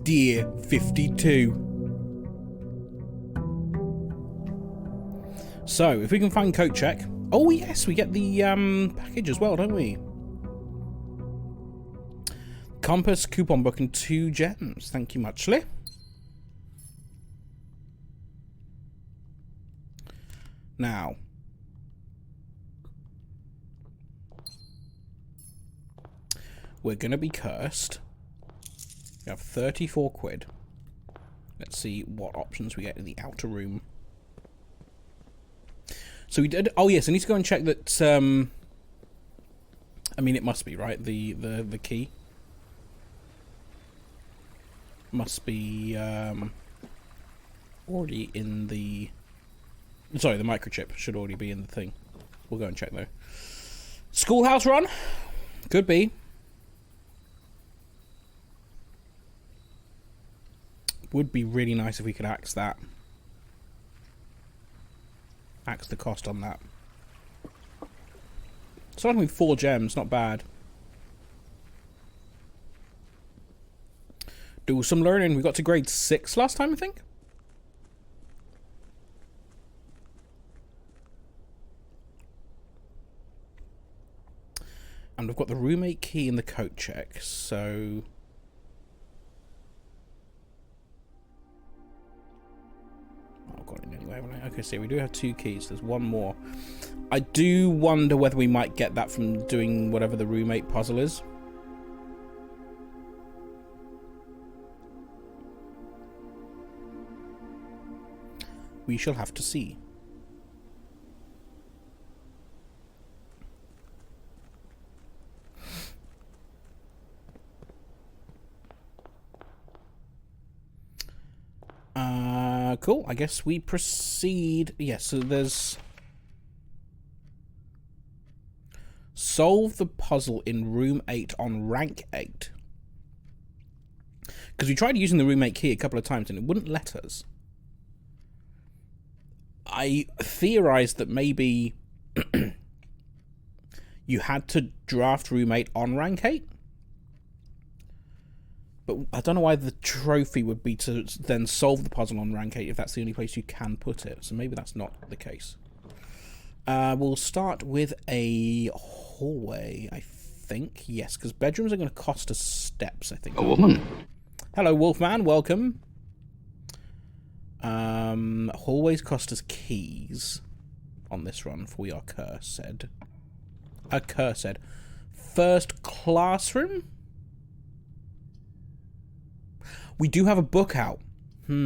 Dear 52. So, if we can find coat check. Oh, yes, we get the package as well, don't we? Compass, coupon book, and 2 gems. Thank you muchly. Now. We're going to be cursed. We have 34 quid. Let's see what options we get in the outer room. So we did... Oh, yes, I need to go and check that... I mean, it must be, right? The key. Must be already in the... Sorry, the microchip should already be in the thing. We'll go and check, though. Schoolhouse run? Could be. Would be really nice if we could axe that. Axe the cost on that. Starting with 4 gems, not bad. Do some learning. We got to grade 6 last time, I think. And we've got the roommate key and the coat check, so... I've got it anyway, haven't I? Okay, so we do have 2 keys. There's 1 more. I do wonder whether we might get that from doing whatever the roommate puzzle is. We shall have to see. Cool. I guess we proceed. Yes, so there's... Solve the puzzle in room 8 on rank 8. Because we tried using the roommate key a couple of times and it wouldn't let us. I theorized that maybe you had to draft roommate on rank 8. But I don't know why the trophy would be to then solve the puzzle on rank 8 if that's the only place you can put it. So maybe that's not the case. We'll start with a hallway, I think. Yes, because bedrooms are going to cost us steps, I think. A woman. Hello, Wolfman. Welcome. Hallways cost us keys on this run, for we are cursed. Cursed. First classroom? We do have a book out. I'll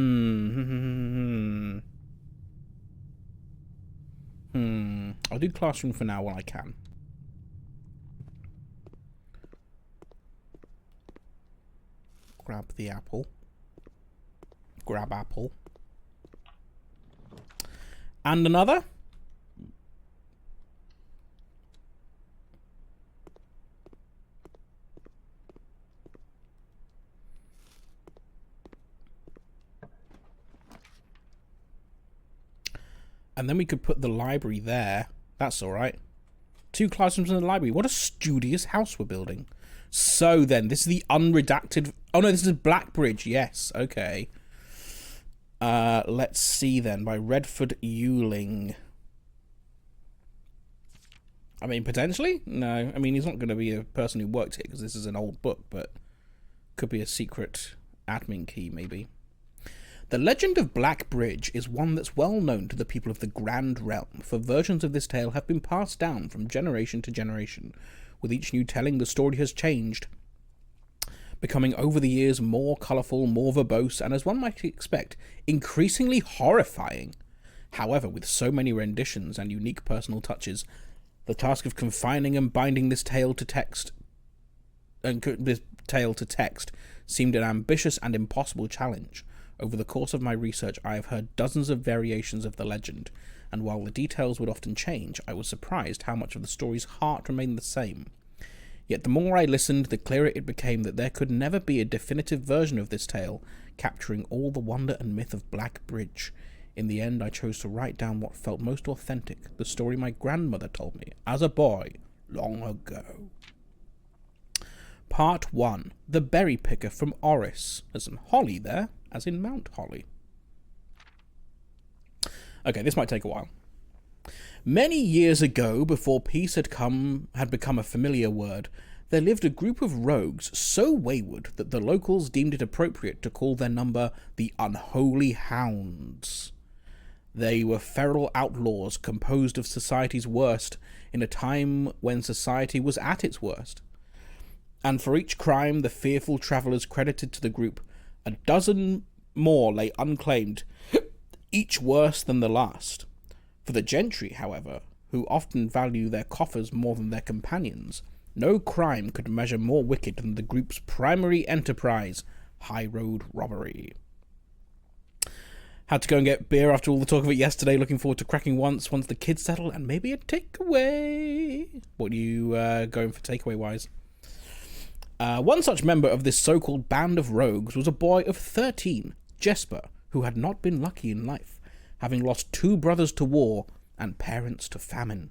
do classroom for now while I can. Grab the apple. Grab apple. And another. And then we could put the library there. That's alright. 2 classrooms in the library. What a studious house we're building. So then, this is the unredacted... Oh no, this is Blackbridge. Yes, okay. Let's see then. By Redford Ewing. I mean, potentially? No. I mean, he's not going to be a person who worked here because this is an old book, but could be a secret admin key, maybe. The legend of Blackbridge is one that's well known to the people of the Grand Realm, for versions of this tale have been passed down from generation to generation. With each new telling, the story has changed, becoming over the years more colourful, more verbose, and as one might expect, increasingly horrifying. However, with so many renditions and unique personal touches, the task of confining and binding this tale to text seemed an ambitious and impossible challenge. Over the course of my research, I have heard dozens of variations of the legend, and while the details would often change, I was surprised how much of the story's heart remained the same. Yet the more I listened, the clearer it became that there could never be a definitive version of this tale, capturing all the wonder and myth of Blackbridge. In the end, I chose to write down what felt most authentic, the story my grandmother told me, as a boy, long ago. Part 1. The Berry Picker from Oris. There's some holly there, as in Mount Holly. Okay, this might take a while. Many years ago, before peace had become a familiar word, there lived a group of rogues so wayward that the locals deemed it appropriate to call their number the Unholy Hounds. They were feral outlaws composed of society's worst in a time when society was at its worst. And for each crime the fearful travellers credited to the group, a dozen more lay unclaimed, each worse than the last. For the gentry, however, who often value their coffers more than their companions, no crime could measure more wicked than the group's primary enterprise, high road robbery. Had to go and get beer after all the talk of it yesterday. Looking forward to cracking once the kids settle, and maybe a takeaway. What are you going for takeaway-wise? One such member of this so-called band of rogues was a boy of 13, Jesper, who had not been lucky in life, having lost 2 brothers to war and parents to famine.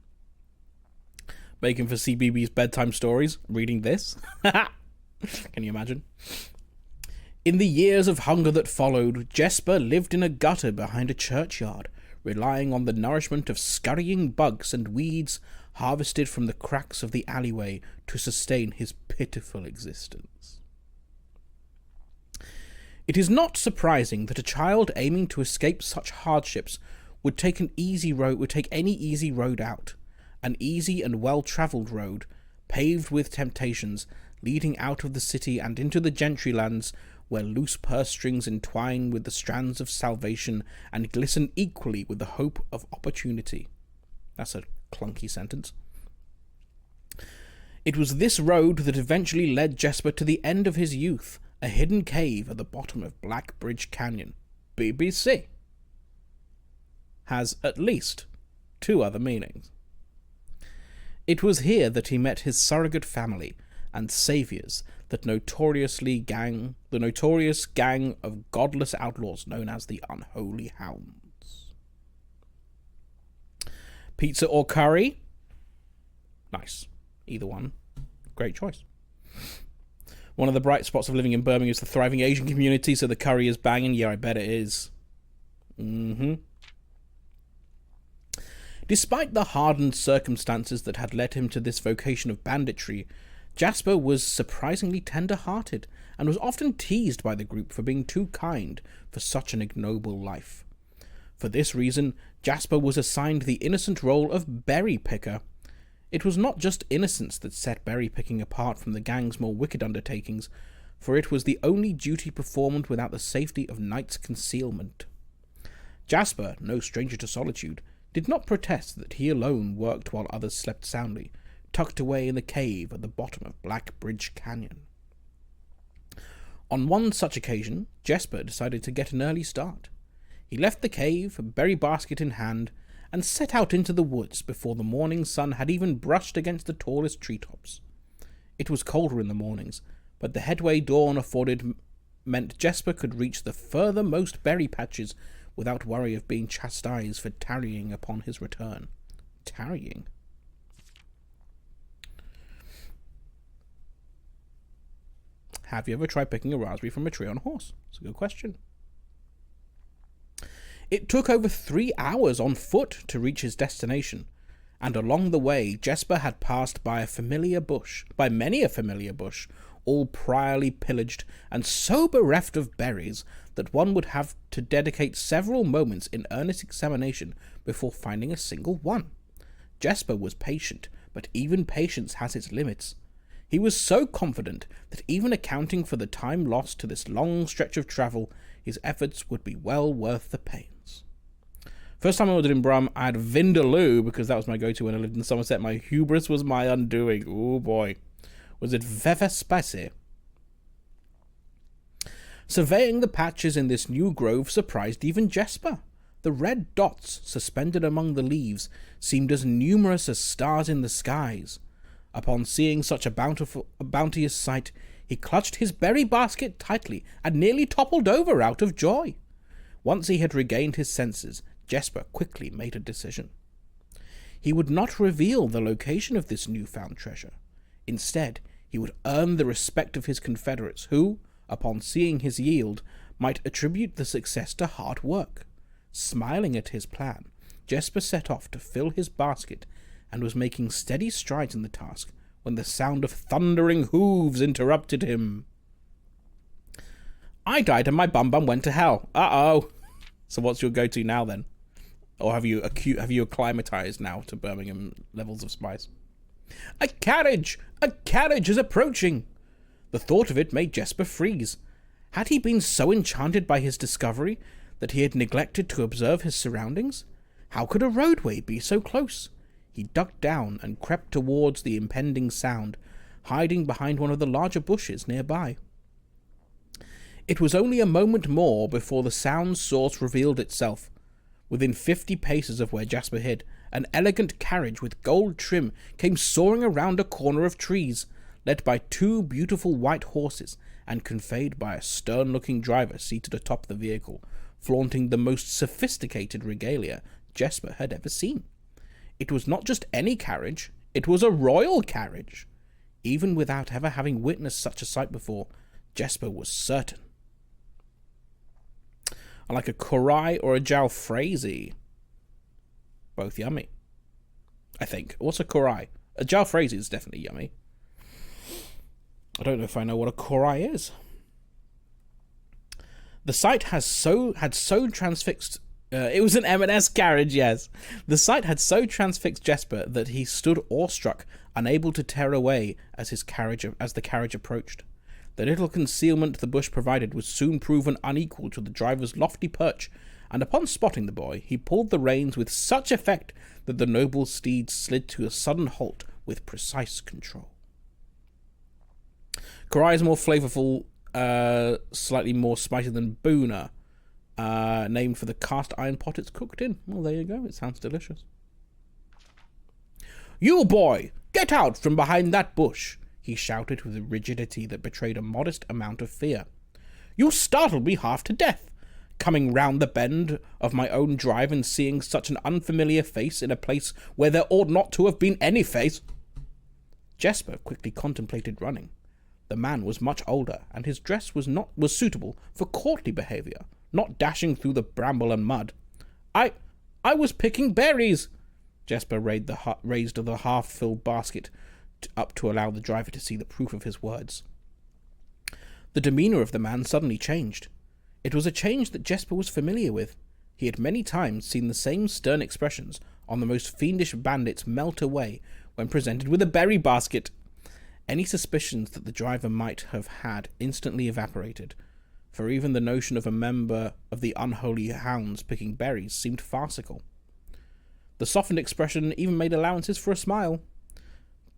Making for CBBS bedtime stories, reading this. Can you imagine? In the years of hunger that followed, Jesper lived in a gutter behind a churchyard, relying on the nourishment of scurrying bugs and weeds harvested from the cracks of the alleyway to sustain his pitiful existence. It is not surprising that a child aiming to escape such hardships would take any easy road out, an easy and well-travelled road, paved with temptations, leading out of the city and into the gentry lands, where loose purse strings entwine with the strands of salvation and glisten equally with the hope of opportunity. That's a clunky sentence. It was this road that eventually led Jesper to the end of his youth, a hidden cave at the bottom of Black Bridge Canyon. BBC. Has at least 2 other meanings. It was here that he met his surrogate family and saviors, the notorious gang of godless outlaws known as the Unholy Hounds. Pizza or curry? Nice. Either one. Great choice. One of the bright spots of living in Birmingham is the thriving Asian community, so the curry is banging. Yeah, I bet it is. Despite the hardened circumstances that had led him to this vocation of banditry, Jesper was surprisingly tender-hearted, and was often teased by the group for being too kind for such an ignoble life. For this reason, Jesper was assigned the innocent role of berry picker. It was not just innocence that set berry picking apart from the gang's more wicked undertakings, for it was the only duty performed without the safety of night's concealment. Jesper, no stranger to solitude, did not protest that he alone worked while others slept soundly, tucked away in the cave at the bottom of Black Bridge Canyon. On one such occasion, Jesper decided to get an early start. He left the cave, berry basket in hand, and set out into the woods before the morning sun had even brushed against the tallest treetops. It was colder in the mornings, but the headway dawn afforded meant Jesper could reach the furthermost berry patches without worry of being chastised for tarrying upon his return. Tarrying? Have you ever tried picking a raspberry from a tree on a horse? It's a good question. It took over 3 hours on foot to reach his destination, and along the way Jesper had passed by many a familiar bush, all priorly pillaged and so bereft of berries that one would have to dedicate several moments in earnest examination before finding a single one. Jesper was patient, but even patience has its limits. He was so confident that even accounting for the time lost to this long stretch of travel, his efforts would be well worth the pains. First time I ordered in Brum, I had Vindaloo because that was my go-to when I lived in Somerset. My hubris was my undoing. Oh boy. Was it very spicy? Surveying the patches in this new grove surprised even Jesper. The red dots suspended among the leaves seemed as numerous as stars in the skies. Upon seeing such a bounteous sight, he clutched his berry basket tightly and nearly toppled over out of joy. Once he had regained his senses, Jesper quickly made a decision. He would not reveal the location of this newfound treasure. Instead, he would earn the respect of his confederates, who, upon seeing his yield, might attribute the success to hard work. Smiling at his plan, Jesper set off to fill his basket and was making steady strides in the task when the sound of thundering hooves interrupted him. I died and my bum went to hell. Uh-oh. So what's your go-to now then? Or have you acclimatized now to Birmingham levels of spice? A carriage! A carriage is approaching! The thought of it made Jesper freeze. Had he been so enchanted by his discovery that he had neglected to observe his surroundings? How could a roadway be so close? He ducked down and crept towards the impending sound, hiding behind one of the larger bushes nearby. It was only a moment more before the sound's source revealed itself. Within 50 paces of where Jesper hid, an elegant carriage with gold trim came soaring around a corner of trees, led by 2 beautiful white horses, and conveyed by a stern-looking driver seated atop the vehicle, flaunting the most sophisticated regalia Jesper had ever seen. It was not just any carriage, it was a royal carriage. Even without ever having witnessed such a sight before, Jesper was certain. I like a Korai or a Jalfrezi. Both yummy, I think. What's a Korai? A Jalfrezi is definitely yummy. I don't know if I know what a Korai is. The sight had so transfixed... it was an M&S carriage, yes. The sight had so transfixed Jesper that he stood awestruck, unable to tear away as the carriage approached. The little concealment the bush provided was soon proven unequal to the driver's lofty perch, and upon spotting the boy, he pulled the reins with such effect that the noble steed slid to a sudden halt with precise control. Korai is more flavourful, slightly more spicy than Boona, named for the cast iron pot it's cooked in. Well, there you go. It sounds delicious. You boy, get out from behind that bush, he shouted with a rigidity that betrayed a modest amount of fear. You startled me half to death, coming round the bend of my own drive and seeing such an unfamiliar face in a place where there ought not to have been any face. Jesper quickly contemplated running. The man was much older, and his dress was suitable for courtly behaviour, not dashing through the bramble and mud. I was picking berries. Jesper raised the half-filled basket up to allow the driver to see the proof of his words. The demeanour of the man suddenly changed. It was a change that Jesper was familiar with. He had many times seen the same stern expressions on the most fiendish bandits melt away when presented with a berry basket. Any suspicions that the driver might have had instantly evaporated, for even the notion of a member of the unholy hounds picking berries seemed farcical. The softened expression even made allowances for a smile.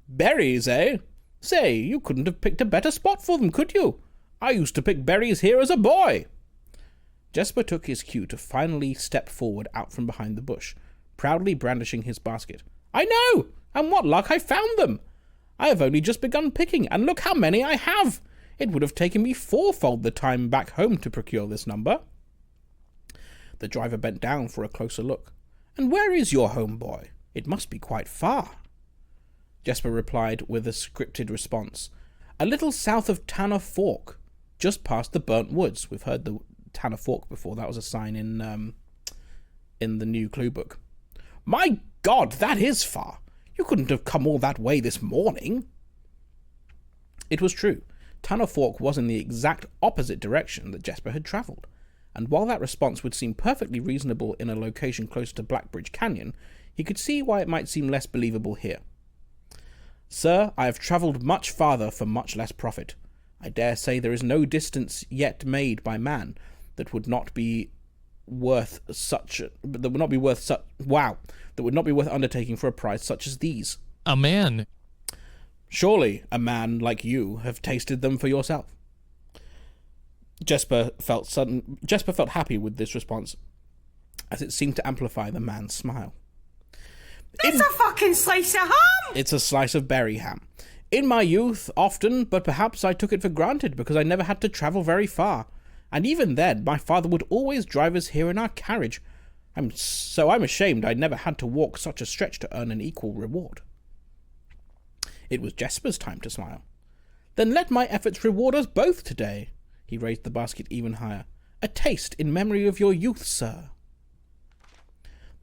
Berries, eh? Say, you couldn't have picked a better spot for them, could you? I used to pick berries here as a boy. Jesper took his cue to finally step forward out from behind the bush, proudly brandishing his basket. I know! And what luck I found them! I have only just begun picking, and look how many I have! It would have taken me 4-fold the time back home to procure this number. The driver bent down for a closer look. And where is your home, boy? It must be quite far. Jesper replied with a scripted response. A little south of Tanner Fork, just past the burnt woods. We've heard the Tanner Fork before. That was a sign in the new clue book. My God, that is far. You couldn't have come all that way this morning. It was true. Tanner Fork was in the exact opposite direction that Jesper had travelled, and while that response would seem perfectly reasonable in a location close to Blackbridge Canyon, he could see why it might seem less believable here. Sir, I have travelled much farther for much less profit. I dare say there is no distance yet made by man that would not be worth undertaking for a price such as these. A man. Surely a man like you have tasted them for yourself. Jesper felt happy with this response, as it seemed to amplify the man's smile. It's a fucking slice of ham! It's a slice of berry ham. In my youth, often, but perhaps I took it for granted because I never had to travel very far. And even then, my father would always drive us here in our carriage. I'm ashamed I never had to walk such a stretch to earn an equal reward. It was Jesper's time to smile. Then let my efforts reward us both today. He raised the basket even higher. A taste in memory of your youth, sir.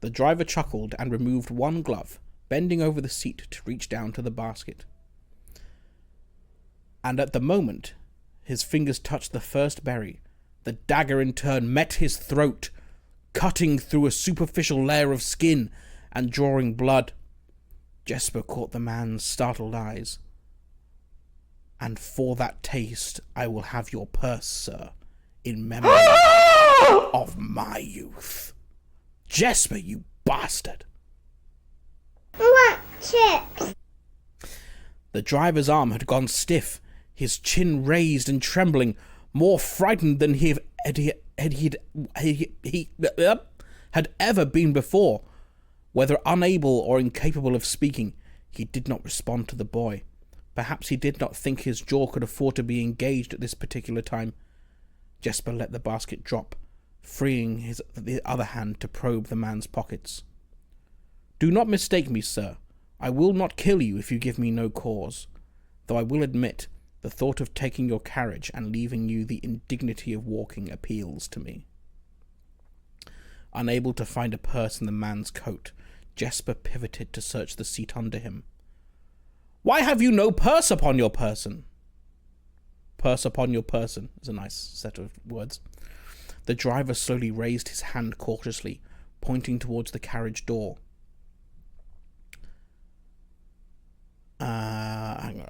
The driver chuckled and removed one glove, bending over the seat to reach down to the basket. And at the moment his fingers touched the first berry, the dagger in turn met his throat, cutting through a superficial layer of skin and drawing blood. Jesper caught the man's startled eyes. And for that taste I will have your purse, sir, in memory of my youth. Jesper, you bastard! I want chips. The driver's arm had gone stiff, his chin raised and trembling, more frightened than he had ever been before. Whether unable or incapable of speaking, he did not respond to the boy. Perhaps he did not think his jaw could afford to be engaged at this particular time. Jesper let the basket drop, freeing the other hand to probe the man's pockets. Do not mistake me, sir. I will not kill you if you give me no cause, though I will admit the thought of taking your carriage and leaving you the indignity of walking appeals to me. Unable to find a purse in the man's coat, Jesper pivoted to search the seat under him. Why have you no purse upon your person? Purse upon your person is a nice set of words. The driver slowly raised his hand cautiously, pointing towards the carriage door. The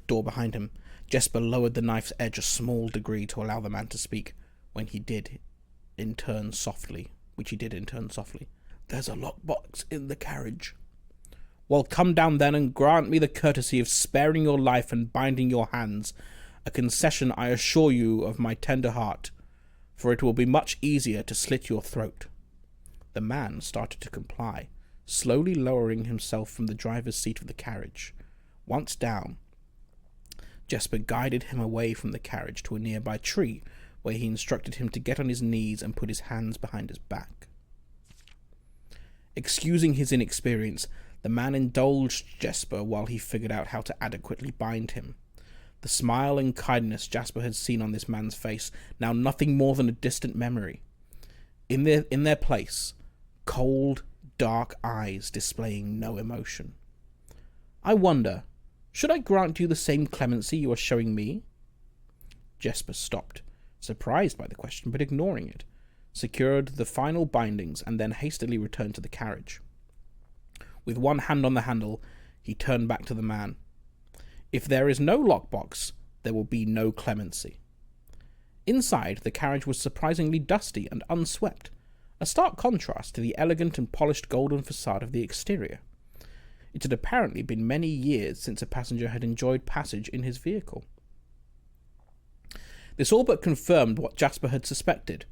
door behind him. Jesper lowered the knife's edge a small degree to allow the man to speak, which he did in turn softly. There's a lockbox in the carriage. Well, come down then and grant me the courtesy of sparing your life and binding your hands, a concession I assure you of my tender heart, for it will be much easier to slit your throat. The man started to comply, slowly lowering himself from the driver's seat of the carriage. Once down, Jesper guided him away from the carriage to a nearby tree, where he instructed him to get on his knees and put his hands behind his back. Excusing his inexperience, the man indulged Jesper while he figured out how to adequately bind him. The smile and kindness Jesper had seen on this man's face, now nothing more than a distant memory. In their place, cold, dark eyes displaying no emotion. I wonder, should I grant you the same clemency you are showing me? Jesper stopped, surprised by the question, but ignoring it, secured the final bindings, and then hastily returned to the carriage. With one hand on the handle, he turned back to the man. If there is no lockbox, there will be no clemency. Inside, the carriage was surprisingly dusty and unswept, a stark contrast to the elegant and polished golden facade of the exterior. It had apparently been many years since a passenger had enjoyed passage in his vehicle. This all but confirmed what Jesper had suspected.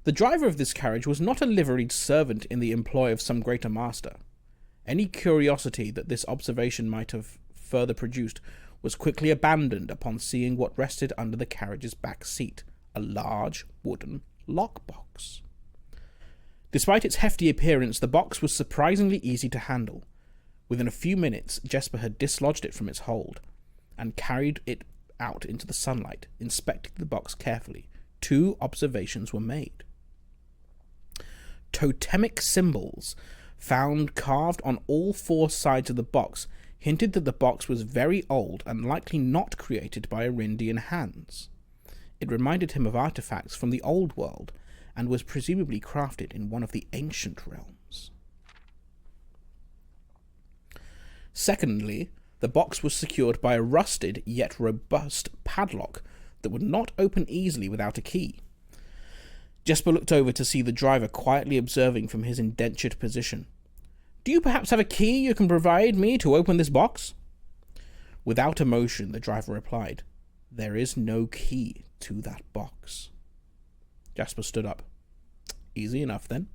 The driver of this carriage was not a liveried servant in the employ of some greater master. Any curiosity that this observation might have further produced was quickly abandoned upon seeing what rested under the carriage's back seat, a large wooden lockbox. Despite its hefty appearance, the box was surprisingly easy to handle. Within a few minutes, Jesper had dislodged it from its hold and carried it out into the sunlight, inspecting the box carefully. 2 observations were made. Totemic symbols found carved on all 4 sides of the box hinted that the box was very old and likely not created by Arindian hands. It reminded him of artifacts from the old world and was presumably crafted in one of the ancient realms. Secondly, the box was secured by a rusted yet robust padlock that would not open easily without a key. Jesper looked over to see the driver quietly observing from his indentured position. Do you perhaps have a key you can provide me to open this box? Without emotion, the driver replied, There is no key to that box. Jesper stood up. Easy enough, then.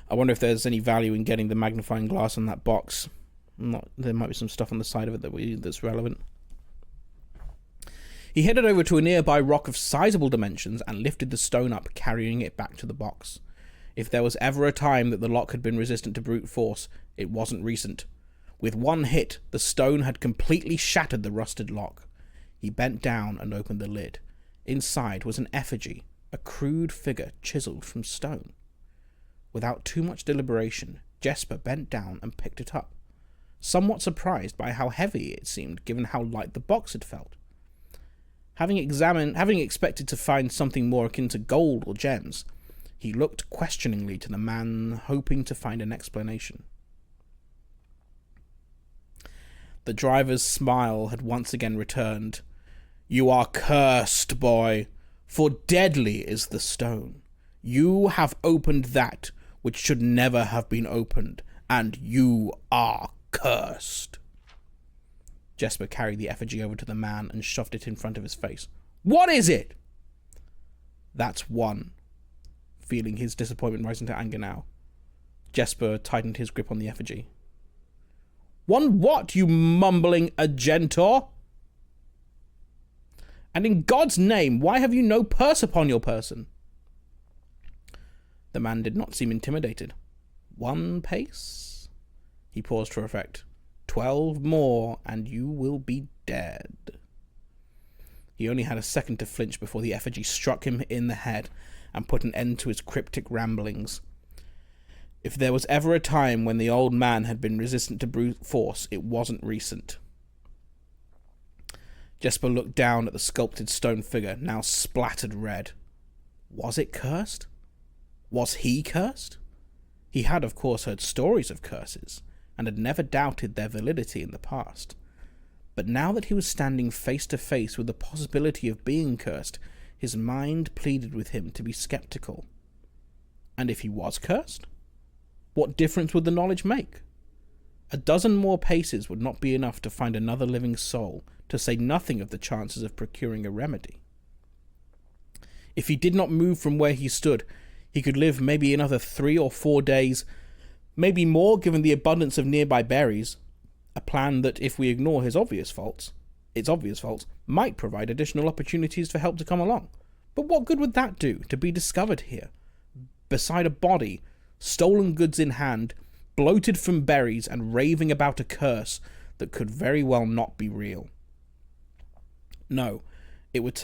I wonder if there's any value in getting the magnifying glass on that box. There might be some stuff on the side of it that's relevant. He headed over to a nearby rock of sizable dimensions and lifted the stone up, carrying it back to the box. If there was ever a time that the lock had been resistant to brute force, it wasn't recent. With one hit, the stone had completely shattered the rusted lock. He bent down and opened the lid. Inside was an effigy, a crude figure chiseled from stone. Without too much deliberation, Jesper bent down and picked it up, somewhat surprised by how heavy it seemed given how light the box had felt. Having expected to find something more akin to gold or gems, he looked questioningly to the man, hoping to find an explanation. The driver's smile had once again returned. "You are cursed, boy, for deadly is the stone. You have opened that which should never have been opened, and you are cursed." Jesper carried the effigy over to the man and shoved it in front of his face. "What is it?" "That's one." Feeling his disappointment rising to anger now, Jesper tightened his grip on the effigy. "One what, you mumbling Argentor? And in God's name, why have you no purse upon your person?" The man did not seem intimidated. "1 pace?" He paused for effect. 12 more, and you will be dead." He only had a second to flinch before the effigy struck him in the head and put an end to his cryptic ramblings. If there was ever a time when the old man had been resistant to brute force, it wasn't recent. Jesper looked down at the sculpted stone figure, now splattered red. Was it cursed? Was he cursed? He had, of course, heard stories of curses, and had never doubted their validity in the past. But now that he was standing face to face with the possibility of being cursed, his mind pleaded with him to be skeptical. And if he was cursed? What difference would the knowledge make? A dozen more paces would not be enough to find another living soul, to say nothing of the chances of procuring a remedy. If he did not move from where he stood, he could live maybe another 3 or 4 days, maybe more given the abundance of nearby berries, a plan that, if we ignore its obvious faults, might provide additional opportunities for help to come along. But what good would that do, to be discovered here, beside a body, stolen goods in hand, bloated from berries, and raving about a curse that could very well not be real? No, it would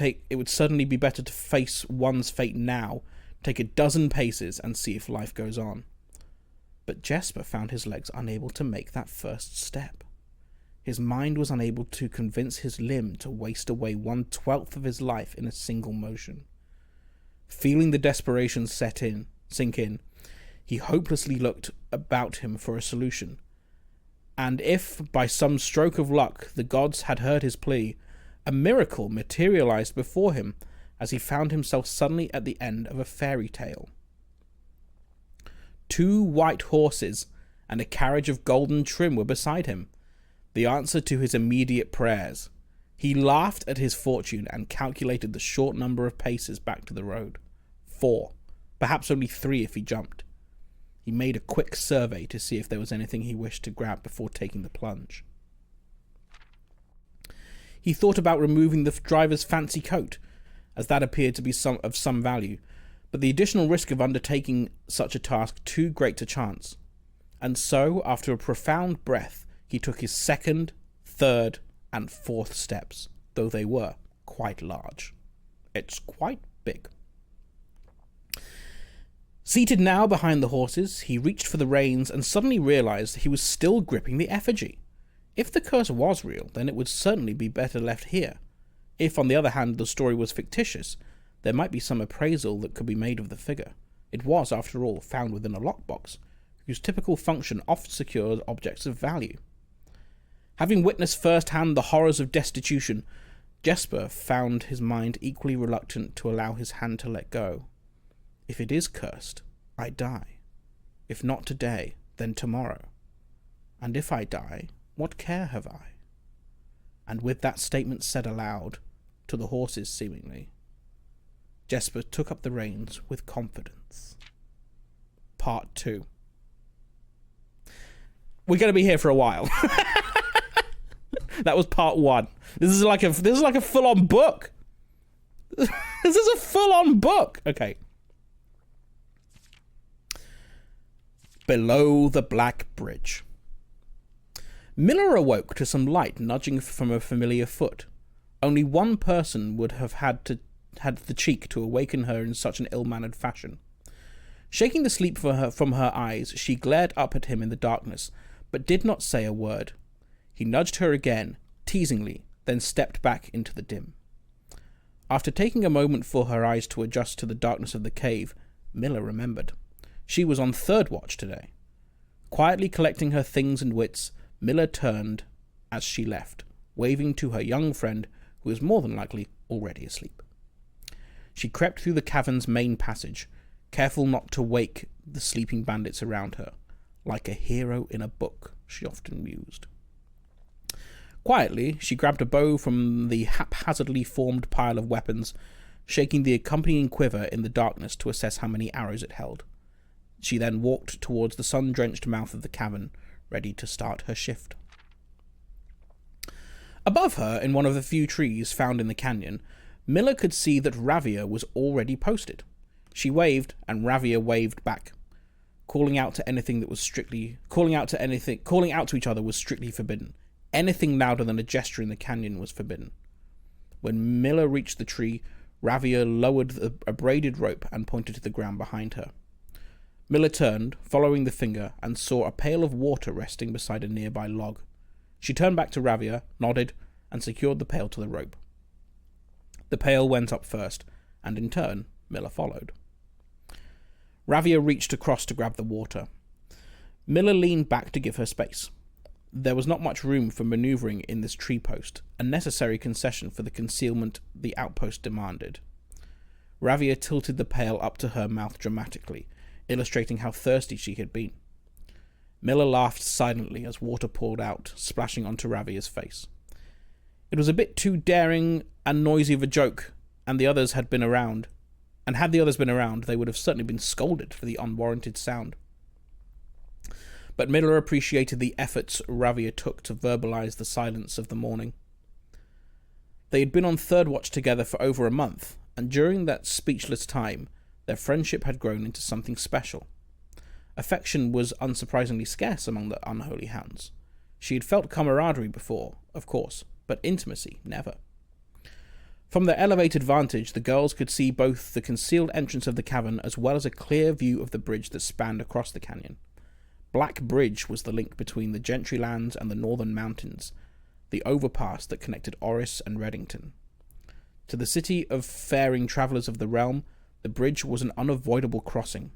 certainly be better to face one's fate now, take a dozen paces, and see if life goes on. But Jesper found his legs unable to make that first step. His mind was unable to convince his limb to waste away 1/12 of his life in a single motion. Feeling the desperation sink in, he hopelessly looked about him for a solution. And if, by some stroke of luck, the gods had heard his plea, a miracle materialized before him as he found himself suddenly at the end of a fairy tale. 2 white horses and a carriage of golden trim were beside him, the answer to his immediate prayers. He laughed at his fortune and calculated the short number of paces back to the road. 4, perhaps only 3 if he jumped. He made a quick survey to see if there was anything he wished to grab before taking the plunge. He thought about removing the driver's fancy coat, as that appeared to be of some value, but the additional risk of undertaking such a task too great to chance. And so, after a profound breath, he took his 2nd, 3rd, and 4th steps, though they were quite large. It's quite big. Seated now behind the horses, he reached for the reins and suddenly realized he was still gripping the effigy. If the curse was real, then it would certainly be better left here. If, on the other hand, the story was fictitious, there might be some appraisal that could be made of the figure. It was, after all, found within a lockbox, whose typical function often secured objects of value. Having witnessed firsthand the horrors of destitution, Jesper found his mind equally reluctant to allow his hand to let go. If it is cursed, I die. If not today, then tomorrow. And if I die, what care have I? And with that statement said aloud, to the horses seemingly, Jesper took up the reins with confidence. Part 2. We're going to be here for a while. That was part 1. This is like a full-on book. This is a full-on book. Okay. Below the Black Bridge. Miller awoke to some light nudging from a familiar foot. Only one person would have had the cheek to awaken her in such an ill-mannered fashion. Shaking the sleep from her eyes, she glared up at him in the darkness, but did not say a word. He nudged her again, teasingly, then stepped back into the dim. After taking a moment for her eyes to adjust to the darkness of the cave, Miller remembered. She was on third watch today. Quietly collecting her things and wits, Miller turned as she left, waving to her young friend, who was more than likely already asleep. She crept through the cavern's main passage, careful not to wake the sleeping bandits around her. Like a hero in a book, she often mused. Quietly, she grabbed a bow from the haphazardly formed pile of weapons, shaking the accompanying quiver in the darkness to assess how many arrows it held. She then walked towards the sun-drenched mouth of the cavern, ready to start her shift. Above her, in one of the few trees found in the canyon, Miller could see that Ravia was already posted. She waved, and Ravia waved back. Calling out to each other was strictly forbidden. Anything louder than a gesture in the canyon was forbidden. When Miller reached the tree, Ravia lowered a braided rope and pointed to the ground behind her. Miller turned, following the finger, and saw a pail of water resting beside a nearby log. She turned back to Ravia, nodded, and secured the pail to the rope. The pail went up first, and in turn, Miller followed. Ravia reached across to grab the water. Miller leaned back to give her space. There was not much room for manoeuvring in this tree post, a necessary concession for the concealment the outpost demanded. Ravia tilted the pail up to her mouth dramatically, illustrating how thirsty she had been. Miller laughed silently as water poured out, splashing onto Ravia's face. It was a bit too daring and noisy of a joke, and the others had been around. And had the others been around, they would have certainly been scolded for the unwarranted sound. But Miller appreciated the efforts Ravia took to verbalize the silence of the morning. They had been on third watch together for over a month, and during that speechless time, their friendship had grown into something special. Affection was unsurprisingly scarce among the unholy hounds. She had felt camaraderie before, of course, but intimacy never. From their elevated vantage, the girls could see both the concealed entrance of the cavern as well as a clear view of the bridge that spanned across the canyon. Black Bridge was the link between the Gentry lands and the northern mountains, the overpass that connected Oris and Reddington. To the city of faring travellers of the realm, the bridge was an unavoidable crossing.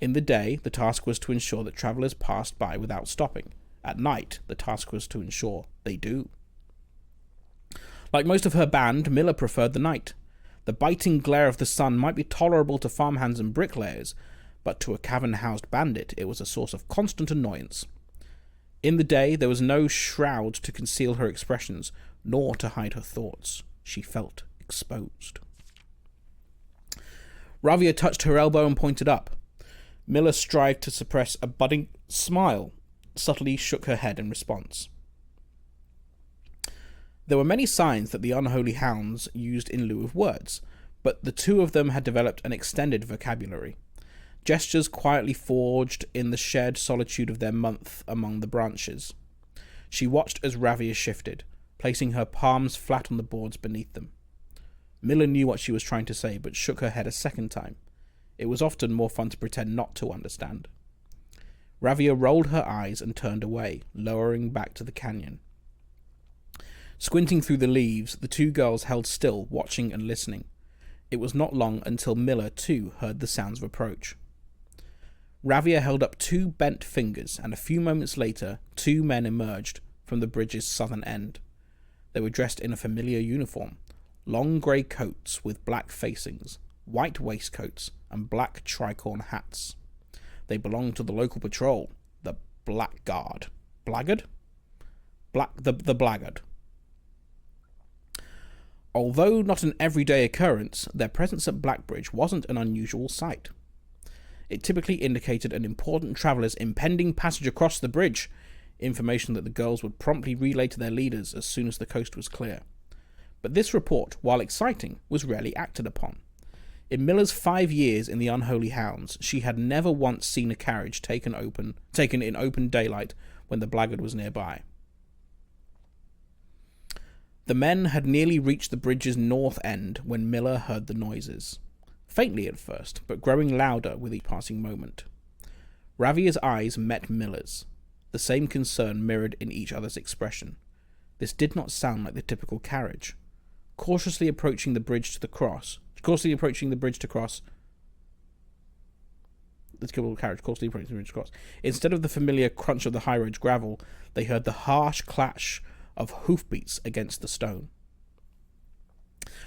In the day, the task was to ensure that travellers passed by without stopping. At night, the task was to ensure they do. Like most of her band, Miller preferred the night. The biting glare of the sun might be tolerable to farmhands and bricklayers, but to a cavern-housed bandit it was a source of constant annoyance. In the day, there was no shroud to conceal her expressions, nor to hide her thoughts. She felt exposed. Ravia touched her elbow and pointed up. Miller strived to suppress a budding smile, subtly shook her head in response. There were many signs that the unholy hounds used in lieu of words, but the two of them had developed an extended vocabulary. Gestures quietly forged in the shared solitude of their month among the branches. She watched as Ravia shifted, placing her palms flat on the boards beneath them. Miller knew what she was trying to say, but shook her head a second time. It was often more fun to pretend not to understand. Ravia rolled her eyes and turned away, lowering back to the canyon. Squinting through the leaves, the two girls held still, watching and listening. It was not long until Miller, too, heard the sounds of approach. Ravia held up two bent fingers, and a few moments later, two men emerged from the bridge's southern end. They were dressed in a familiar uniform, long grey coats with black facings, white waistcoats, and black tricorn hats. They belonged to the local patrol, the Blackguard. Blackguard? The Blackguard. Although not an everyday occurrence, their presence at Blackbridge wasn't an unusual sight. It typically indicated an important traveller's impending passage across the bridge, information that the girls would promptly relay to their leaders as soon as the coast was clear. But this report, while exciting, was rarely acted upon. In Miller's 5 years in the Unholy Hounds, she had never once seen a carriage taken in open daylight when the blackguard was nearby. The men had nearly reached the bridge's north end when Miller heard the noises. Faintly at first, but growing louder with each passing moment. Ravia's eyes met Miller's, the same concern mirrored in each other's expression. This did not sound like the typical carriage. Cautiously approaching the bridge to cross, instead of the familiar crunch of the high road gravel, they heard the harsh clash of hoofbeats against the stone.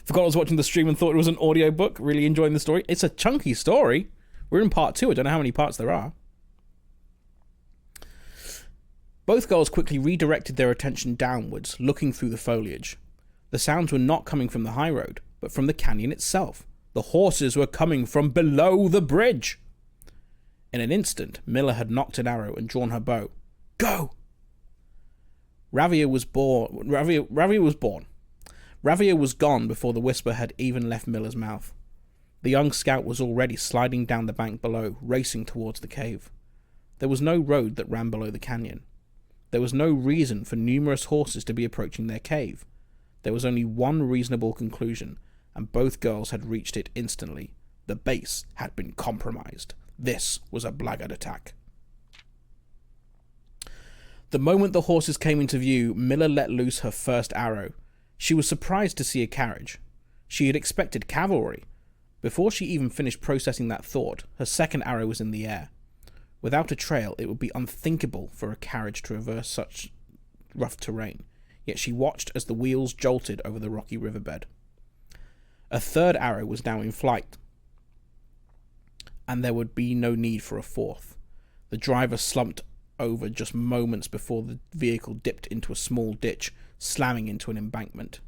Forgot I was watching the stream and thought it was an audiobook. Really enjoying the story. It's a chunky story. We're in part 2. I don't know how many parts there are. Both girls quickly redirected their attention downwards, looking through the foliage. The sounds were not coming from the high road, but from the canyon itself. The horses were coming from below the bridge. In an instant, Miller had knocked an arrow and drawn her bow. Go! Ravia was born. Ravia was gone before the whisper had even left Miller's mouth. The young scout was already sliding down the bank below, racing towards the cave. There was no road that ran below the canyon. There was no reason for numerous horses to be approaching their cave. There was only one reasonable conclusion, and both girls had reached it instantly. The base had been compromised. This was a blackguard attack. The moment the horses came into view, Miller let loose her first arrow. She was surprised to see a carriage. She had expected cavalry. Before she even finished processing that thought, her second arrow was in the air. Without a trail, it would be unthinkable for a carriage to traverse such rough terrain, yet she watched as the wheels jolted over the rocky riverbed. A third arrow was now in flight, and there would be no need for a fourth. The driver slumped over just moments before the vehicle dipped into a small ditch, slamming into an embankment.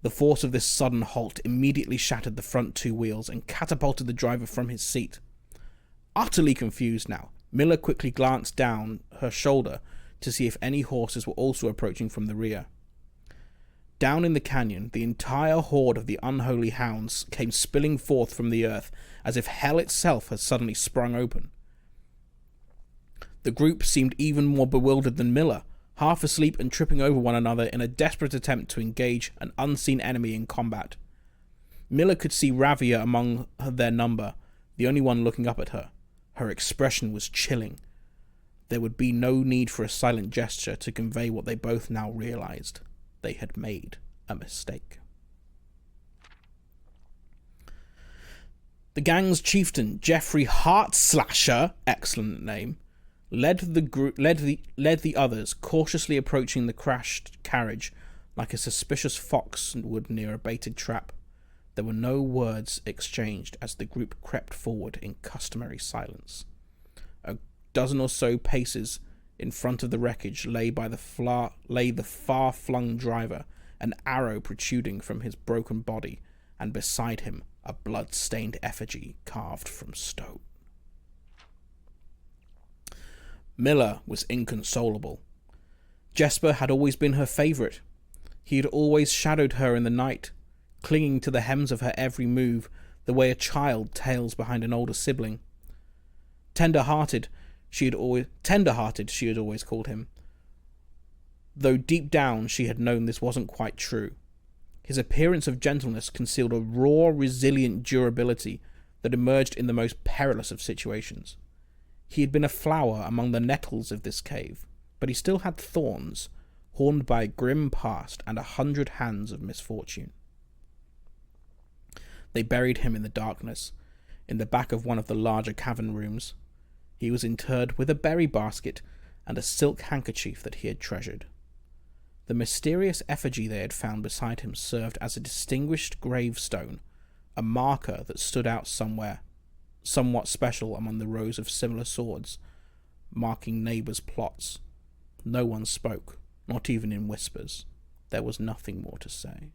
The force of this sudden halt immediately shattered the front two wheels and catapulted the driver from his seat. Utterly confused now, Miller quickly glanced down her shoulder to see if any horses were also approaching from the rear. Down in the canyon, the entire horde of the unholy hounds came spilling forth from the earth as if hell itself had suddenly sprung open. The group seemed even more bewildered than Miller, half asleep and tripping over one another in a desperate attempt to engage an unseen enemy in combat. Miller could see Ravia among their number, the only one looking up at her. Her expression was chilling. There would be no need for a silent gesture to convey what they both now realized. They had made a mistake. The gang's chieftain, Jeffrey Heartslasher, excellent name, led the others, cautiously approaching the crashed carriage like a suspicious fox would near a baited trap. There were no words exchanged as the group crept forward in customary silence. A dozen or so paces in front of the wreckage lay the far-flung driver, an arrow protruding from his broken body, and beside him a blood-stained effigy carved from stone. Miller was inconsolable. Jesper had always been her favourite. He had always shadowed her in the night, clinging to the hems of her every move, the way a child tails behind an older sibling. Tender-hearted, she had always called him, though deep down she had known this wasn't quite true. His appearance of gentleness concealed a raw, resilient durability that emerged in the most perilous of situations. He had been a flower among the nettles of this cave, but he still had thorns, horned by a grim past and 100 hands of misfortune. They buried him in the darkness, in the back of one of the larger cavern rooms. He was interred with a berry basket and a silk handkerchief that he had treasured. The mysterious effigy they had found beside him served as a distinguished gravestone, a marker that stood out somewhat special among the rows of similar swords, marking neighbours' plots. No one spoke, not even in whispers. There was nothing more to say.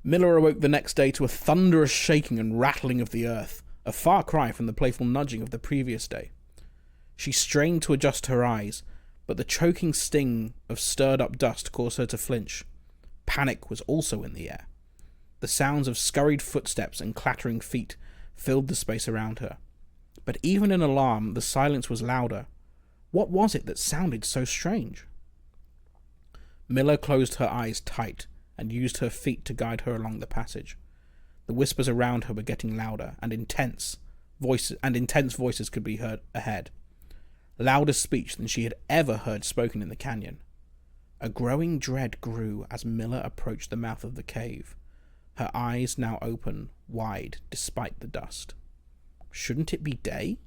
Miller awoke the next day to a thunderous shaking and rattling of the earth, a far cry from the playful nudging of the previous day. She strained to adjust her eyes, but the choking sting of stirred-up dust caused her to flinch. Panic was also in the air. The sounds of scurried footsteps and clattering feet filled the space around her. But even in alarm, the silence was louder. What was it that sounded so strange? Miller closed her eyes tight and used her feet to guide her along the passage. The whispers around her were getting louder, and intense voices could be heard ahead. Louder speech than she had ever heard spoken in the canyon. A growing dread grew as Miller approached the mouth of the cave, her eyes now open wide despite the dust. Shouldn't it be day?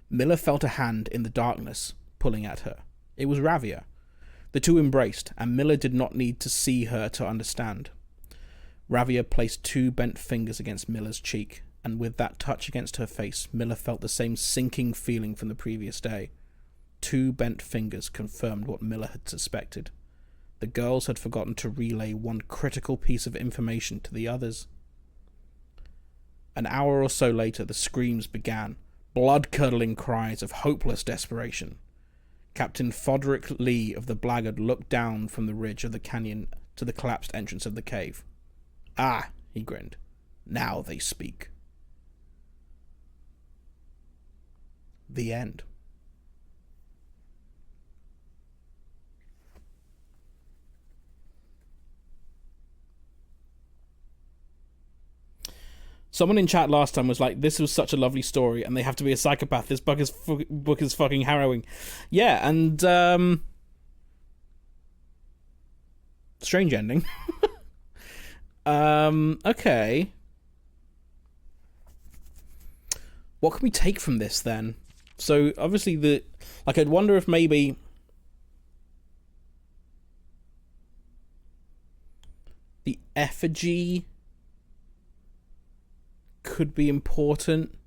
Miller felt a hand in the darkness pulling at her. It was Ravia. The two embraced, and Miller did not need to see her to understand. Ravia placed 2 bent fingers against Miller's cheek, and with that touch against her face, Miller felt the same sinking feeling from the previous day. 2 bent fingers confirmed what Miller had suspected. The girls had forgotten to relay one critical piece of information to the others. An hour or so later, the screams began, blood-curdling cries of hopeless desperation. Captain Foderick Lee of the Blackguard looked down from the ridge of the canyon to the collapsed entrance of the cave. "Ah," he grinned. "Now they speak." The end. Someone in chat last time was like, "This was such a lovely story, and they have to be a psychopath. This book is fucking harrowing." Yeah, and strange ending. Okay. What can we take from this then? So obviously I'd wonder if maybe the effigy could be important.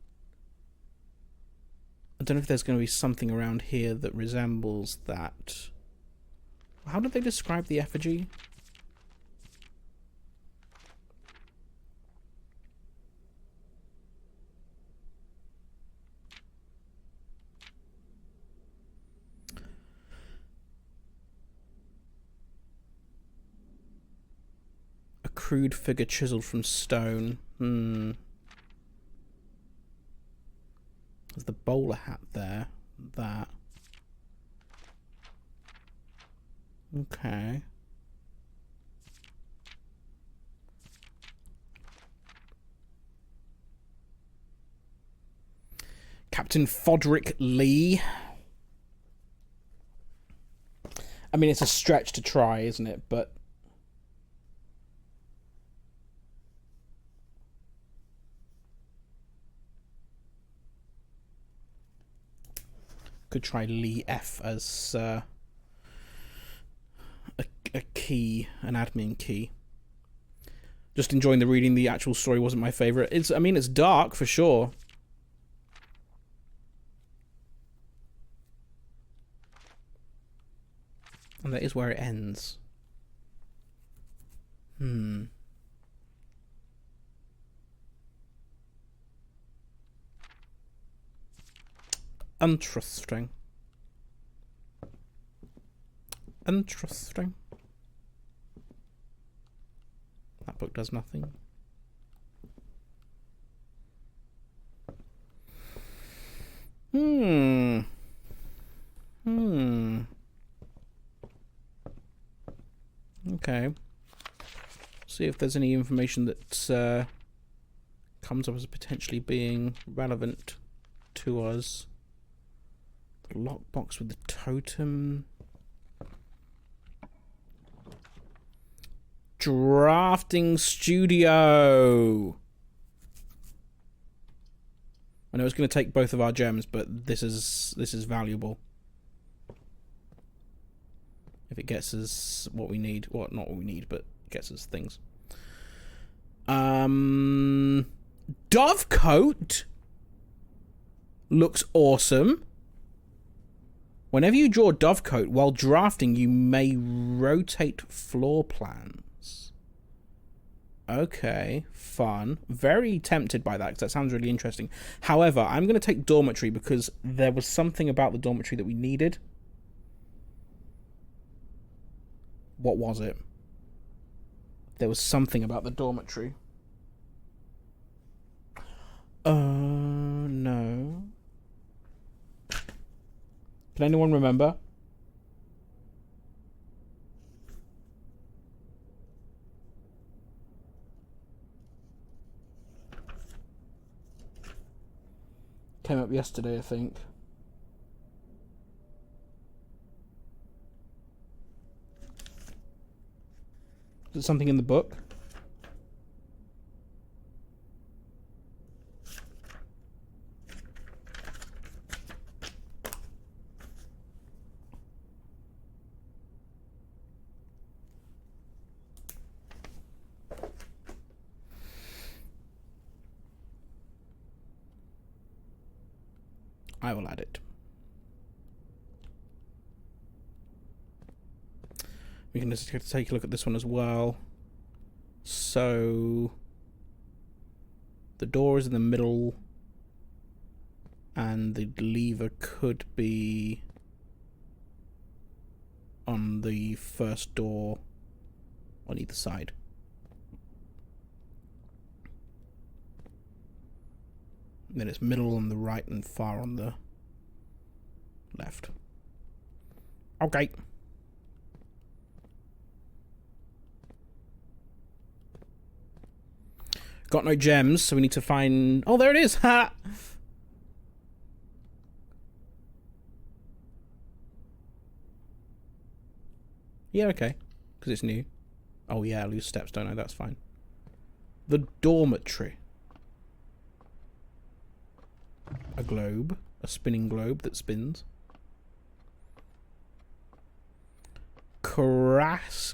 I don't know if there's going to be something around here that resembles that. How did they describe the effigy? A crude figure chiseled from stone. There's the bowler hat there. That. Okay. Captain Foderick Lee. I mean, it's a stretch to try, isn't it? But could try Lee F as a key, an admin key. Just enjoying the reading. The actual story wasn't my favourite. It's dark for sure. And that is where it ends. Interesting. Interesting. That book does nothing. Okay. See if there's any information that comes up as potentially being relevant to us. The lockbox with the totem. Drafting studio. I know it's going to take both of our gems, but this is valuable. If it gets us what we need, well, not what we need, but gets us things. Dovecote looks awesome. Whenever you draw Dovecote while drafting, you may rotate floor plans. Okay, fun. Very tempted by that because that sounds really interesting. However, I'm going to take dormitory because there was something about the dormitory that we needed. What was it? There was something about the dormitory. No. Can anyone remember? Came up yesterday, I think. Is it something in the book? I will add it. We can just take a look at this one as well. So the door is in the middle and the lever could be on the first door on either side. And then it's middle on the right and far on the left. Okay. Got no gems, so we need to find... Oh, there it is! Ha! Yeah, okay. Because it's new. Oh, yeah, I lose steps, don't I? That's fine. The dormitory. A globe. A spinning globe that spins. Kororika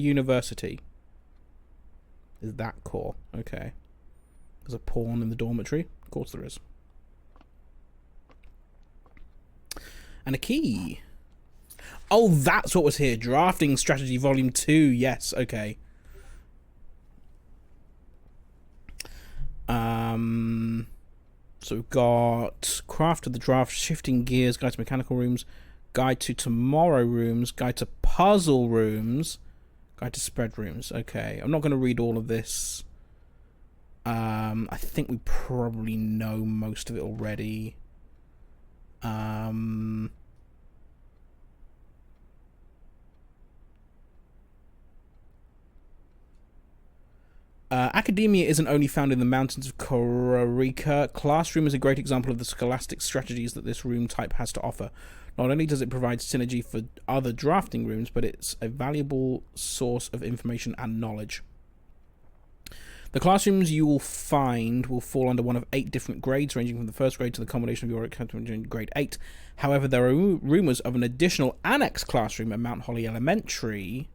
University. Is that core? Okay. There's a pawn in the dormitory. Of course there is. And a key. Oh, that's what was here. Drafting Strategy Volume 2. Yes, okay. So we've got Craft of the Draft, Shifting Gears, Guide to Mechanical Rooms, Guide to Tomorrow Rooms, Guide to Puzzle Rooms, Guide to Spread Rooms. Okay, I'm not going to read all of this. I think we probably know most of it already. Academia isn't only found in the mountains of Kororika. Classroom is a great example of the scholastic strategies that this room type has to offer. Not only does it provide synergy for other drafting rooms, but it's a valuable source of information and knowledge. The classrooms you will find will fall under one of 8 different grades, ranging from the first grade to the combination of your in grade 8. However, there are rumours of an additional annex classroom at Mount Holly Elementary,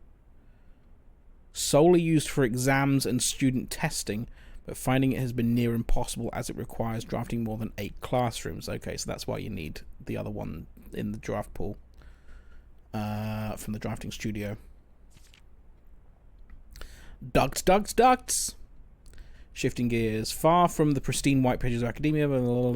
solely used for exams and student testing, but finding it has been near impossible as it requires drafting more than 8 classrooms. Okay, so that's why you need the other one in the draft pool from the drafting studio. Ducts. Shifting Gears. Far from the pristine white pages of Academia. Boiler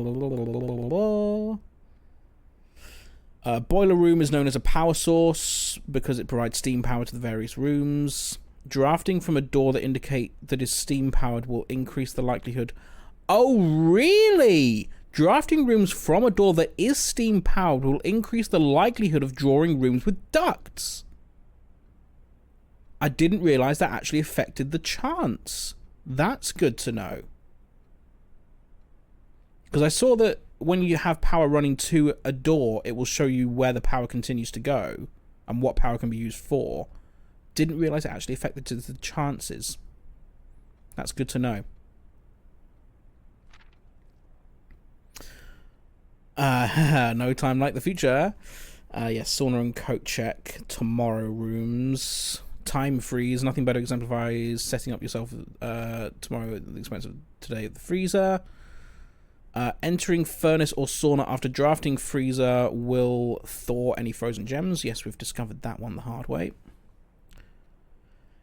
Room is known as a power source because it provides steam power to the various rooms. Drafting from a door that indicate that is steam powered will increase the likelihood. Oh, really? Drafting rooms from a door that is steam powered will increase the likelihood of drawing rooms with ducts. I didn't realize that actually affected the chance. That's good to know. Because I saw that when you have power running to a door, it will show you where the power continues to go and what power can be used for. Didn't realize it actually affected the chances. That's good to know. No time like the future. Yes, sauna and coat check. Tomorrow rooms. Time freeze. Nothing better exemplifies setting up yourself tomorrow at the expense of today at the freezer. Entering furnace or sauna after drafting freezer will thaw any frozen gems. Yes, we've discovered that one the hard way.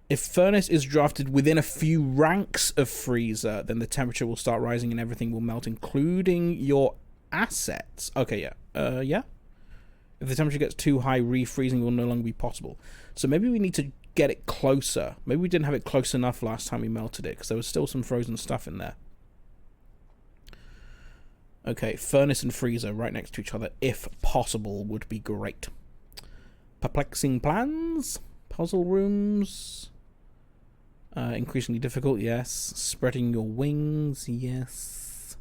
If furnace is drafted within a few ranks of freezer, then the temperature will start rising and everything will melt, including your assets. Okay, yeah. Yeah? If the temperature gets too high, refreezing will no longer be possible. So maybe we need to get it closer. Maybe we didn't have it close enough last time we melted it, because there was still some frozen stuff in there. Okay, furnace and freezer right next to each other, if possible, would be great. Perplexing plans? Puzzle rooms? Increasingly difficult, yes. Spreading your wings, yes.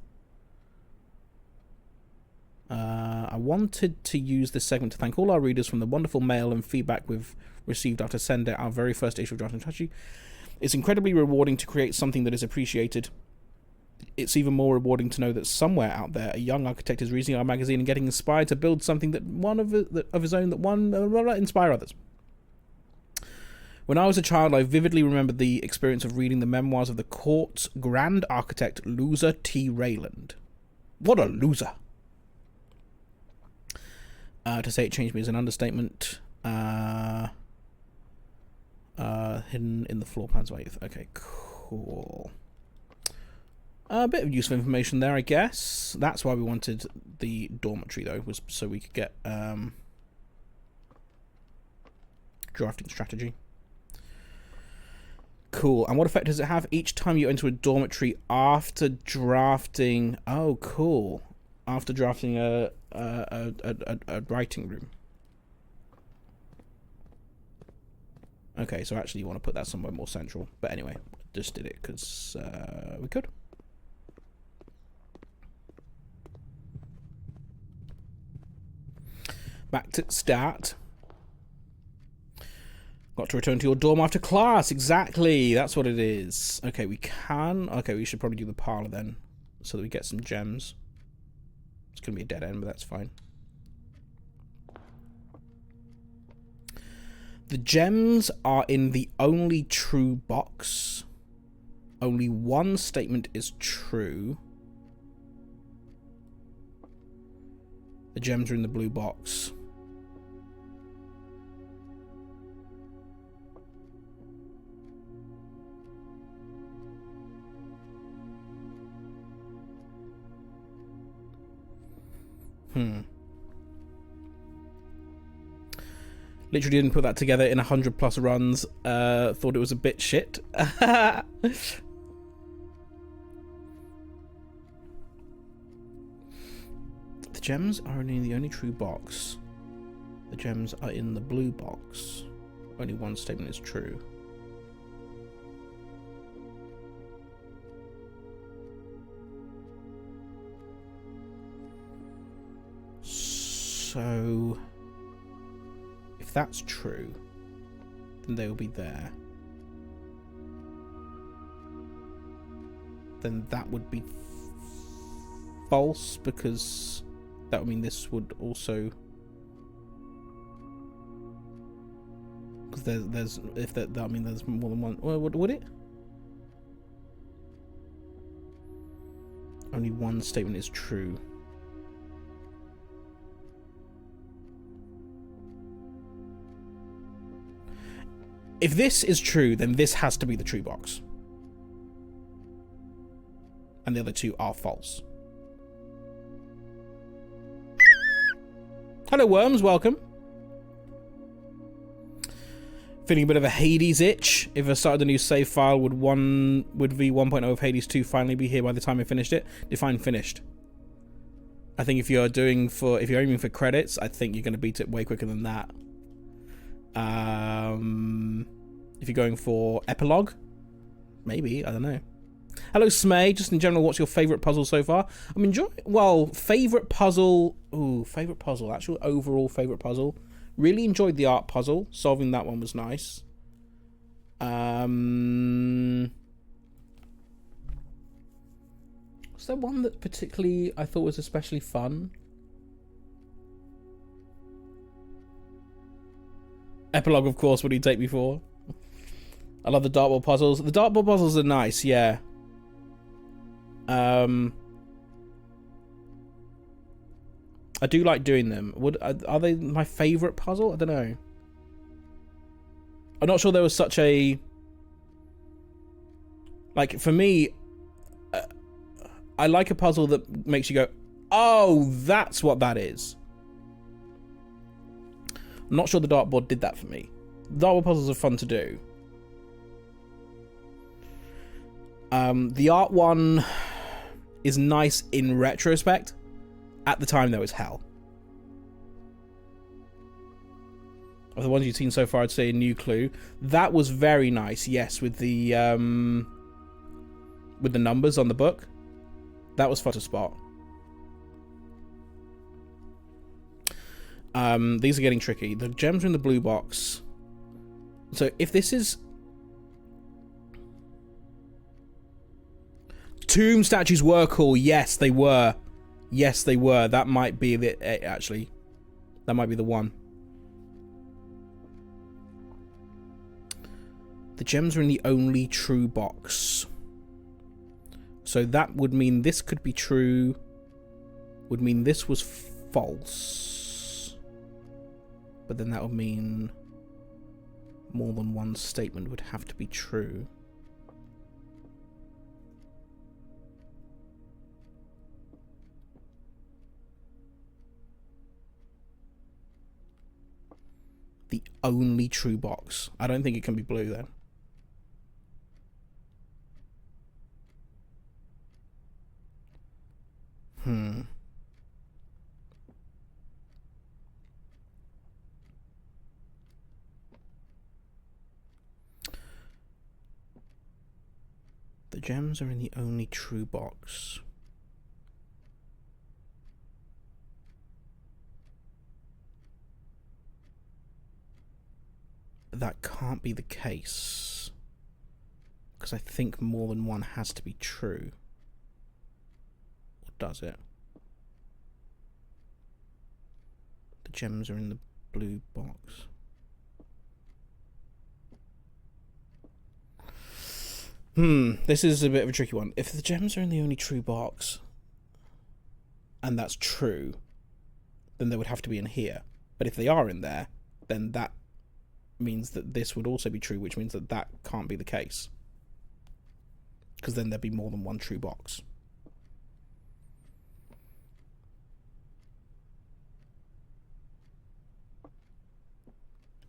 I wanted to use this segment to thank all our readers from the wonderful mail and feedback we've received after sending out our very first issue of Drafting Strategy. It's incredibly rewarding to create something that is appreciated. It's even more rewarding to know that somewhere out there a young architect is reading our magazine and getting inspired to build something that of his own that inspire others. When I was a child, I vividly remembered the experience of reading the memoirs of the court's grand architect, Loser T. Rayland. What a loser! To say it changed me is an understatement. Hidden in the floor plans by youth. Okay, cool. A bit of useful information there, I guess. That's why we wanted the dormitory, though, was so we could get drafting strategy. Cool. And what effect does it have each time you enter a dormitory after drafting? Oh, cool. After drafting a writing room. Okay, so actually you want to put that somewhere more central. But anyway, just did it because we could. Back to start. Got to return to your dorm after class. Exactly. That's what it is. Okay, we can. Okay, we should probably do the parlor then, so that we get some gems. It's going to be a dead end, but that's fine. The gems are in the only true box. Only one statement is true. The gems are in the blue box. Literally didn't put that together in 100+ runs. Thought it was a bit shit. The gems are in the only true box. The gems are in the blue box. Only one statement is true. So, if that's true, then they will be there. Then that would be false, because that would mean this would also, because there's if that mean there's more than one. Well, would it? Only one statement is true. If this is true, then this has to be the true box. And the other two are false. Hello, worms. Welcome. Feeling a bit of a Hades itch. If I started a new save file, would V1.0 of Hades 2 finally be here by the time I finished it? Define finished. I think if you're aiming for credits, I think you're going to beat it way quicker than that. If you're going for epilogue, maybe, I don't know. Hello, Smay. Just in general, what's your favourite puzzle so far? I'm enjoying. Well, favourite puzzle. Ooh, favourite puzzle. Actual overall favourite puzzle. Really enjoyed the art puzzle. Solving that one was nice. Was there one that particularly I thought was especially fun? Epilogue, of course, what do you take me for? I love the dartboard puzzles. The dartboard puzzles are nice, yeah. I do like doing them. Are they my favourite puzzle? I don't know. I'm not sure there was such a... Like, for me, I like a puzzle that makes you go, oh, that's what that is. I'm not sure the dartboard did that for me. Dartboard puzzles are fun to do. The art one is nice in retrospect. At the time, though, it's hell. Of the ones you've seen so far, I'd say a New Clue. That was very nice, yes, with the numbers on the book. That was fun to spot. These are getting tricky. The gems are in the blue box. So if this is... Tomb statues were cool. Yes, they were. Yes, they were. That might be it, actually. That might be the one. The gems are in the only true box. So that would mean this could be true. Would mean this was false. But then that would mean more than one statement would have to be true. The only true box. I don't think it can be blue then. The gems are in the only true box. But that can't be the case. Because I think more than one has to be true. Or does it? The gems are in the blue box. This is a bit of a tricky one. If the gems are in the only true box, and that's true, then they would have to be in here. But if they are in there, then that means that this would also be true, which means that that can't be the case. Because then there'd be more than one true box.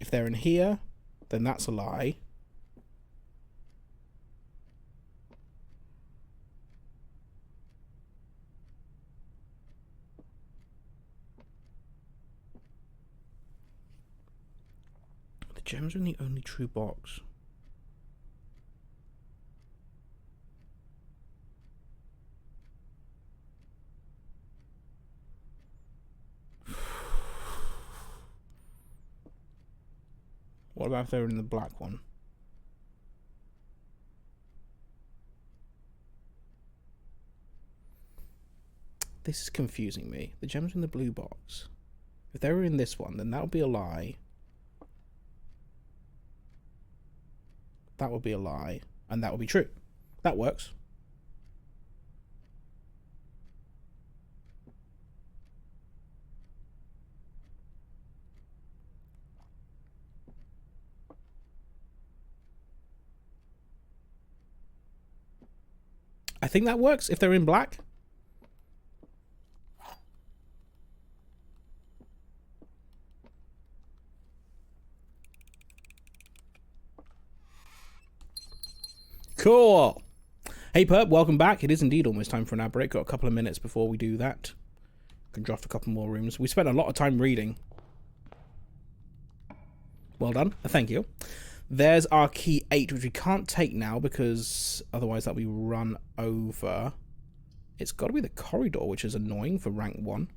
If they're in here, then that's a lie. The gems are in the only true box. What about if they're in the black one? This is confusing me. The gems are in the blue box. If they were in this one, then that would be a lie. That would be a lie. And that would be true. That works. I think that works if they're in black. Cool. Hey Perp, welcome back. It is indeed almost time for an ad break. Got a couple of minutes before we do that. Can draft a couple more rooms. We spent a lot of time reading. Well done. Thank you. There's our key 8, which we can't take now because otherwise that'll be run over. It's got to be the corridor, which is annoying for rank 1.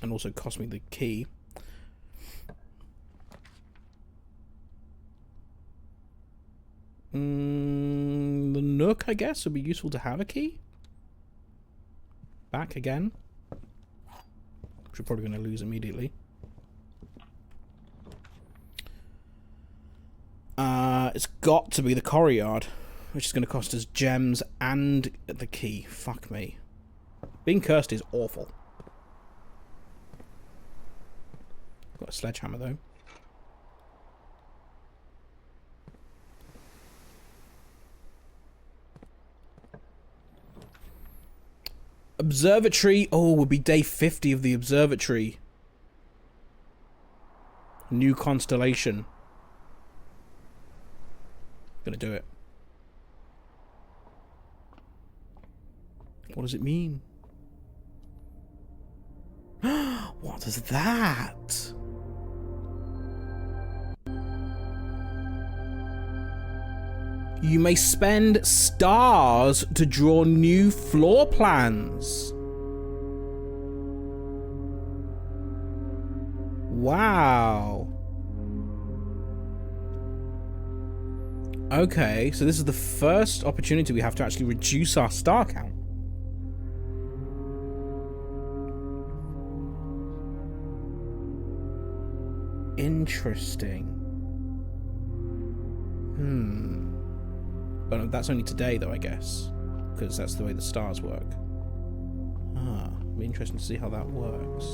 And also cost me the key. The Nook, I guess, would be useful to have a key. Back again. Which we're probably going to lose immediately. It's got to be the Corryard, which is going to cost us gems and the key. Fuck me. Being cursed is awful. Got a sledgehammer, though. Observatory. Oh, would be day 50 of the observatory. New constellation. Gonna do it. What does it mean? What is that? You may spend stars to draw new floor plans. Wow. Okay, so this is the first opportunity we have to actually reduce our star count. Interesting. But that's only today, though, I guess. Because that's the way the stars work. It'll be interesting to see how that works.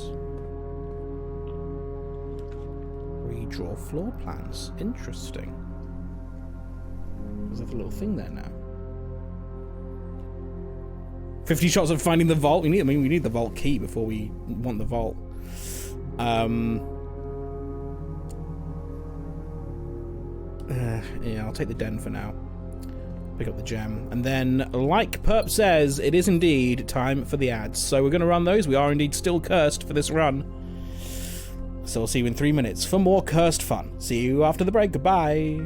Redraw floor plans. Interesting. There's like a little thing there now. 50 shots of finding the vault. We need the vault key before we want the vault. Yeah, I'll take the den for now. Pick up the gem. And then, like Perp says, it is indeed time for the ads. So we're going to run those. We are indeed still cursed for this run. So we'll see you in 3 minutes for more cursed fun. See you after the break. Goodbye.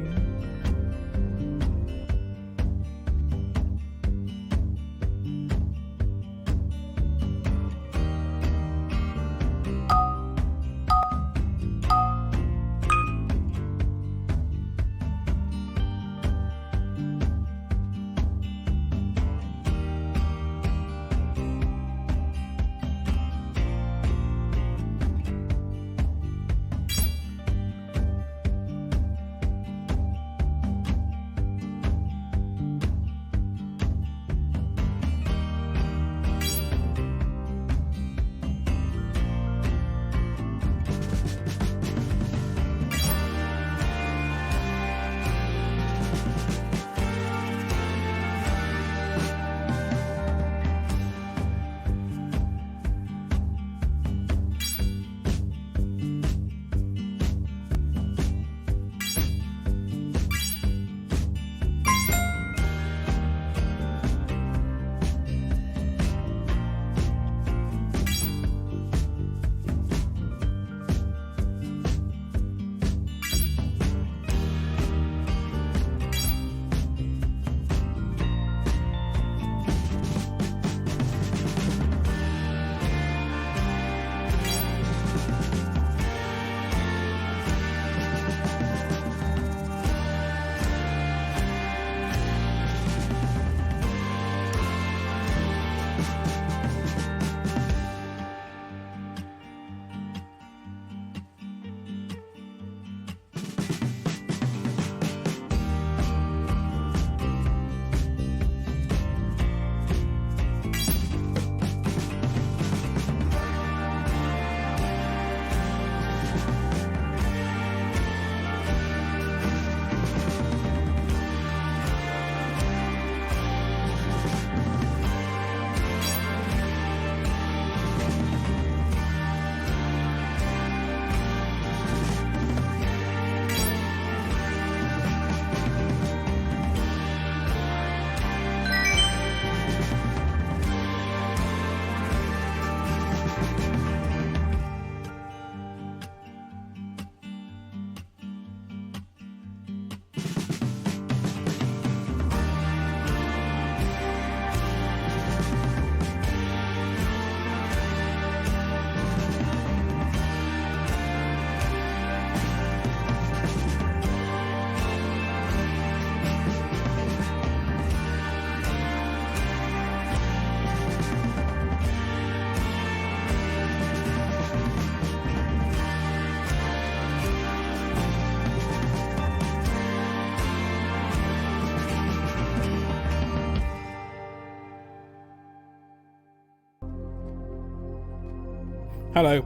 Hello.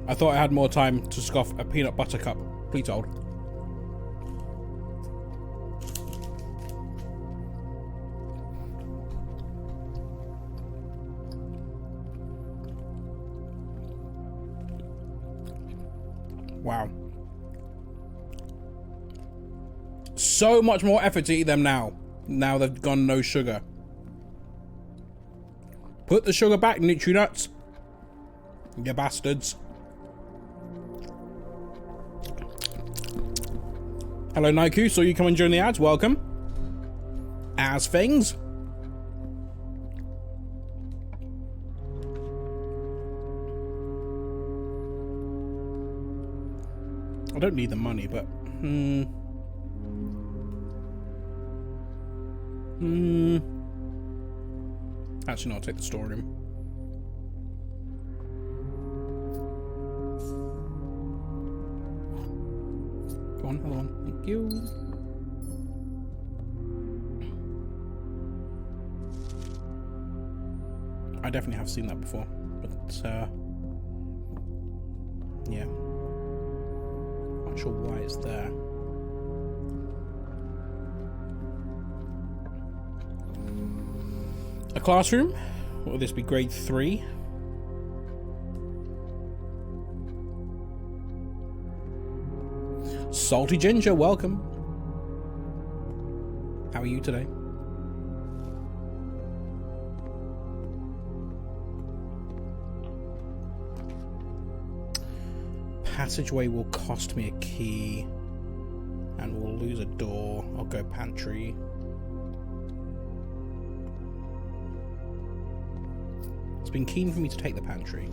I thought I had more time to scoff a peanut butter cup. Please hold. Wow. So much more effort to eat them now. Now they've gone no sugar. Put the sugar back, Nutrinuts. You bastards. Hello, Naiku. Saw you coming during the ads. Welcome. As things. I don't need the money, but actually, no, I'll take the storeroom. Go on, hold on. Thank you. I definitely have seen that before, but yeah. Not sure why it's there. A classroom? Will this be grade 3? Salty Ginger, welcome. How are you today? Passageway will cost me a key. And we'll lose a door. I'll go pantry. It's been keen for me to take the pantry.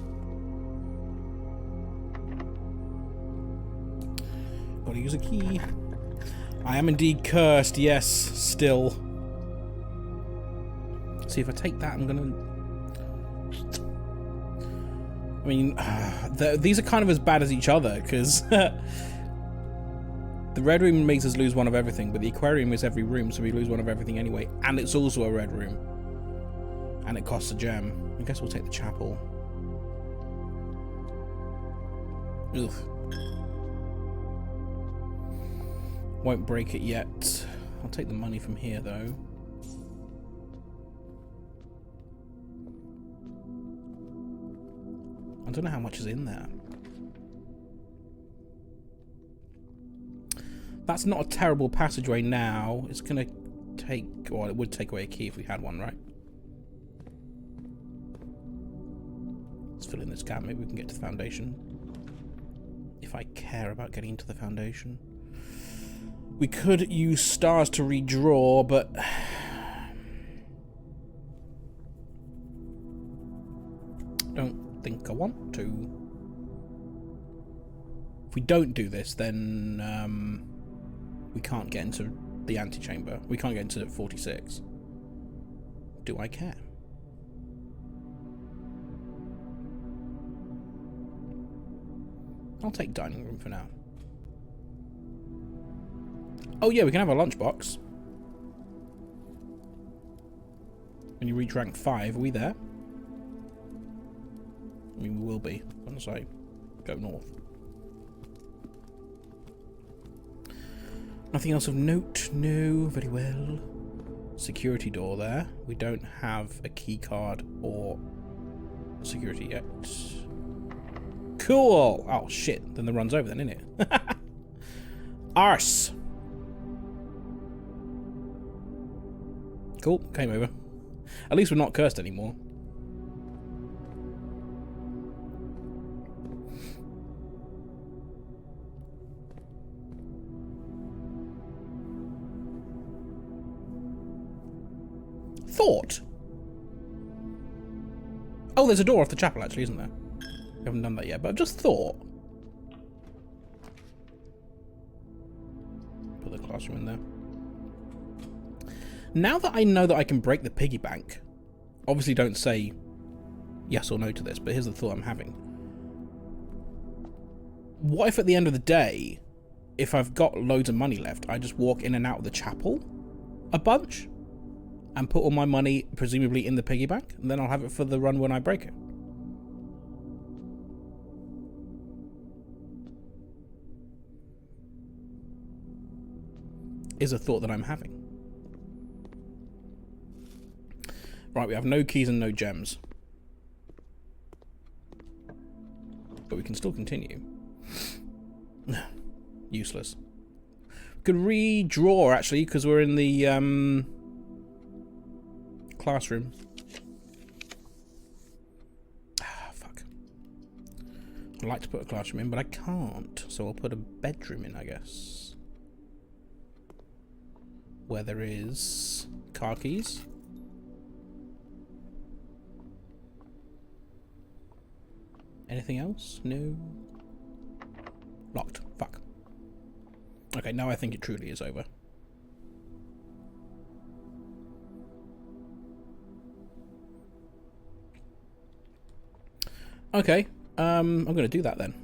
Gotta use a key. I am indeed cursed, yes, still. See, if I take that, I'm gonna... I mean, these are kind of as bad as each other, because... the red room makes us lose one of everything, but the aquarium is every room, so we lose one of everything anyway. And it's also a red room. And it costs a gem. I guess we'll take the chapel. Ugh. Won't break it yet. I'll take the money from here, though. I don't know how much is in there. That's not a terrible passageway now. It's gonna take... Well, it would take away a key if we had one, right? Let's fill in this gap. Maybe we can get to the foundation. If I care about getting into the foundation. We could use stars to redraw, but... don't think I want to. If we don't do this, then we can't get into the antechamber. We can't get into 46. Do I care? I'll take dining room for now. Oh yeah, we can have a lunchbox. When you reach rank 5, are we there? I mean, we will be once I go north. Nothing else of note? No, very well. Security door there. We don't have a key card or security yet. Cool! Oh shit, then the run's over then, isn't it? Arse! Cool, came over. At least we're not cursed anymore. Thought? Oh, there's a door off the chapel actually, isn't there? We haven't done that yet, but I've just thought. Put the classroom in there. Now that I know that I can break the piggy bank, obviously don't say yes or no to this, but here's the thought I'm having. What if at the end of the day, if I've got loads of money left, I just walk in and out of the chapel a bunch and put all my money presumably in the piggy bank, and then I'll have it for the run when I break it. Is a thought that I'm having. Right, we have no keys and no gems. But we can still continue. Useless. Could redraw, actually, because we're in the classroom. Ah, fuck. I'd like to put a classroom in, but I can't. So I'll put a bedroom in, I guess. Where there is car keys. Anything else? No. Locked. Fuck. Okay, now I think it truly is over. Okay, I'm gonna do that then.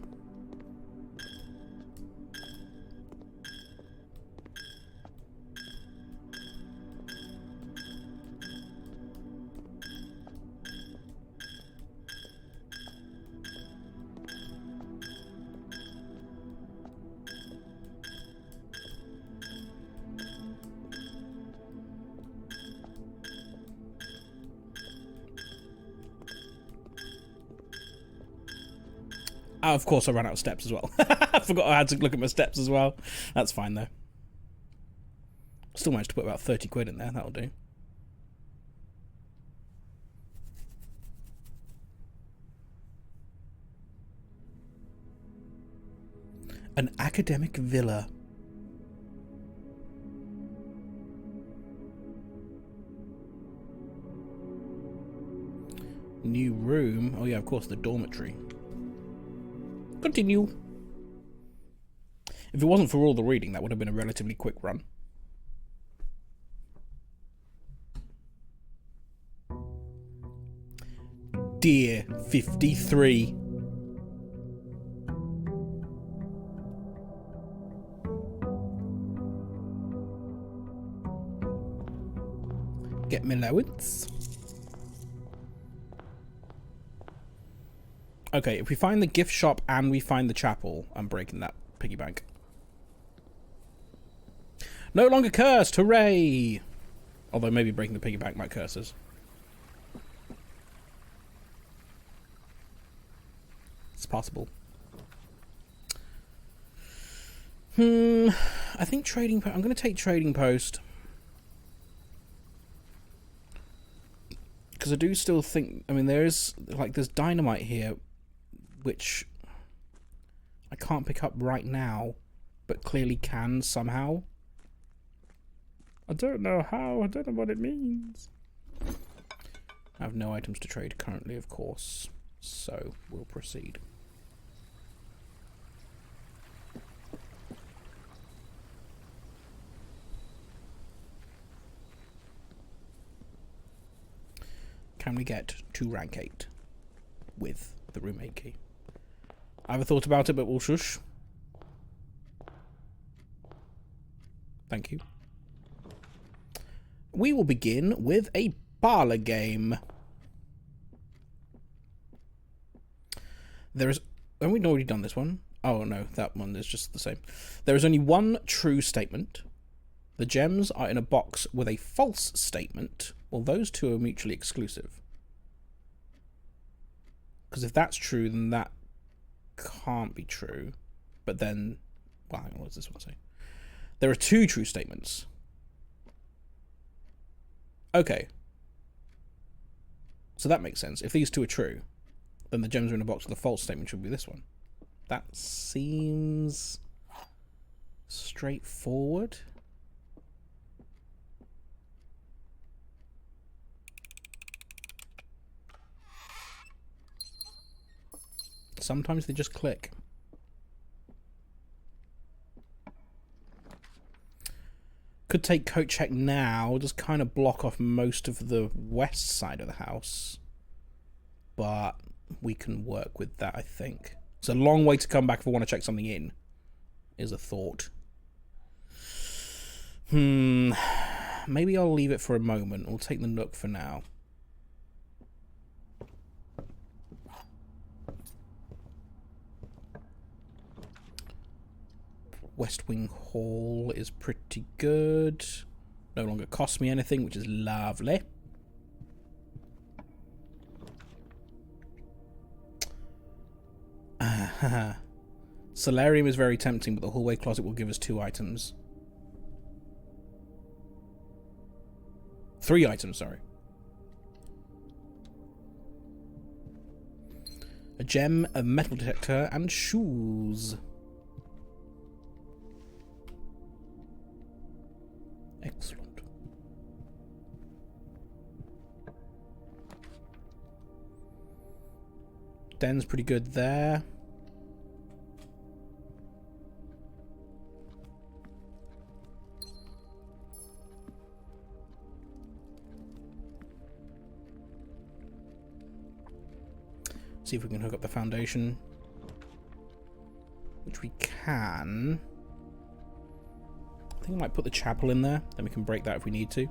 Oh, of course I ran out of steps as well. I forgot I had to look at my steps as well. That's fine though. Still managed to put about 30 quid in there, that'll do. An academic villa. New room. Oh yeah, of course, the dormitory. Continue. If it wasn't for all the reading, that would have been a relatively quick run. Dear 53. Get me allowance. Okay, if we find the gift shop and we find the chapel, I'm breaking that piggy bank. No longer cursed! Hooray! Although maybe breaking the piggy bank might curse us. It's possible. I think trading post. I'm going to take trading post. Because I do still think, I mean, there's dynamite here, which I can't pick up right now, but clearly can somehow. I don't know how, I don't know what it means. I have no items to trade currently, of course, so we'll proceed. Can we get to rank 8 with the roommate key? I haven't thought about it, but we'll shush. Thank you. We will begin with a parlor game. There is... Have we already done this one? Oh no, that one is just the same. There is only one true statement. The gems are in a box with a false statement. Well, those two are mutually exclusive. Because if that's true, then that can't be true. But then... Well, hang on, what does this one say? There are two true statements. Okay. So that makes sense. If these two are true, then the gems are in a box with a false statement should be this one. That seems straightforward. Sometimes they just click. Could take coat check now, just kind of block off most of the west side of the house. But we can work with that, I think. It's a long way to come back if we want to check something in, is a thought. Maybe I'll leave it for a moment. We'll take the Nook for now. West Wing Hall is pretty good. No longer costs me anything, which is lovely. Solarium is very tempting, but the hallway closet will give us 2 items. 3 items, sorry. A gem, a metal detector, and shoes. Excellent. Den's pretty good there. See if we can hook up the foundation, which we can. I think I might put the chapel in there, then we can break that if we need to.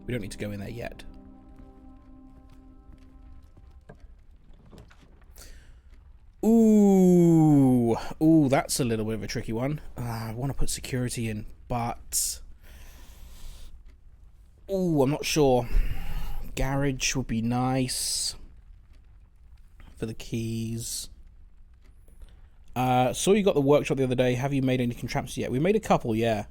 We don't need to go in there yet. Ooh, that's a little bit of a tricky one. I want to put security in, but I'm not sure. Garage would be nice for the keys. Saw you got the workshop the other day. Have you made any contraptions yet? We made a couple, yeah.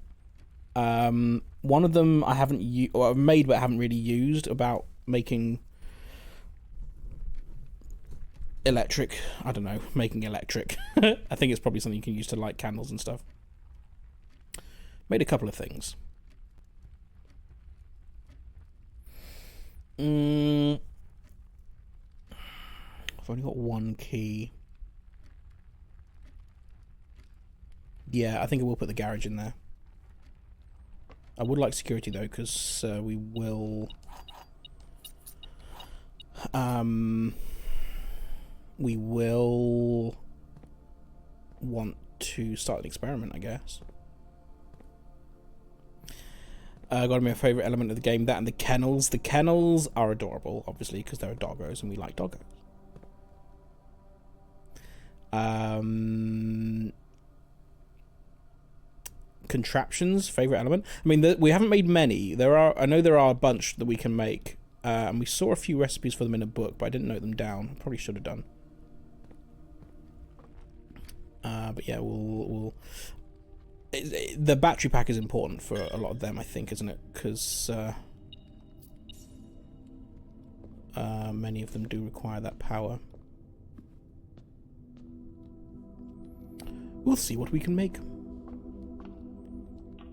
One of them I haven't I've made but haven't really used, about making electric. I don't know, making electric. I think it's probably something you can use to light candles and stuff. Made a couple of things. I've only got 1 key. Yeah, I think I will put the garage in there. I would like security though, because we will want to start an experiment, I guess. Gotta be my favourite element of the game, that and the kennels. The kennels are adorable, obviously, because they're doggos and we like doggos. Contraptions, favourite element. I mean, we haven't made many. I know there are a bunch that we can make, and we saw a few recipes for them in a book, but I didn't note them down. I probably should have done. But yeah, we'll the battery pack is important for a lot of them, I think, isn't it? Because many of them do require that power. We'll see what we can make.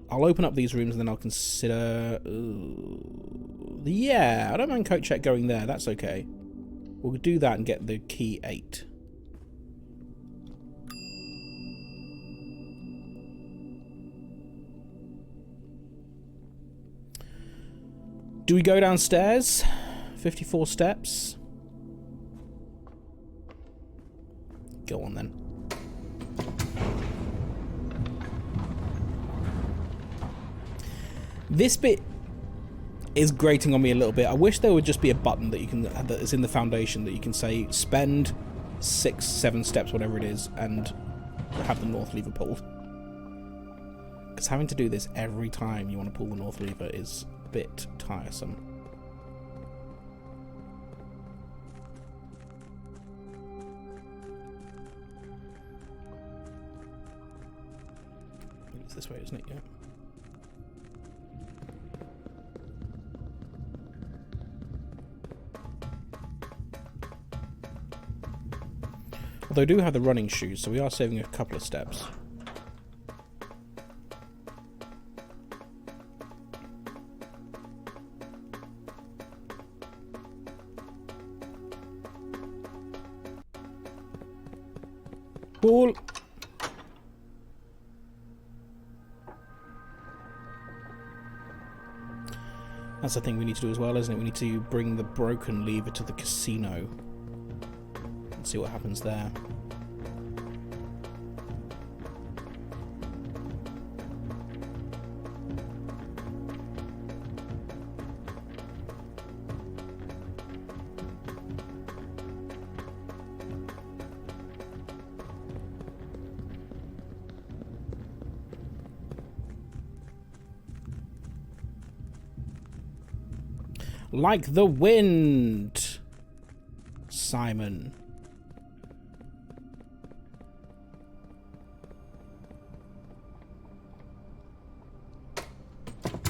I'll open up these rooms and then I'll consider... yeah, I don't mind coat check going there. That's okay. We'll do that and get the key 8. Do we go downstairs? 54 steps. Go on then. This bit is grating on me a little bit. I wish there would just be a button that you can, that is in the foundation, that you can say spend 6, 7 steps, whatever it is, and have the north lever pulled. Because having to do this every time you want to pull the north lever is a bit tiresome. It's this way, isn't it? Yeah. Although I do have the running shoes, so we are saving a couple of steps. Cool. That's the thing we need to do as well, isn't it? We need to bring the broken lever to the casino. See what happens there. Like the wind, Simon.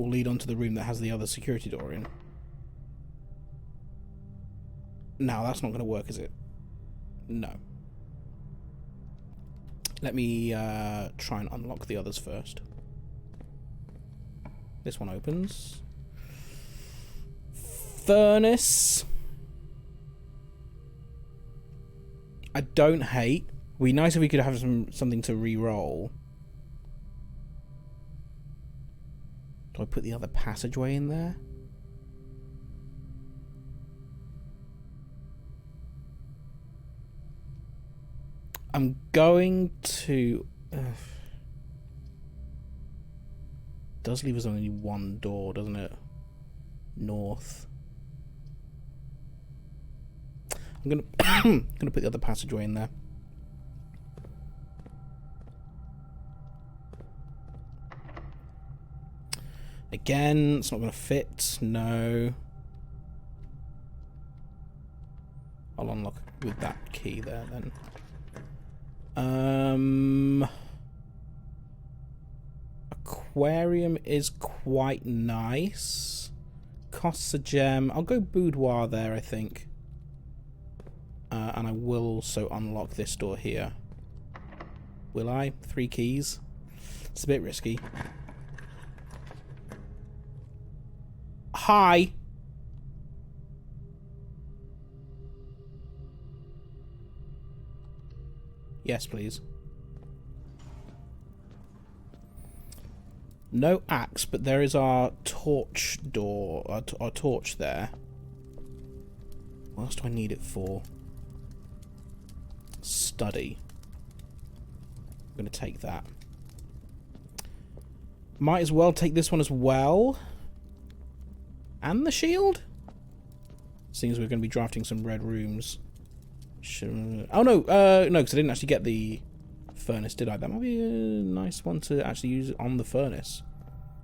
will lead on to the room that has the other security door in. Now, that's not going to work, is it? No. Let me try and unlock the others first. This one opens. Furnace. I don't hate. Would be nice if we could have something to re-roll. Do I put the other passageway in there? I'm going to... does leave us only one door, doesn't it? North. I'm gonna gonna put the other passageway in there. Again, it's not gonna fit. No. I'll unlock with that key there then. Aquarium is quite nice. Costs a gem. I'll go boudoir there, I think. And I will also unlock this door here. Will I? 3 keys. It's a bit risky. Hi! Yes, please. No axe, but there is our torch door, our torch there. What else do I need it for? Study. I'm going to take that. Might as well take this one as well. And the shield? Seeing as we're going to be drafting some red rooms. Oh, no, no, because I didn't actually get the furnace, did I? That might be a nice one to actually use on the furnace.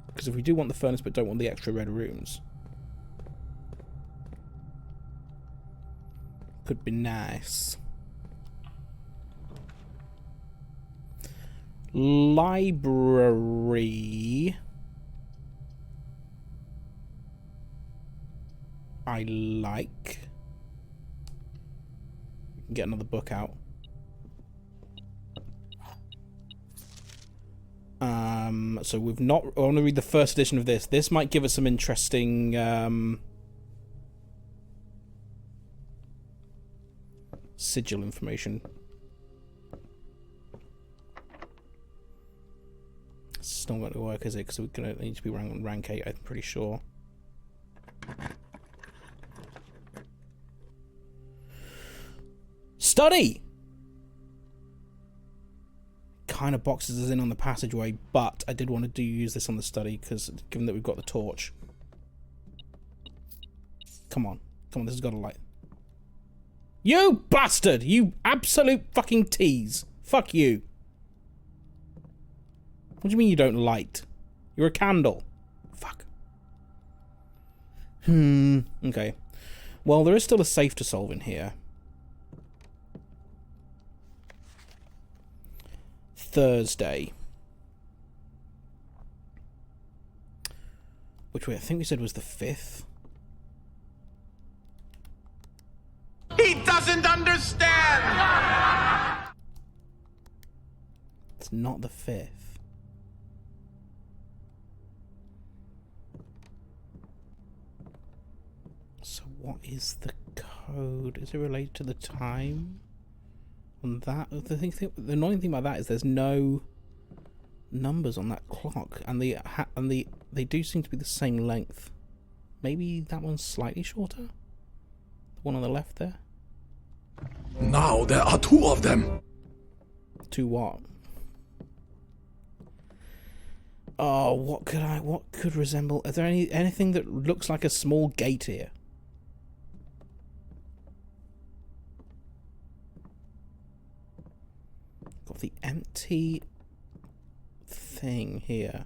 Because if we do want the furnace but don't want the extra red rooms, could be nice. Library. I like. Get another book out. So we've not... I want to read the first edition of this. This might give us some interesting... sigil information. It's not going to work, is it? Because we're going to need to be rank 8, I'm pretty sure. Study! Kind of boxes us in on the passageway, but I did want to use this on the study, because given that we've got the torch. Come on. Come on, this has got a light. You bastard! You absolute fucking tease. Fuck you. What do you mean you don't light? You're a candle. Fuck. Okay. Well, there is still a safe to solve in here. Thursday. Which I think we said was the 5th. He doesn't understand! It's not the 5th. So what is the code? Is it related to the time? On that, the annoying thing about that is there's no numbers on that clock, and they do seem to be the same length. Maybe that one's slightly shorter. The one on the left there. Now there are 2 of them. 2 what? Oh, what could resemble? Is there anything that looks like a small gate here? Got the empty thing here.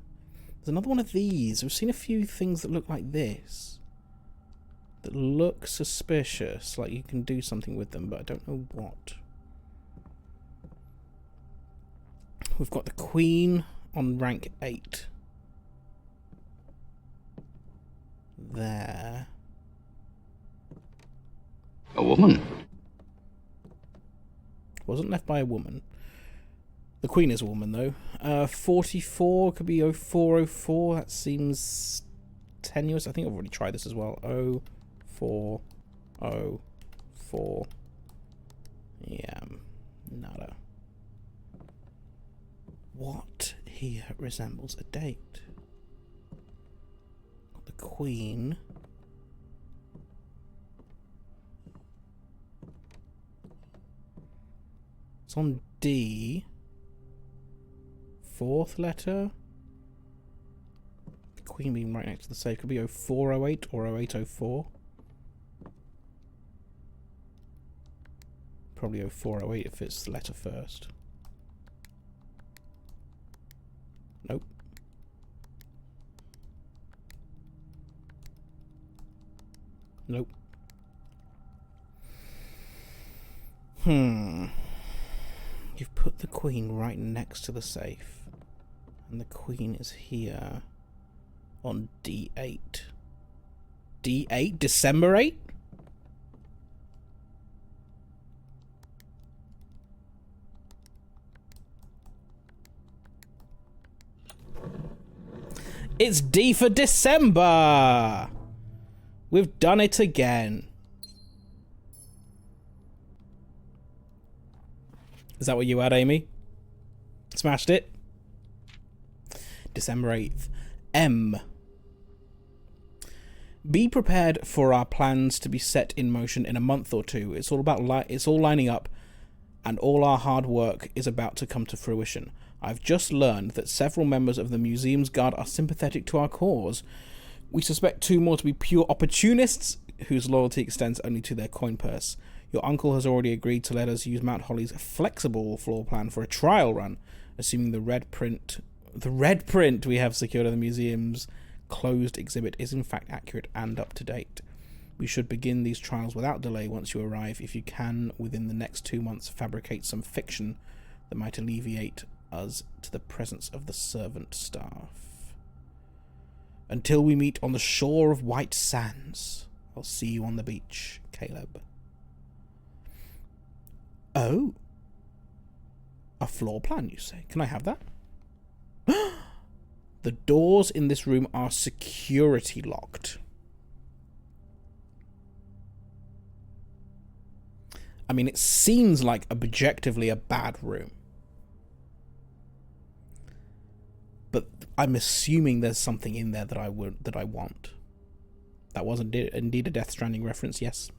There's another one of these. We've seen a few things that look like this. That look suspicious, like you can do something with them, but I don't know what. We've got the Queen on rank 8. there. A woman. Wasn't left by a woman. The Queen is a woman, though. 44 could be 0404. That seems tenuous. I think I've already tried this as well. 0404. Yeah, nada. What here resembles a date? The Queen. It's on D. Fourth letter. The Queen being right next to the safe. Could be 0408 or 0804. Probably 0408 if it's the letter first. Nope. Nope. You've put the Queen right next to the safe. And the Queen is here on D8. D8? December 8? It's D for December! We've done it again. Is that what you had, Amy? Smashed it? December 8th. M. Be prepared for our plans to be set in motion in a month or two. It's all about it's all lining up, and all our hard work is about to come to fruition. I've just learned that several members of the Museum's Guard are sympathetic to our cause. We suspect 2 more to be pure opportunists whose loyalty extends only to their coin purse. Your uncle has already agreed to let us use Mount Holly's flexible floor plan for a trial run, assuming the red print we have secured in the museum's closed exhibit is in fact accurate and up to date. We should begin these trials without delay once you arrive. If you can, within the next 2 months, fabricate some fiction that might alleviate us to the presence of the servant staff. Until we meet on the shore of White Sands, I'll see you on the beach, Caleb. Oh. A floor plan, you say? Can I have that? The doors in this room are security locked. I mean, it seems like objectively a bad room. But I'm assuming there's something in there that I want. That was indeed a Death Stranding reference, yes.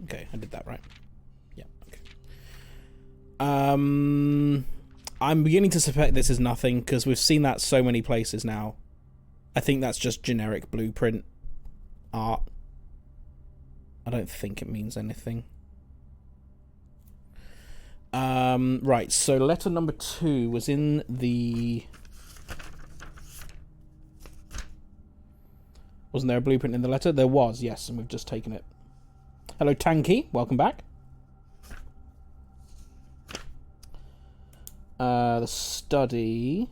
Okay, I did that right. Yeah, okay. I'm beginning to suspect this is nothing, because we've seen that so many places now. I think that's just generic blueprint art. I don't think it means anything. Right, so letter number 2 was in the... Wasn't there a blueprint in the letter? There was, yes, and we've just taken it. Hello, Tanky. Welcome back. The study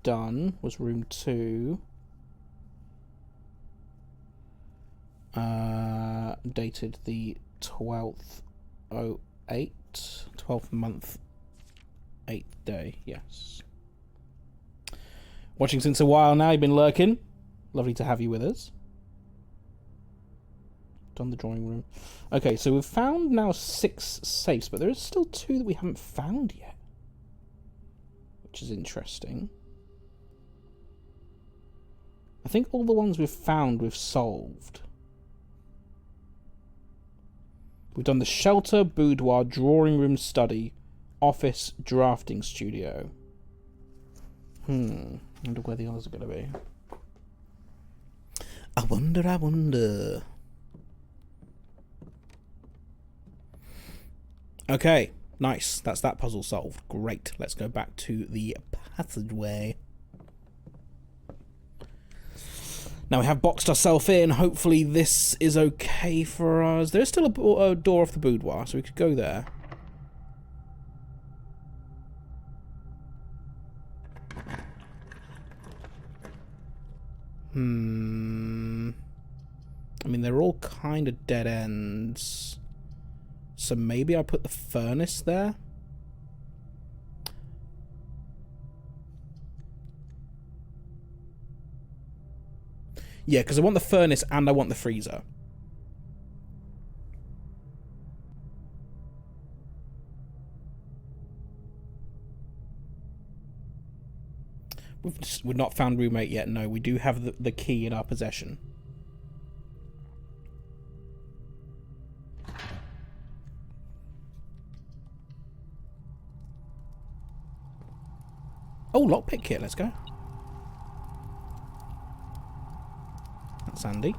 done was room 2. Dated the 12th 08, 12th month, 8th day. Yes. Watching since a while now. You've been lurking. Lovely to have you with us. Done the drawing room. Okay, so we've found now 6 safes, but there is still 2 that we haven't found yet, which is interesting. I think all the ones we've found we've solved. We've done the shelter, boudoir, drawing room, study, office, drafting studio. I wonder where the others are going to be. I wonder. Okay, nice. That's that puzzle solved. Great. Let's go back to the passageway. Now we have boxed ourselves in. Hopefully this is okay for us. There's still a door off the boudoir, so we could go there. I mean, they're all kind of dead ends. So maybe I put the furnace there? Yeah, because I want the furnace and I want the freezer. We've not found room 8 yet. No, we do have the key in our possession. Oh, lockpick kit. Let's go. That's handy.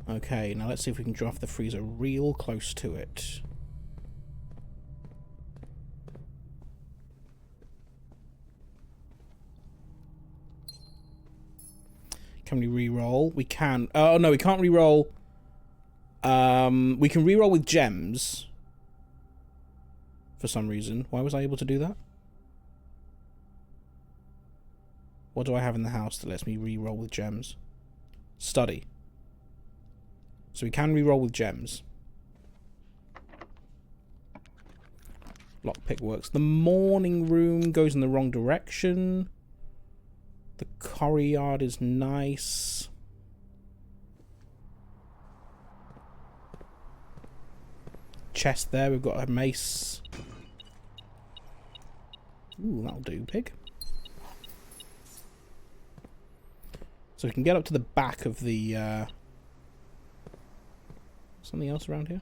Okay, now let's see if we can draft the freezer real close to it. Can we re-roll? We can. Oh, no, we can't re-roll. We can re-roll with gems. For some reason. Why was I able to do that? What do I have in the house that lets me re-roll with gems? Study. So we can re-roll with gems. Lockpick works. The morning room goes in the wrong direction. The courtyard is nice. Chest there, we've got a mace. Ooh, that'll do, pig. So we can get up to the back of the... Something else around here?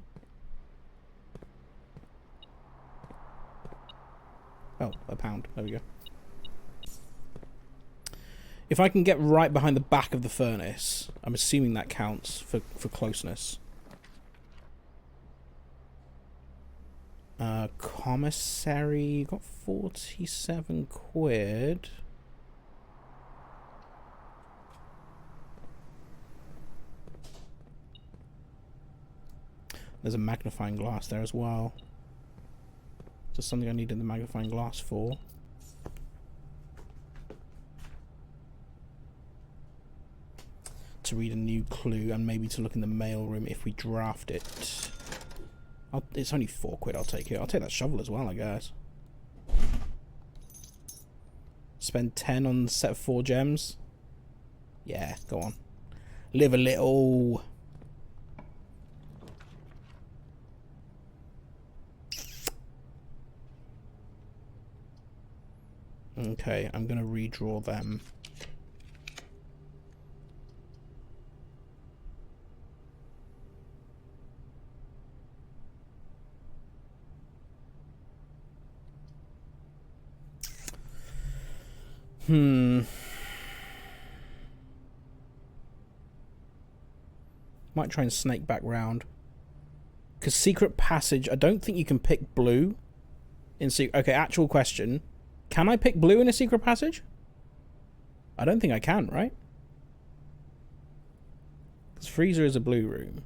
Oh, a pound. There we go. If I can get right behind the back of the furnace, I'm assuming that counts for closeness. Commissary, got 47 quid. There's a magnifying glass there as well. Just something I needed the magnifying glass for. To read a new clue and maybe to look in the mailroom if we draft it. It's only 4 quid, I'll take it. I'll take that shovel as well, I guess. Spend 10 on the set of 4 gems. Yeah, go on. Live a little. Okay, I'm gonna redraw them. Might try and snake back round. Because secret passage, I don't think you can pick blue in secret. Okay, actual question. Can I pick blue in a secret passage? I don't think I can, right? Because freezer is a blue room.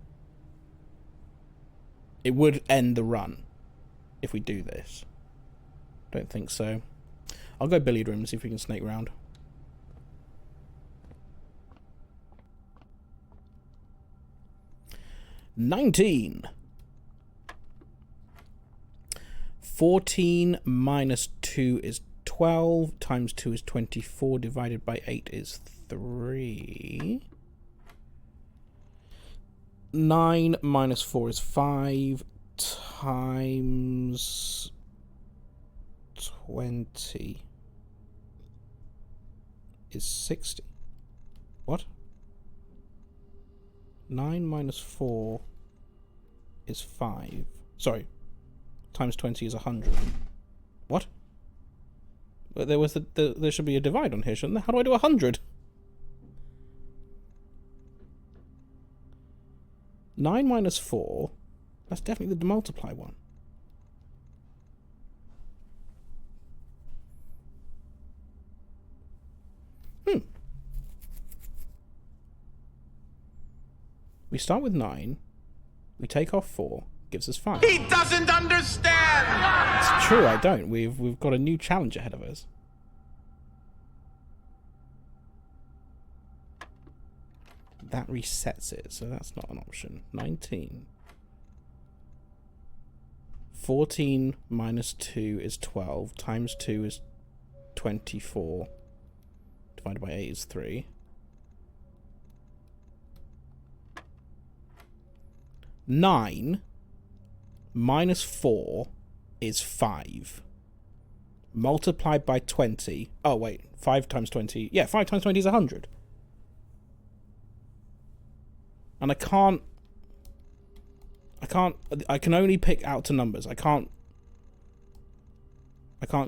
It would end the run if we do this. Don't think so. I'll go billiard room and see if we can snake round. $19. 14 minus 2 is 12. Times 2 is 24. Divided by 8 is 3. 9 minus 4 is 5. Times 20 is 60. What? 9 minus 4 is 5. Sorry. Times 20 is 100. What? But there was there should be a divide on here, shouldn't there? How do I do 100? 9 minus 4. That's definitely the multiply one. We start with 9. We take off 4. Gives us 5. He doesn't understand! It's true, I don't. We've got a new challenge ahead of us. That resets it, so that's not an option. 19. 14 minus 2 is 12. Times 2 is 24. Divided by 8 is 3. 9 minus 4 is 5. Multiplied by 20. Oh, wait. 5 times 20. Yeah, 5 times 20 is 100. And I can only pick out to numbers. I can't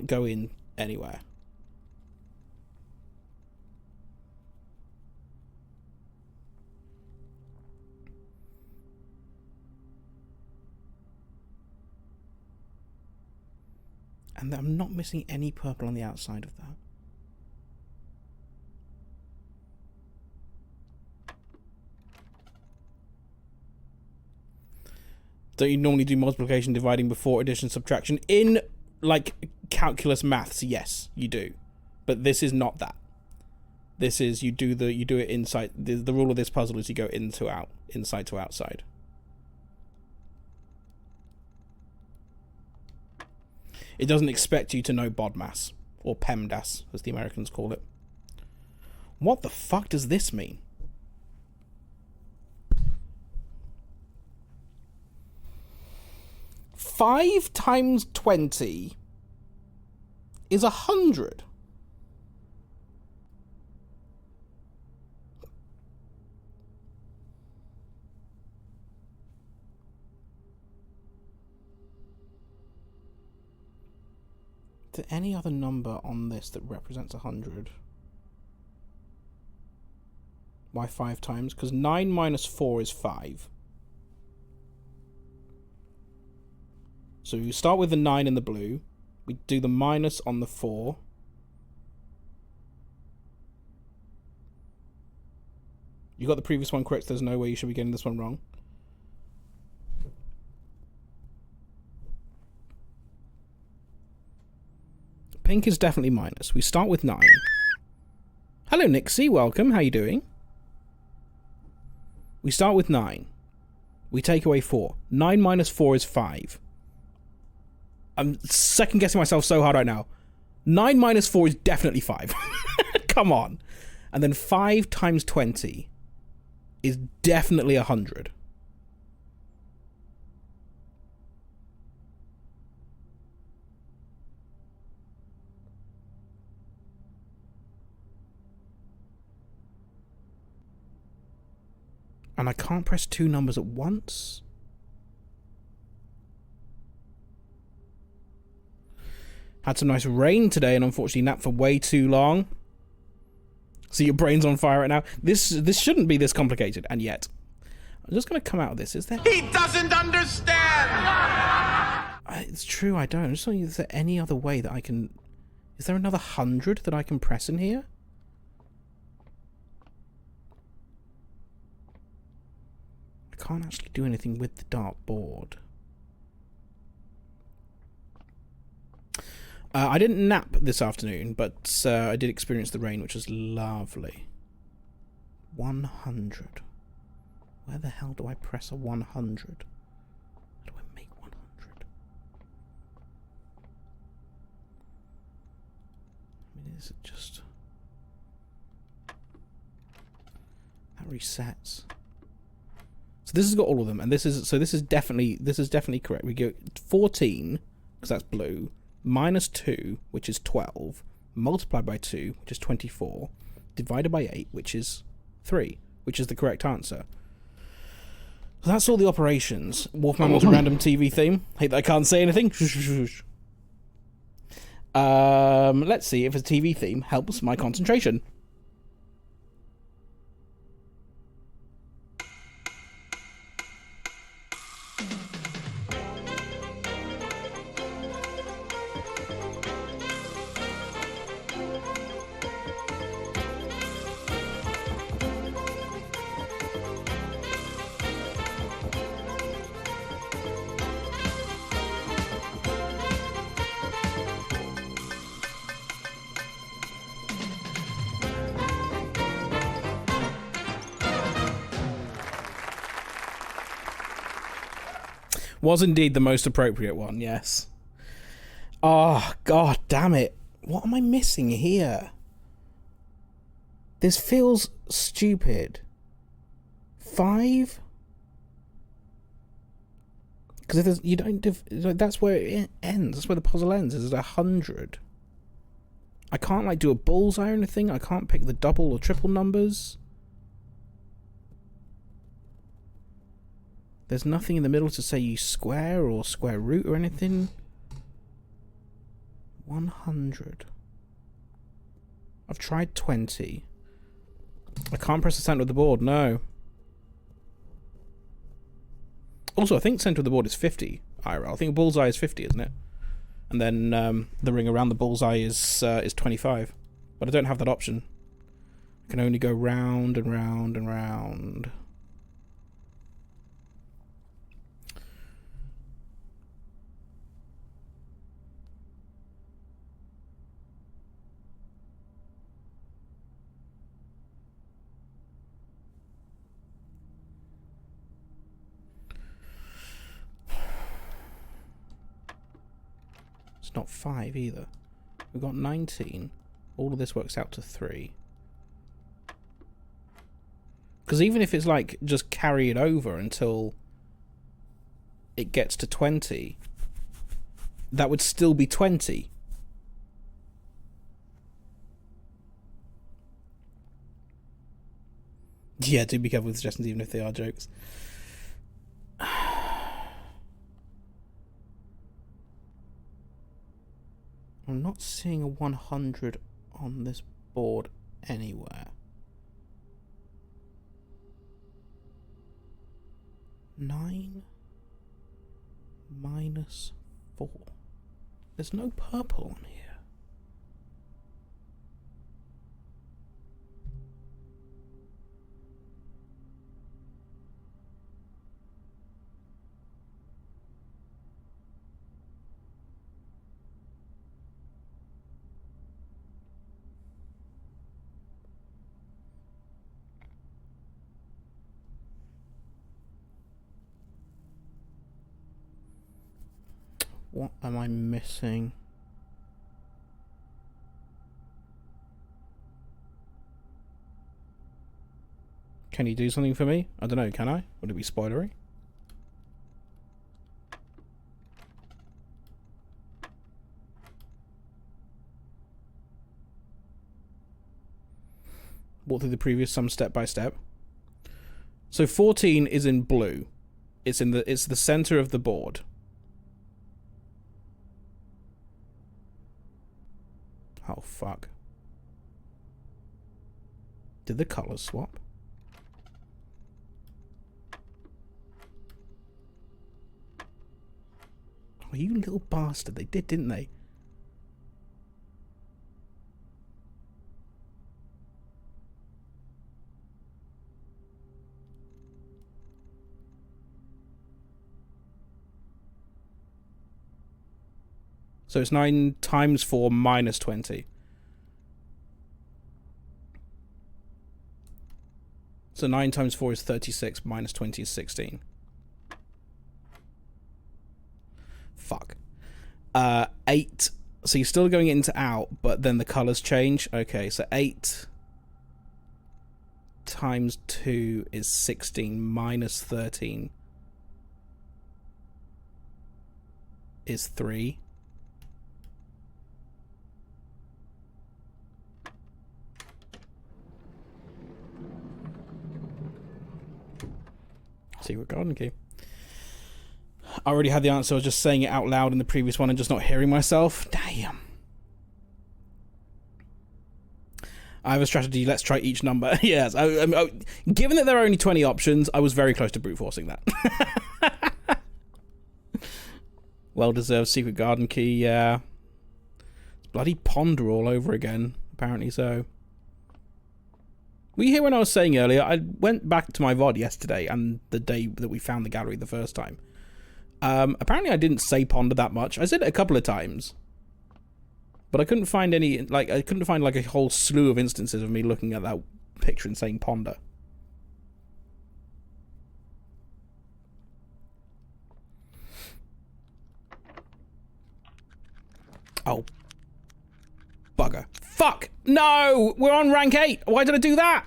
go in anywhere. And I'm not missing any purple on the outside of that. Don't you normally do multiplication, dividing before addition, subtraction? In, like, calculus maths, yes, you do. But this is not that. This is, you do it inside. The rule of this puzzle is you go in to out, inside to outside. It doesn't expect you to know BODMAS, or PEMDAS, as the Americans call it. What the fuck does this mean? Five times 20 is 100. Is there any other number on this that represents 100? Why 5 times? Because 9 minus 4 is 5. So we start with the 9 in the blue. We do the minus on the 4. You got the previous one correct, so there's no way you should be getting this one wrong. Pink is definitely minus. We start with 9. Hello, Nixie. Welcome. How you doing? We start with 9. We take away 4. 9 minus 4 is 5. I'm second guessing myself so hard right now. 9 minus 4 is definitely 5. Come on. And then 5 times 20 is definitely 100. And I can't press 2 numbers at once. Had some nice rain today and unfortunately napped for way too long. So your brain's on fire right now. This shouldn't be this complicated, and yet. I'm just going to come out of this. Is there... He doesn't understand! It's true, I don't. I'm just wondering, is there any other way that I can... Is there another 100 that I can press in here? I can't actually do anything with the dartboard. I didn't nap this afternoon, but I did experience the rain, which was lovely. 100. Where the hell do I press a 100? How do I make 100? I mean, is it just... That resets. So this has got all of them, and this is definitely correct. We go 14, because that's blue. Minus 2, which is 12, multiplied by 2, which is 24, divided by 8, which is 3, which is the correct answer. So that's all the operations. Wolfman was a random TV theme. Hate that I can't say anything. Let's see if a TV theme helps my concentration. Was indeed the most appropriate one, yes. Oh, god damn it. What am I missing here? This feels stupid. 5? Because you don't... that's where it ends. That's where the puzzle ends. Is 100. I can't, like, do a bullseye or anything. I can't pick the double or triple numbers. There's nothing in the middle to say you square or square root or anything. 100. I've tried 20. I can't press the center of the board, no. Also, I think center of the board is 50 IRL. I think bullseye is 50, isn't it? And then the ring around the bullseye is 25. But I don't have that option. I can only go round and round and round. Not 5 either. We've got 19. All of this works out to 3. Because even if it's like just carry it over until it gets to 20, that would still be 20. Yeah, do be careful with suggestions even if they are jokes. I'm not seeing a 100 on this board anywhere. 9 minus 4. There's no purple on here. What am I missing? Can you do something for me? I don't know, can I? Would it be spoilery? Walk through the previous sum step by step. So 14 is in blue. It's the center of the board. Oh, fuck. Did the colours swap? Oh, you little bastard. They did, didn't they? So it's 9 times 4 minus 20. So 9 times 4 is 36, minus 20 is 16. Fuck. 8. So you're still going into out, but then the colours change. Okay, so 8 times 2 is 16, minus 13 is 3. Secret garden key. I already had the answer. I was just saying it out loud in the previous one and just not hearing myself. Damn. I have a strategy. Let's try each number. Yes. Given that there are only 20 options, I was very close to brute forcing that. Well-deserved secret garden key. Yeah. It's bloody Ponder all over again. Apparently so. Were you here when I was saying earlier? I went back to my VOD yesterday and the day that we found the gallery the first time. Apparently I didn't say Ponder that much. I said it a couple of times. But I couldn't find any, like, a whole slew of instances of me looking at that picture and saying Ponder. Oh. Bugger. Fuck! No! We're on rank 8! Why did I do that?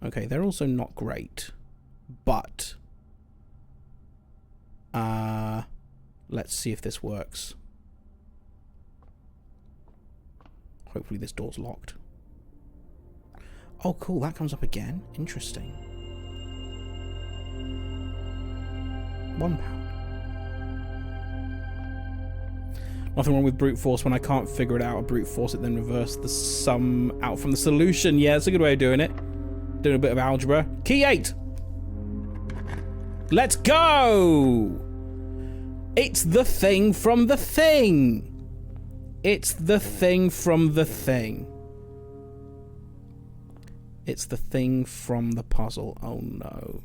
Okay, they're also not great. But... let's see if this works. Hopefully this door's locked. Oh, cool. That comes up again. Interesting. £1. Nothing wrong with brute force. When I can't figure it out, I brute force it, then reverse the sum out from the solution. Yeah, it's a good way of doing it. Doing a bit of algebra. Key 8. Let's go! It's the thing from the thing. It's the thing from the thing. It's the thing from the puzzle. Oh no.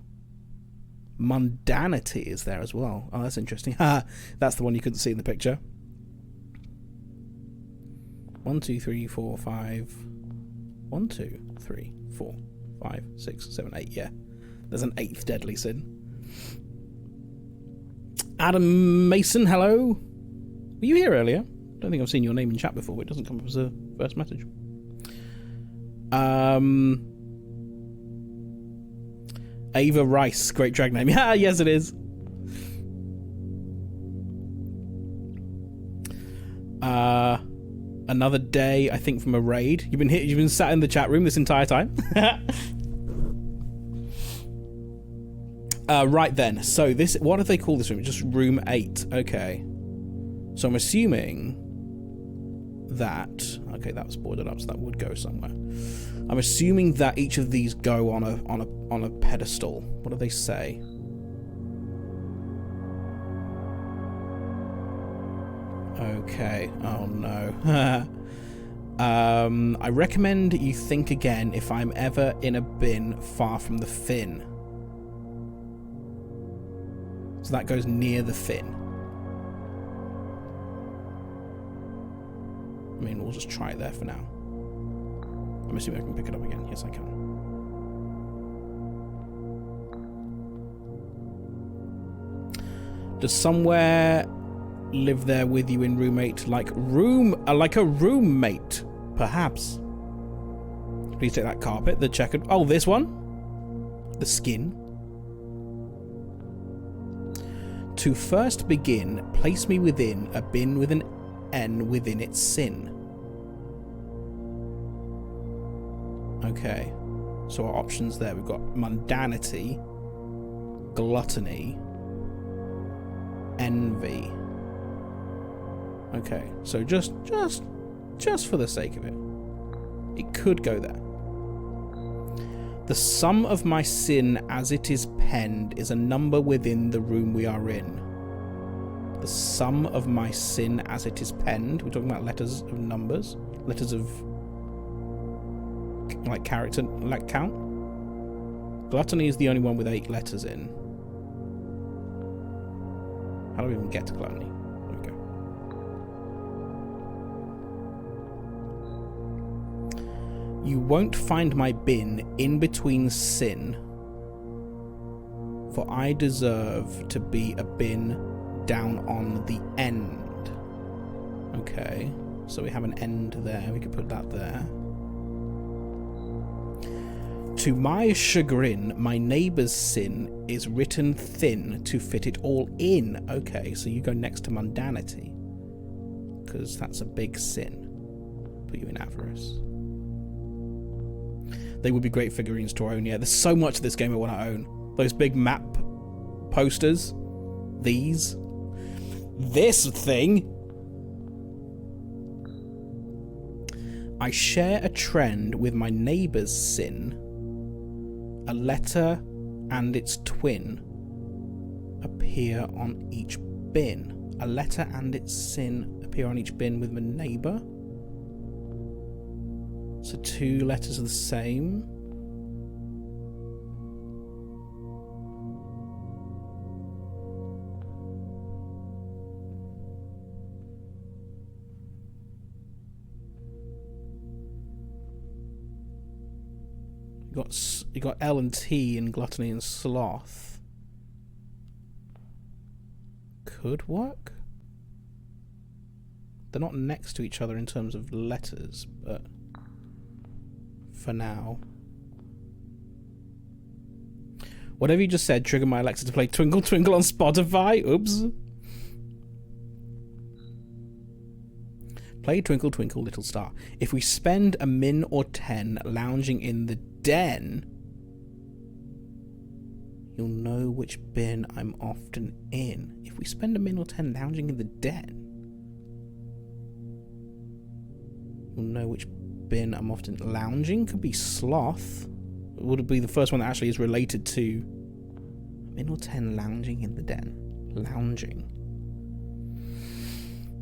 Mundanity is there as well. Oh, that's interesting. That's the one you couldn't see in the picture. 1, 2, 3, 4, 5. 1, 2, 3, 4, 5, 6, 7, 8. Yeah. There's an 8th deadly sin. Adam Mason, hello. Were you here earlier? I don't think I've seen your name in chat before. It doesn't come up as a first message. Ava Rice, great drag name. Yeah, yes it is. Another day, I think, from a raid. You've been sat in the chat room this entire time. Right then. So this, what do they call this room? Just room 8. Okay. So I'm assuming that, okay, that was boarded up, so that would go somewhere. I'm assuming that each of these go on a pedestal. What do they say? Okay. Oh no. I recommend you think again if I'm ever in a bin far from the fin. So that goes near the fin. I mean, we'll just try it there for now. I'm assuming I can pick it up again. Yes, I can. Does somewhere live there with you in roommate like a roommate? Perhaps. Please take that carpet, the checkered... Oh, this one? The skin. To first begin, place me within a bin with an N within its sin. Okay. So our options there, we've got mundanity, gluttony, envy. Okay, so just for the sake of it, it could go there. The sum of my sin as it is penned is a number within the room we are in. The sum of my sin as it is penned. We're talking about letters of numbers, letters of like character, like count. Gluttony is the only one with 8 letters in. How do we even get to gluttony? There we go. You won't find my bin in between sin, for I deserve to be a bin down on the end. Okay, so we have an end there. We could put that there. To my chagrin, my neighbour's sin is written thin to fit it all in. Okay, so you go next to mundanity, because that's a big sin. Put you in avarice. They would be great figurines to own. Yeah, there's so much of this game I want to own. Those big map posters. These. This thing. I share a trend with my neighbour's sin. A letter and its twin appear on each bin. A letter and its sin appear on each bin with my neighbour. So 2 letters are the same. You got L and T in gluttony and sloth. Could work. They're not next to each other in terms of letters, but for now. Whatever you just said triggered my Alexa to play Twinkle Twinkle on Spotify. Oops. Play Twinkle Twinkle Little Star. If we spend a min or 10 lounging in the den, you'll know which bin I'm often in. If we spend a min or 10 lounging in the den, you'll know which bin I'm often... Lounging could be sloth. Would it be the first one that actually is related to min or 10 lounging in the den? Lounging.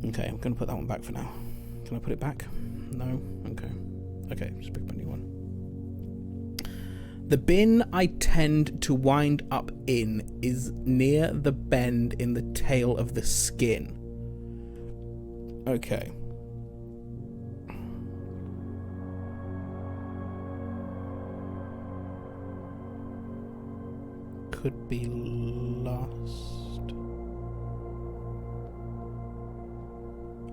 Okay, I'm going to put that one back for now. Can I put it back? No? Okay. Okay, just pick up a new one. The bin I tend to wind up in is near the bend in the tail of the skin. Okay. Could be lust.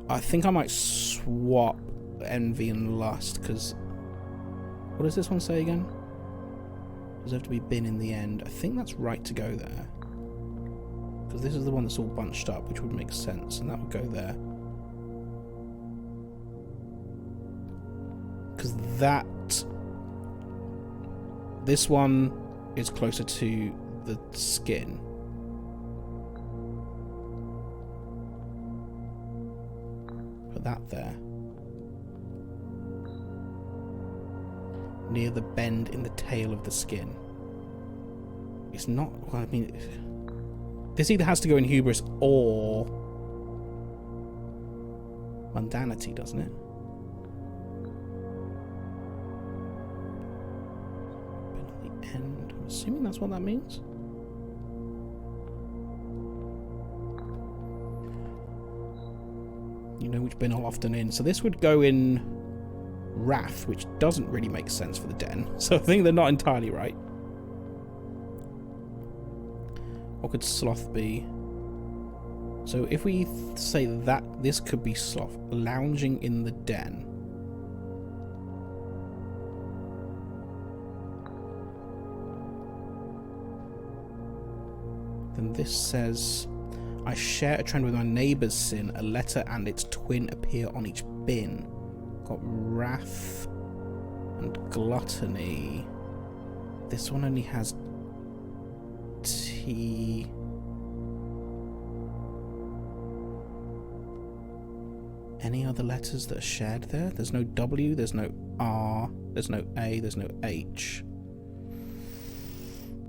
I think I might swap envy and lust, because... What does this one say again? Does have to be bin in the end. I think that's right to go there. Because this is the one that's all bunched up, which would make sense, and that would go there. Because that... This one is closer to the skin. Put that there. Near the bend in the tail of the skin. It's not... Well, I mean... This either has to go in hubris or... mundanity, doesn't it? Bend at the end. I'm assuming that's what that means. You know which bin I'll often in. So this would go in wrath, which doesn't really make sense for the den. So I think they're not entirely right. What could sloth be? So if we say that this could be sloth, lounging in the den. Then this says... I share a trend with my neighbour's sin. A letter and its twin appear on each bin. Got wrath and gluttony. This one only has T. Any other letters that are shared there? There's no W, there's no R, there's no A, there's no H.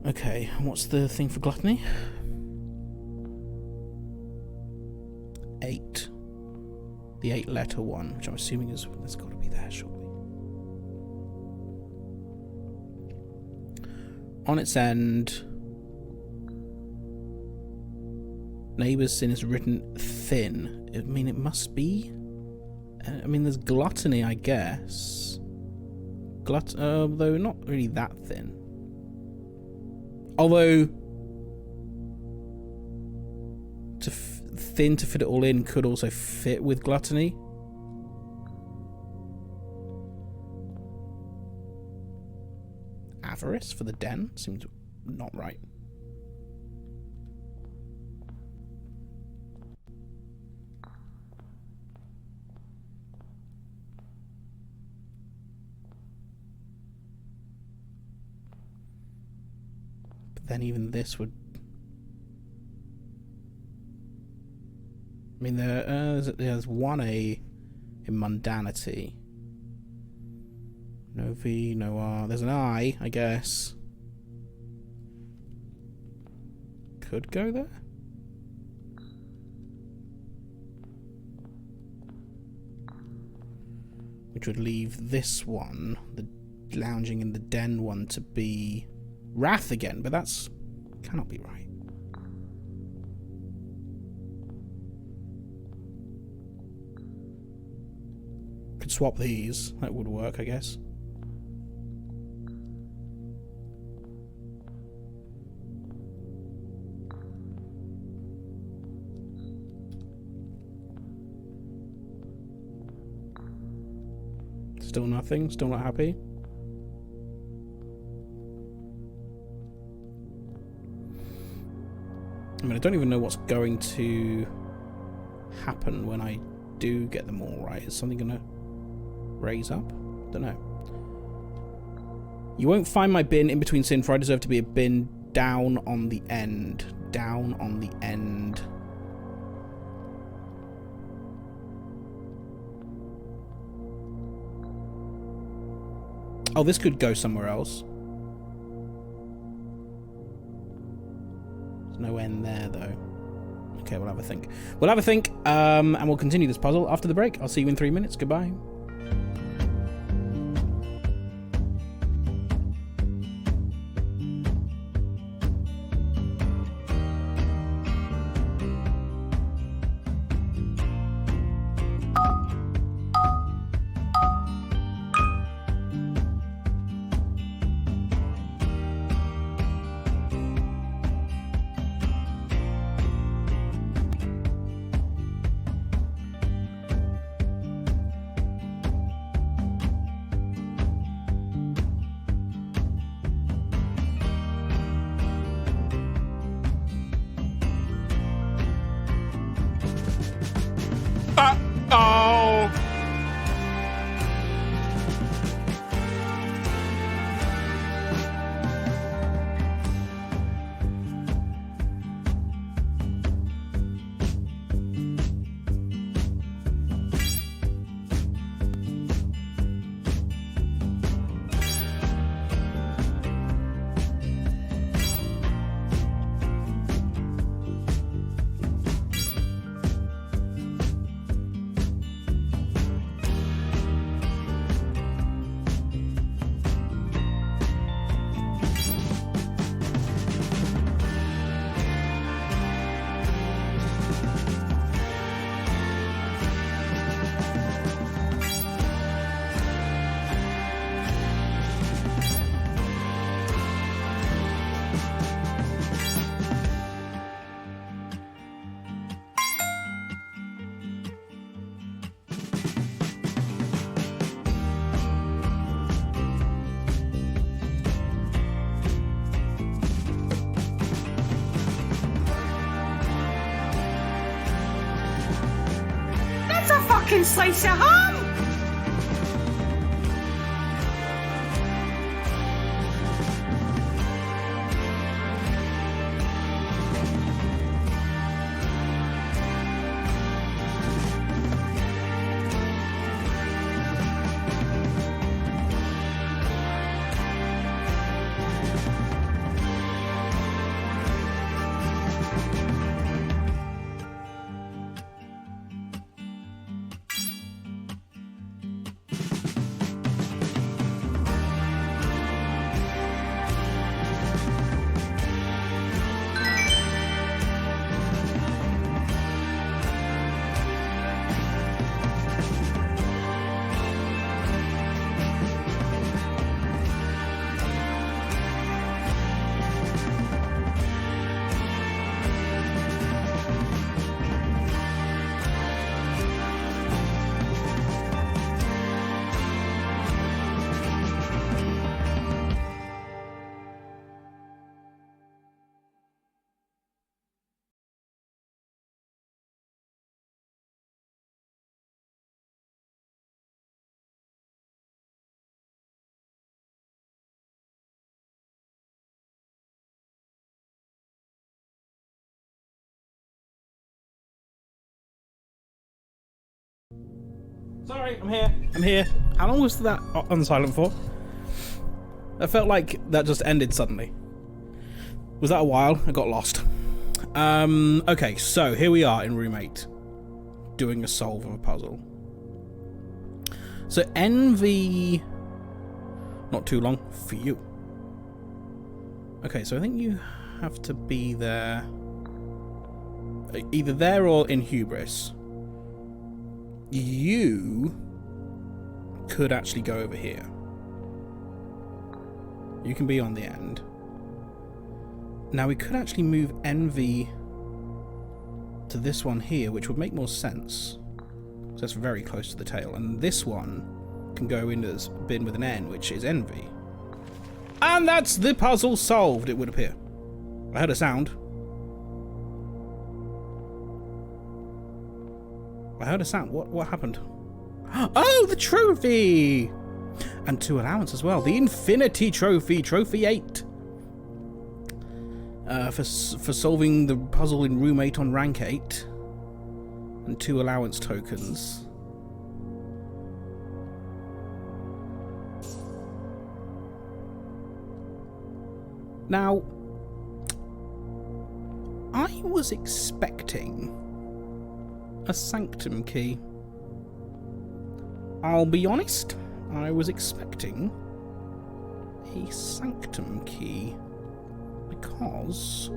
Okay, what's the thing for gluttony? 8. The 8-letter one, which I'm assuming is... There's got to be there, surely. On its end... Neighbour's sin is written thin. I mean, it must be... I mean, there's gluttony, I guess. Though not really that thin. Although... thin to fit it all in could also fit with gluttony. Avarice for the den seems not right. But then even this would... I mean, there's one A in mundanity. No V, no R. There's an I guess. Could go there? Which would leave this one, the lounging in the den one, to be wrath again, but that's... cannot be right. Could swap these. That would work, I guess. Still nothing? Still not happy? I mean, I don't even know what's going to happen when I do get them all right. Is something gonna raise up? Don't know. You won't find my bin in between sin, for I deserve to be a bin down on the end. Down on the end. Oh, this could go somewhere else. There's no end there, though. Okay, we'll have a think. We'll have a think, and we'll continue this puzzle after the break. I'll see you in 3 minutes. Goodbye. Oh! That's a fucking slice of ham! Sorry, I'm here. I'm here. How long was that on silent for? I felt like that just ended suddenly. Was that a while? I got lost. Okay, so here we are in Room 8. Doing a solve of a puzzle. So NV... Not too long for you. Okay, so I think you have to be there... Either there or in Hubris. You could actually go over here. You can be on the end. Now we could actually move Envy to this one here, which would make more sense. So that's very close to the tail. And this one can go in this bin with an N, which is envy. And that's the puzzle solved, it would appear. I heard a sound. What happened? Oh, the trophy! And 2 allowance as well. The Infinity Trophy, Trophy 8. For solving the puzzle in room 8 on rank 8. And 2 allowance tokens. Now, I was expecting a Sanctum key. I'll be honest, I was expecting a Sanctum key because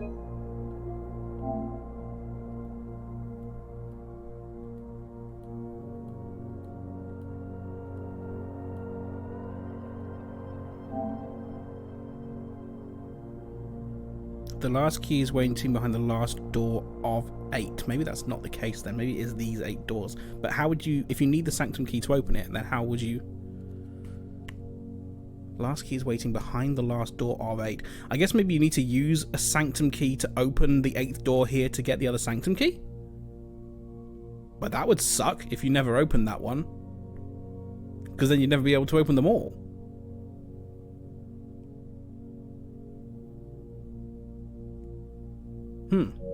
the last key is waiting behind the last door of 8. Maybe that's not the case then. Maybe it is these 8 doors. But how would you, if you need the Sanctum key to open it, then how would you? Last key is waiting behind the last door of 8. I guess maybe you need to use a Sanctum key to open the 8th door here to get the other Sanctum key? But that would suck if you never opened that one. Because then you'd never be able to open them all.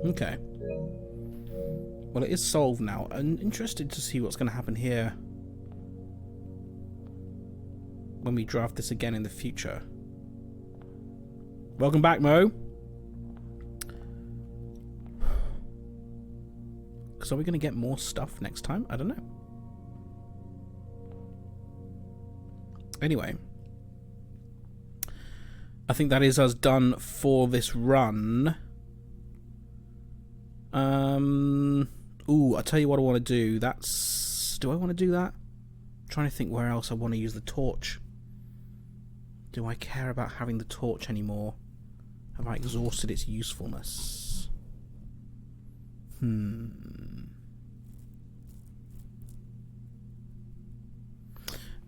Okay. Well, it is solved now. I'm interested to see what's going to happen here when we draft this again in the future. Welcome back, Mo. Because are we going to get more stuff next time? I don't know. Anyway. I think that is us done for this run. Ooh, I'll tell you what I want to do. Do I want to do that? I'm trying to think where else I want to use the torch. Do I care about having the torch anymore? Have I exhausted its usefulness?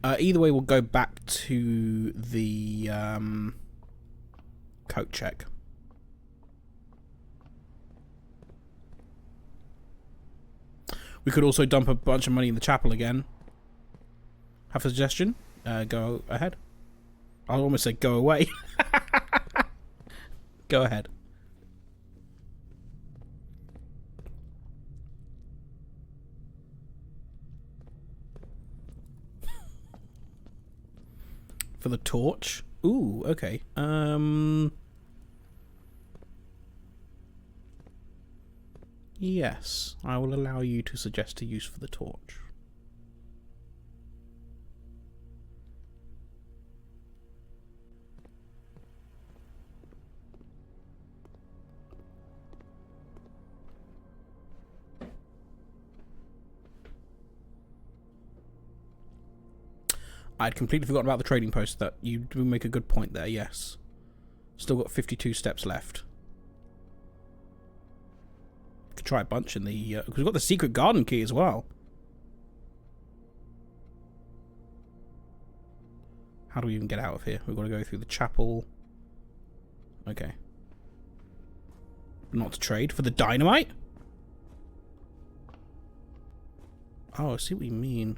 Either way, we'll go back to the coat check. We could also dump a bunch of money in the chapel again. Have a suggestion? Go ahead. I'll almost say go away. Go ahead. For the torch? Ooh, okay. Yes, I will allow you to suggest a use for the torch. I'd completely forgotten about the trading post. That you do make a good point there, yes. Still got 52 steps left. Could try a bunch in the... because we've got the secret garden key as well. How do we even get out of here? We've got to go through the chapel. Okay. Not to trade. For the dynamite? Oh, I see what you mean.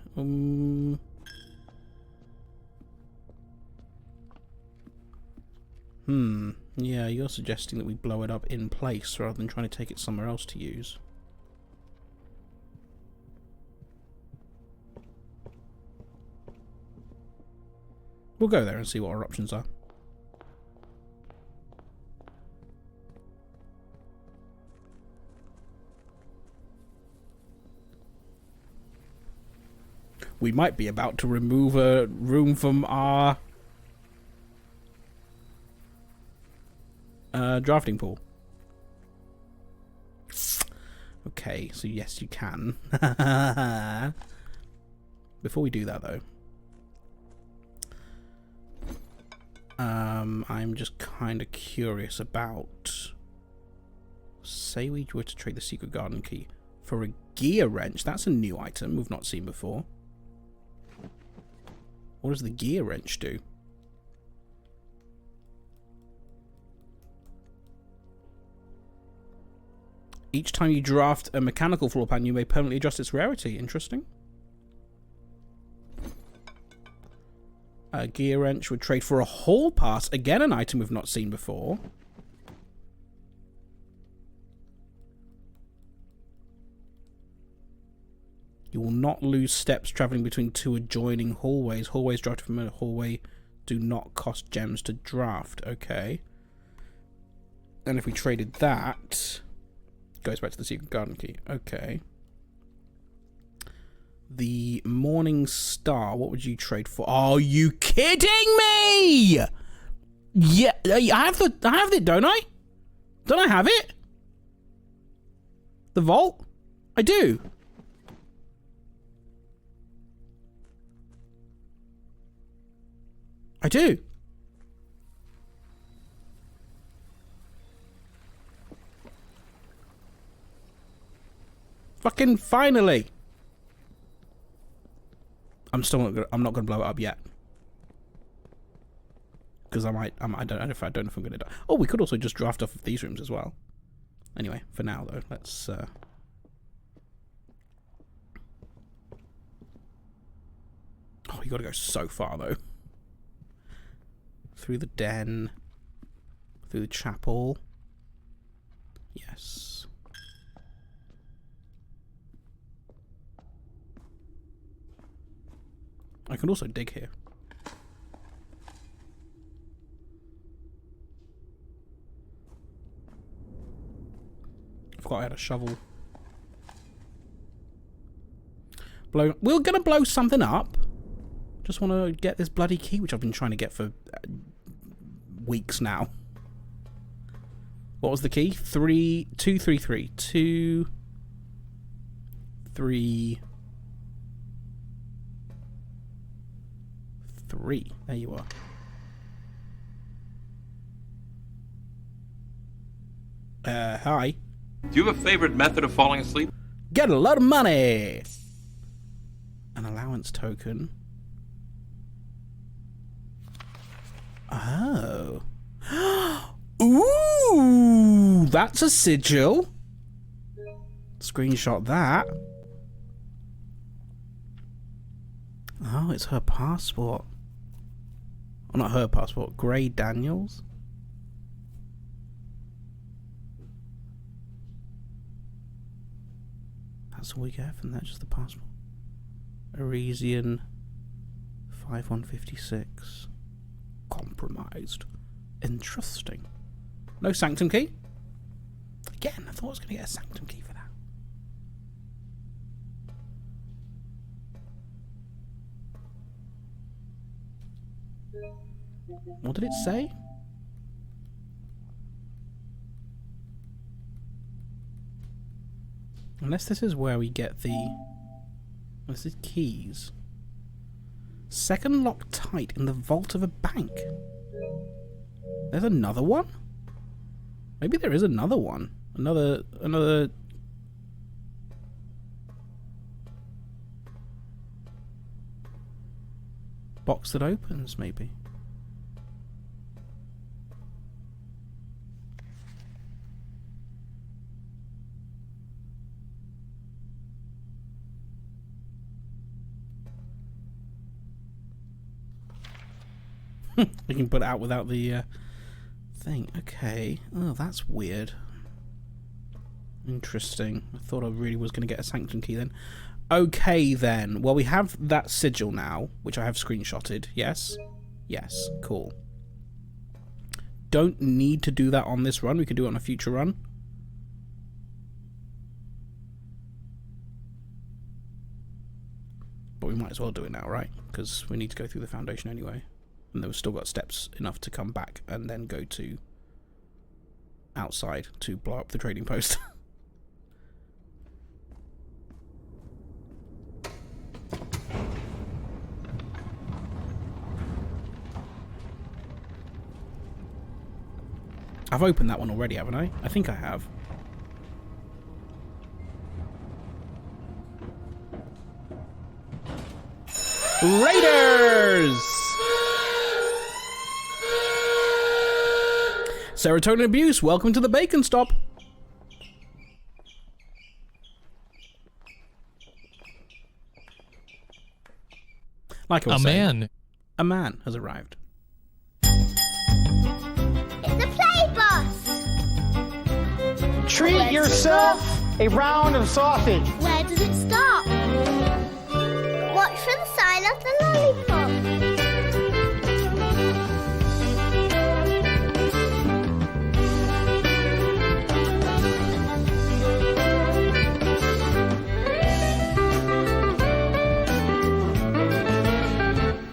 Yeah, you're suggesting that we blow it up in place rather than trying to take it somewhere else to use. We'll go there and see what our options are. We might be about to remove a room from our drafting pool. Okay, so yes, you can. Before we do that, though, I'm just kind of curious about... Say we were to trade the secret garden key for a gear wrench. That's a new item we've not seen before. What does the gear wrench do? Each time you draft a mechanical floor plan, you may permanently adjust its rarity. Interesting. A gear wrench would trade for a hall pass. Again, an item we've not seen before. You will not lose steps traveling between two adjoining hallways. Hallways drafted from a hallway do not cost gems to draft. Okay. And if we traded that, goes back to the secret garden key. Okay. The Morning Star, what would you trade for? Are you kidding me? Yeah, I have it, don't I? Don't I have it? The vault? I do. I do. Fucking finally. I'm not gonna blow it up yet. Because I don't know if I'm gonna die. Oh, we could also just draft off of these rooms as well. Anyway, for now though, let's oh, you gotta go so far though. Through the den. Through the chapel. Yes. I can also dig here. I forgot I had a shovel. We're gonna blow something up. Just want to get this bloody key, which I've been trying to get for weeks now. What was the key? 233. 2, 3, 3. There you are. Hi. Do you have a favorite method of falling asleep? Get a lot of money. An allowance token. Oh. Ooh, that's a sigil. Screenshot that. Oh, it's her passport. Oh, not her passport. Gray Daniels. That's all we get from that, just the passport. Arisian 5156. Compromised. Interesting. No sanctum key? Again, I thought I was going to get a sanctum key for that. What did it say? Unless this is where we get the... This is keys. Second lock tight in the vault of a bank. There's another one? Maybe there is another one. Another... box that opens, maybe. We can put it out without the thing. Okay. Oh, that's weird. Interesting. I thought I really was going to get a sanctum key then. Okay, then. Well, we have that sigil now, which I have screenshotted. Yes? Yes. Cool. Don't need to do that on this run. We could do it on a future run. But we might as well do it now, right? Because we need to go through the foundation anyway. And then we've still got steps enough to come back and then go to outside to blow up the trading post. I've opened that one already, haven't I? I think I have. Raiders! Serotonin Abuse, welcome to the Bacon Stop. Like I was saying, a man has arrived. It's the play bus. Treat yourself a round of sausage. Where does it stop? Watch for the sign of the lollipop.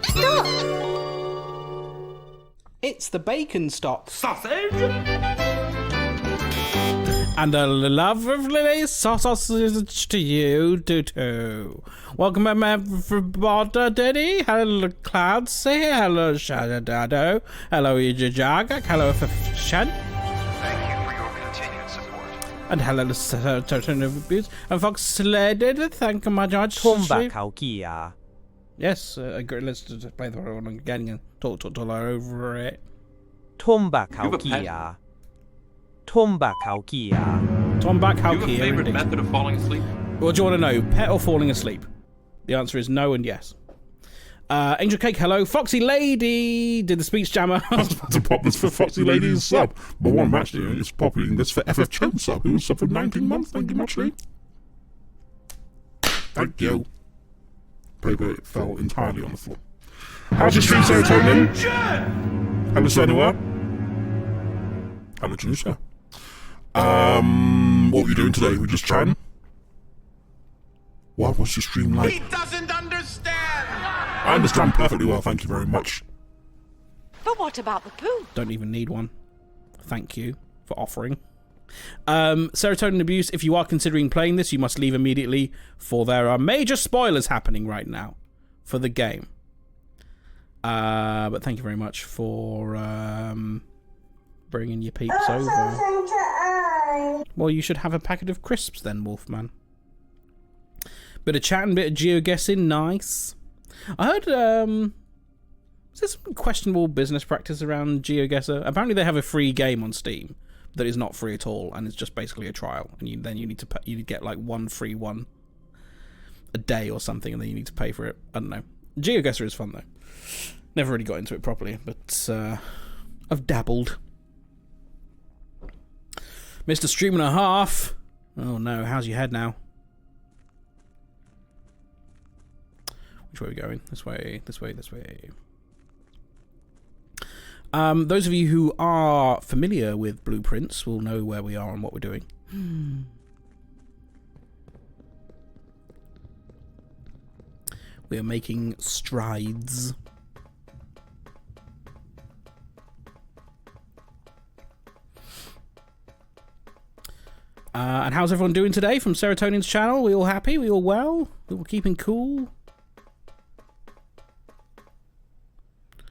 Stop! It's the Bacon Stop. Sausage? And a lovely sausage to you, too. Welcome, everybody. Hello, Cloud. Say hello, Shadow. Hello, Ijajagak. Hello, Shed. Thank you for your continued support. And hello, Serotonin Abuse. And Fox Sleded. Thank you much. Yes, great. Let's just play the one again and talk all over it. Tomback Tomback Do how you have a favorite method of falling asleep? What do you want to know? Pet or falling asleep? The answer is no and yes. Angel Cake, hello. Foxy Lady did the speech jammer. I was about to pop this for Foxy Lady's sub. But one match here is popping this for FF Chen sub, who was sub for 19 months. Thank you much, Lee. Thank you. Paper it fell entirely on the floor. How's your stream, Serotonin? Hello, Senua. Hello, Janusha. What were you doing today? We just chatting? What was your stream like? He doesn't understand! I understand perfectly well, thank you very much. But what about the poo? Don't even need one. Thank you for offering. Serotonin Abuse, if you are considering playing this, you must leave immediately, for there are major spoilers happening right now for the game. But thank you very much for bringing your peeps over. Well, you should have a packet of crisps then, Wolfman. Bit of chatting, bit of geoguessing, nice. I heard, is there some questionable business practice around GeoGuessr? Apparently they have a free game on Steam that is not free at all, and it's just basically a trial, and then you need to pay, you get like one free one a day or something, and then you need to pay for it. I don't know. GeoGuessr is fun though. Never really got into it properly, but I've dabbled. Mr. Stream and a Half. Oh no, how's your head now? Which way are we going? This way, this way, this way. Those of you who are familiar with Blueprints will know where we are and what we're doing. We are making strides. And how's everyone doing today from Serotonin's channel? We all happy? We all well? We all keeping cool?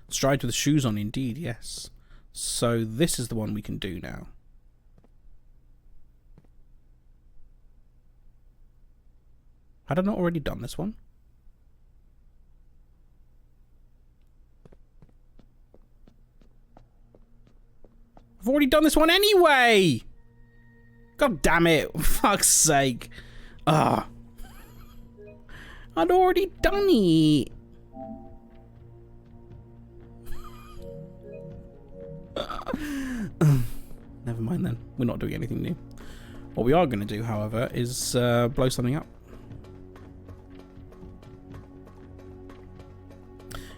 Strides with shoes on, indeed, yes. So this is the one we can do now. Had I not already done this one? I've already done this one anyway! God damn it, for fuck's sake. Ah. I'd already done it. Never mind then. We're not doing anything new. What we are going to do, however, is blow something up.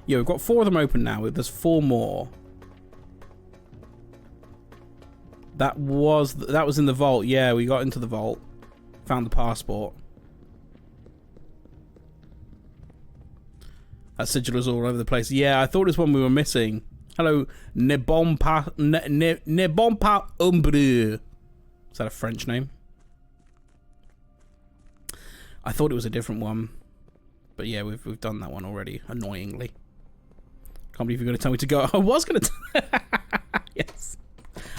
Yeah, we've got 4 of them open now. There's 4 more. That was in the vault. Yeah, we got into the vault. Found the passport. That sigil is all over the place. Yeah, I thought it was one we were missing. Hello, Nebompa Umbre. Is that a French name? I thought it was a different one. But yeah, we've done that one already, annoyingly. Can't believe you're going to tell me to go. I was going to... Yes.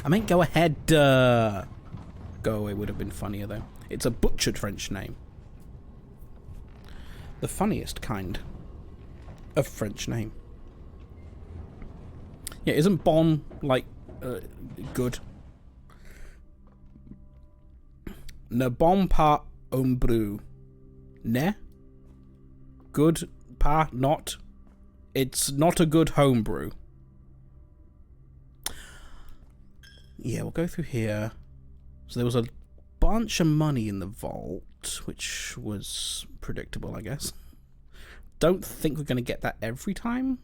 I meant go ahead. Go away would have been funnier, though. It's a butchered French name. The funniest kind. a French name. Yeah, isn't bon like good? Ne bon pas homebrew. Ne? Good pas not. It's not a good homebrew. Yeah, we'll go through here. So there was a bunch of money in the vault, which was predictable, I guess. Don't think we're going to get that every time.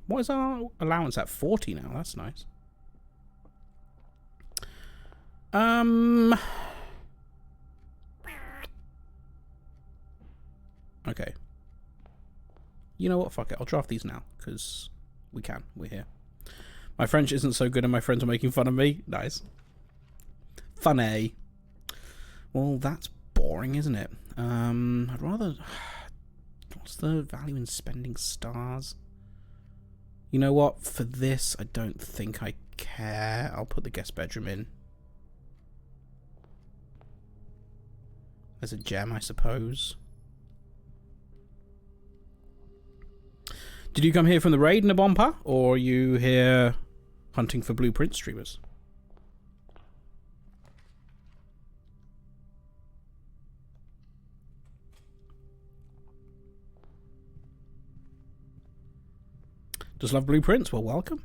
What is our allowance at? 40 now. That's nice. Okay. You know what? Fuck it. I'll draft these now, because we can. We're here. My French isn't so good and my friends are making fun of me. Nice. Funny. Well, that's boring, isn't it? I'd rather... What's the value in spending stars? You know what? For this, I don't think I care. I'll put the guest bedroom in. There's a gem, I suppose. Did you come here from the raid, Nabompa? Or are you here hunting for Blueprint streamers? Just love Blueprints? Well, welcome.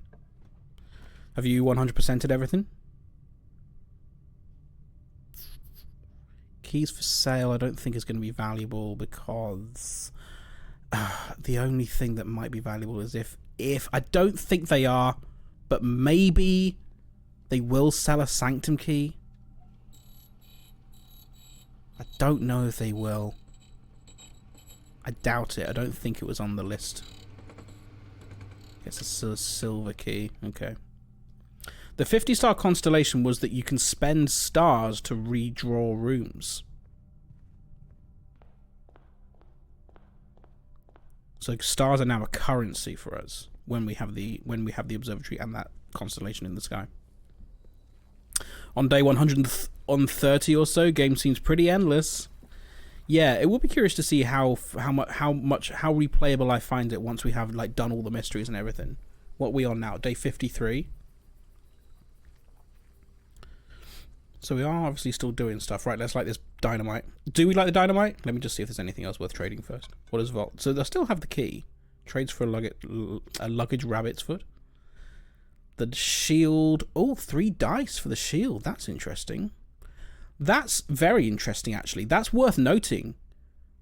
Have you 100%ed everything? Keys for sale I don't think is going to be valuable because the only thing that might be valuable is if I don't think they are, but maybe they will sell a Sanctum key. I don't know if they will. I doubt it. I don't think it was on the list. It's a silver key. Okay. The 50-star constellation was that you can spend stars to redraw rooms. So stars are now a currency for us when we have the observatory and that constellation in the sky. On day 130 or so, game seems pretty endless. Yeah, it will be curious to see how replayable I find it once we have like done all the mysteries and everything. What are we on now? Day 53. So we are obviously still doing stuff. Right, let's light this dynamite. Do we like the dynamite? Let me just see if there's anything else worth trading first. What is vault? So they still have the key. Trades for a luggage rabbit's foot. The shield. Oh, 3 dice for the shield. That's interesting. That's very interesting, actually. That's worth noting.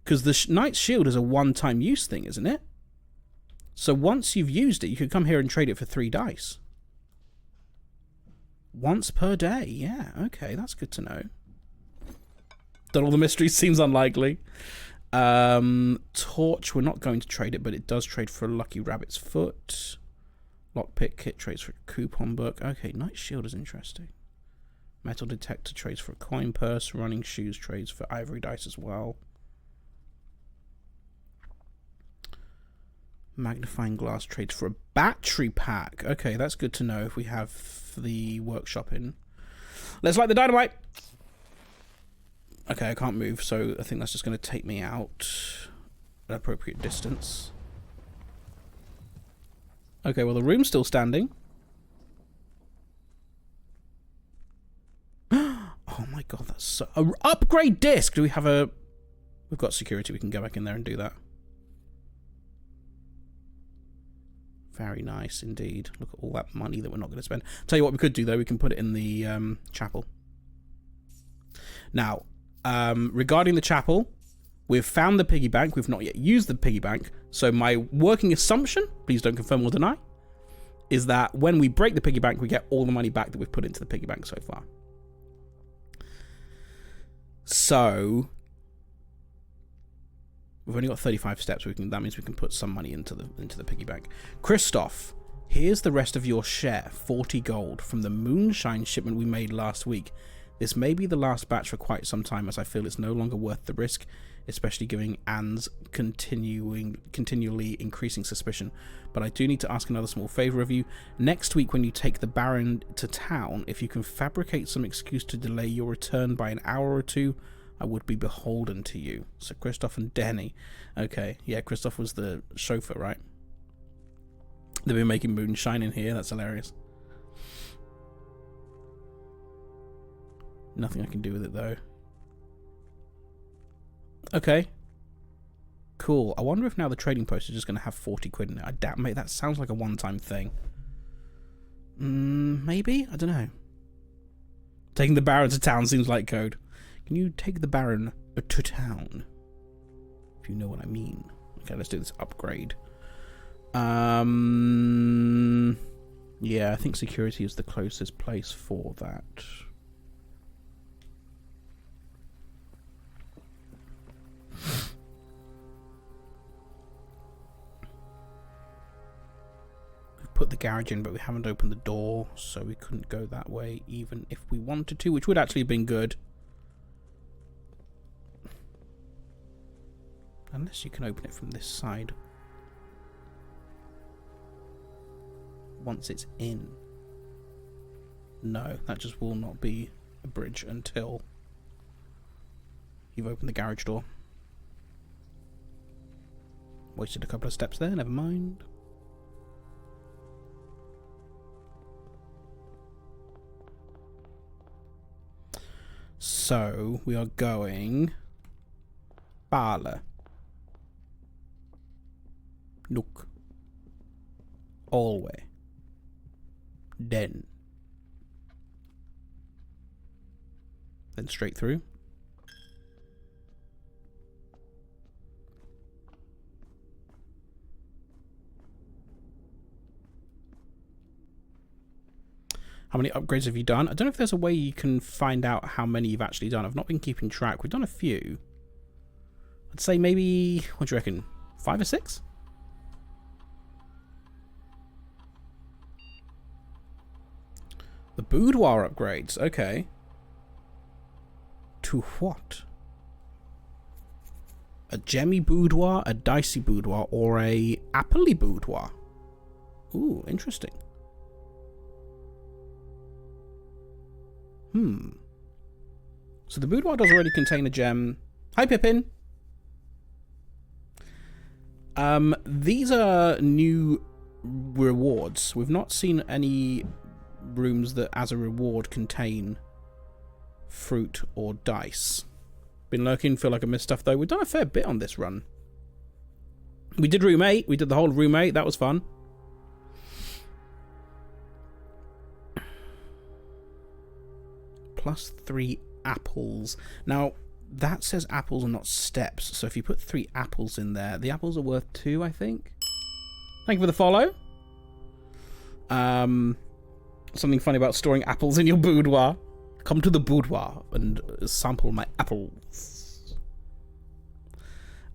Because the Knight's Shield is a one-time use thing, isn't it? So once you've used it, you could come here and trade it for 3 dice. Once per day. Yeah, okay, that's good to know. Done all the mysteries seems unlikely. Torch, we're not going to trade it, but it does trade for a lucky rabbit's foot. Lockpick kit trades for a coupon book. Okay, Knight's Shield is interesting. Metal detector trades for a coin purse. Running shoes trades for ivory dice as well. Magnifying glass trades for a battery pack. Okay, that's good to know if we have the workshop in. Let's light the dynamite. Okay, I can't move, so I think that's just going to take me out an appropriate distance. Okay, well, the room's still standing. Oh my god, that's so... upgrade disc! Do we have a... We've got security, we can go back in there and do that. Very nice indeed. Look at all that money that we're not going to spend. Tell you what we could do, though. We can put it in the chapel. Now, regarding the chapel, we've found the piggy bank. We've not yet used the piggy bank. So my working assumption, please don't confirm or deny, is that when we break the piggy bank, we get all the money back that we've put into the piggy bank so far. So we've only got 35 steps. That means we can put some money into the piggy bank. Christoph, here's the rest of your share, 40 gold from the moonshine shipment we made last week. This may be the last batch for quite some time, as I feel it's no longer worth the risk, especially given Anne's continually increasing suspicion. But I do need to ask another small favour of you. Next week, when you take the Baron to town, if you can fabricate some excuse to delay your return by an hour or two, I would be beholden to you. So Christoph and Denny. Okay, yeah, Christoph was the chauffeur, right? They've been making moonshine in here. That's hilarious. Nothing I can do with it, though. Okay. Cool. I wonder if now the trading post is just going to have 40 quid in it. I doubt, mate, that sounds like a one-time thing. Maybe? I don't know. Taking the Baron to town seems like code. Can you take the Baron to town? If you know what I mean. Okay, let's do this upgrade. Yeah, I think security is the closest place for that. We've put the garage in, but we haven't opened the door, so we couldn't go that way even if we wanted to, which would actually have been good. Unless you can open it from this side. Once it's in. No, that just will not be a bridge until you've opened the garage door. Wasted a couple of steps there, never mind. So, we are going Parlor. Nook. Hallway. Den. Then straight through. How many upgrades have you done? I don't know if there's a way you can find out how many you've actually done. I've not been keeping track. We've done a few. I'd say maybe, what do you reckon, 5 or 6? The boudoir upgrades, okay. To what? A gemmy boudoir, a dicey boudoir, or a appley boudoir? Ooh, interesting. So the boudoir does already contain a gem. Hi, Pippin. These are new rewards. We've not seen any rooms that, as a reward, contain fruit or dice. Been lurking, feel like I missed stuff though. We've done a fair bit on this run. We did room 8. We did the whole room 8. That was fun. +3 apples. Now, that says apples and not steps. So if you put 3 apples in there, the apples are worth 2, I think. Thank you for the follow. Something funny about storing apples in your boudoir. Come to the boudoir and sample my apples.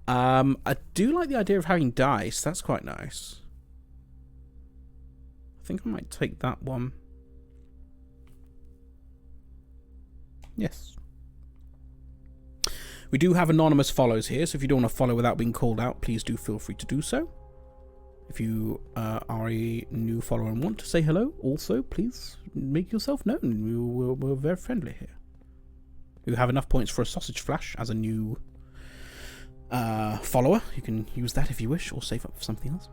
I do like the idea of having dice. That's quite nice. I think I might take that one. Yes. We do have anonymous follows here, so if you don't want to follow without being called out, please do feel free to do so. If you are a new follower and want to say hello, also, please make yourself known. We're very friendly here. You have enough points for a sausage flash as a new follower. You can use that if you wish, or save up for something else.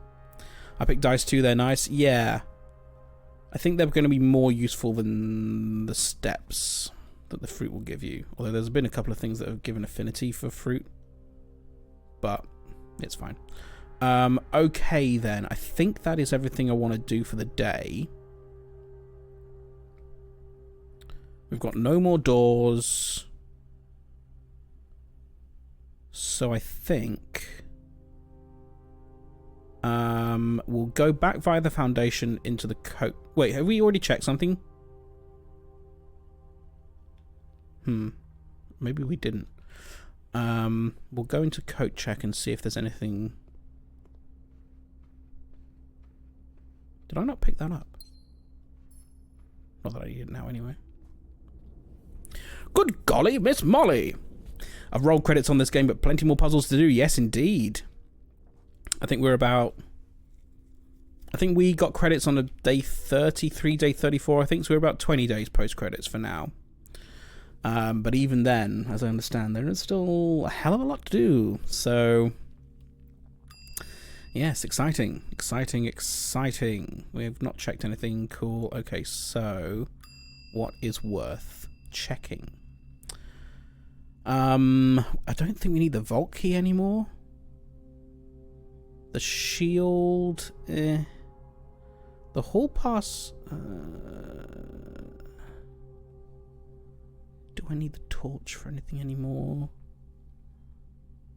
I picked dice too, they're nice. Yeah. I think they're going to be more useful than the steps that the fruit will give you. Although there's been a couple of things that have given affinity for fruit. But it's fine. Okay then, I think that is everything I want to do for the day. We've got no more doors. So I think we'll go back via the foundation into the coat. Wait, have we already checked something? Maybe we didn't. We'll go into coat check and see if there's anything. Did I not pick that up? Not that I need it now anyway. Good golly, Miss Molly! I've rolled credits on this game, but plenty more puzzles to do. Yes, indeed. I think we're about... I think we got credits on a day 33, day 34, I think. So we're about 20 days post-credits for now. But even then, as I understand, there is still a hell of a lot to do. So, yes, exciting. We've not checked anything cool. Okay, so what is worth checking? I don't think we need the vault key anymore. The shield, The hall pass. Do I need the torch for anything anymore?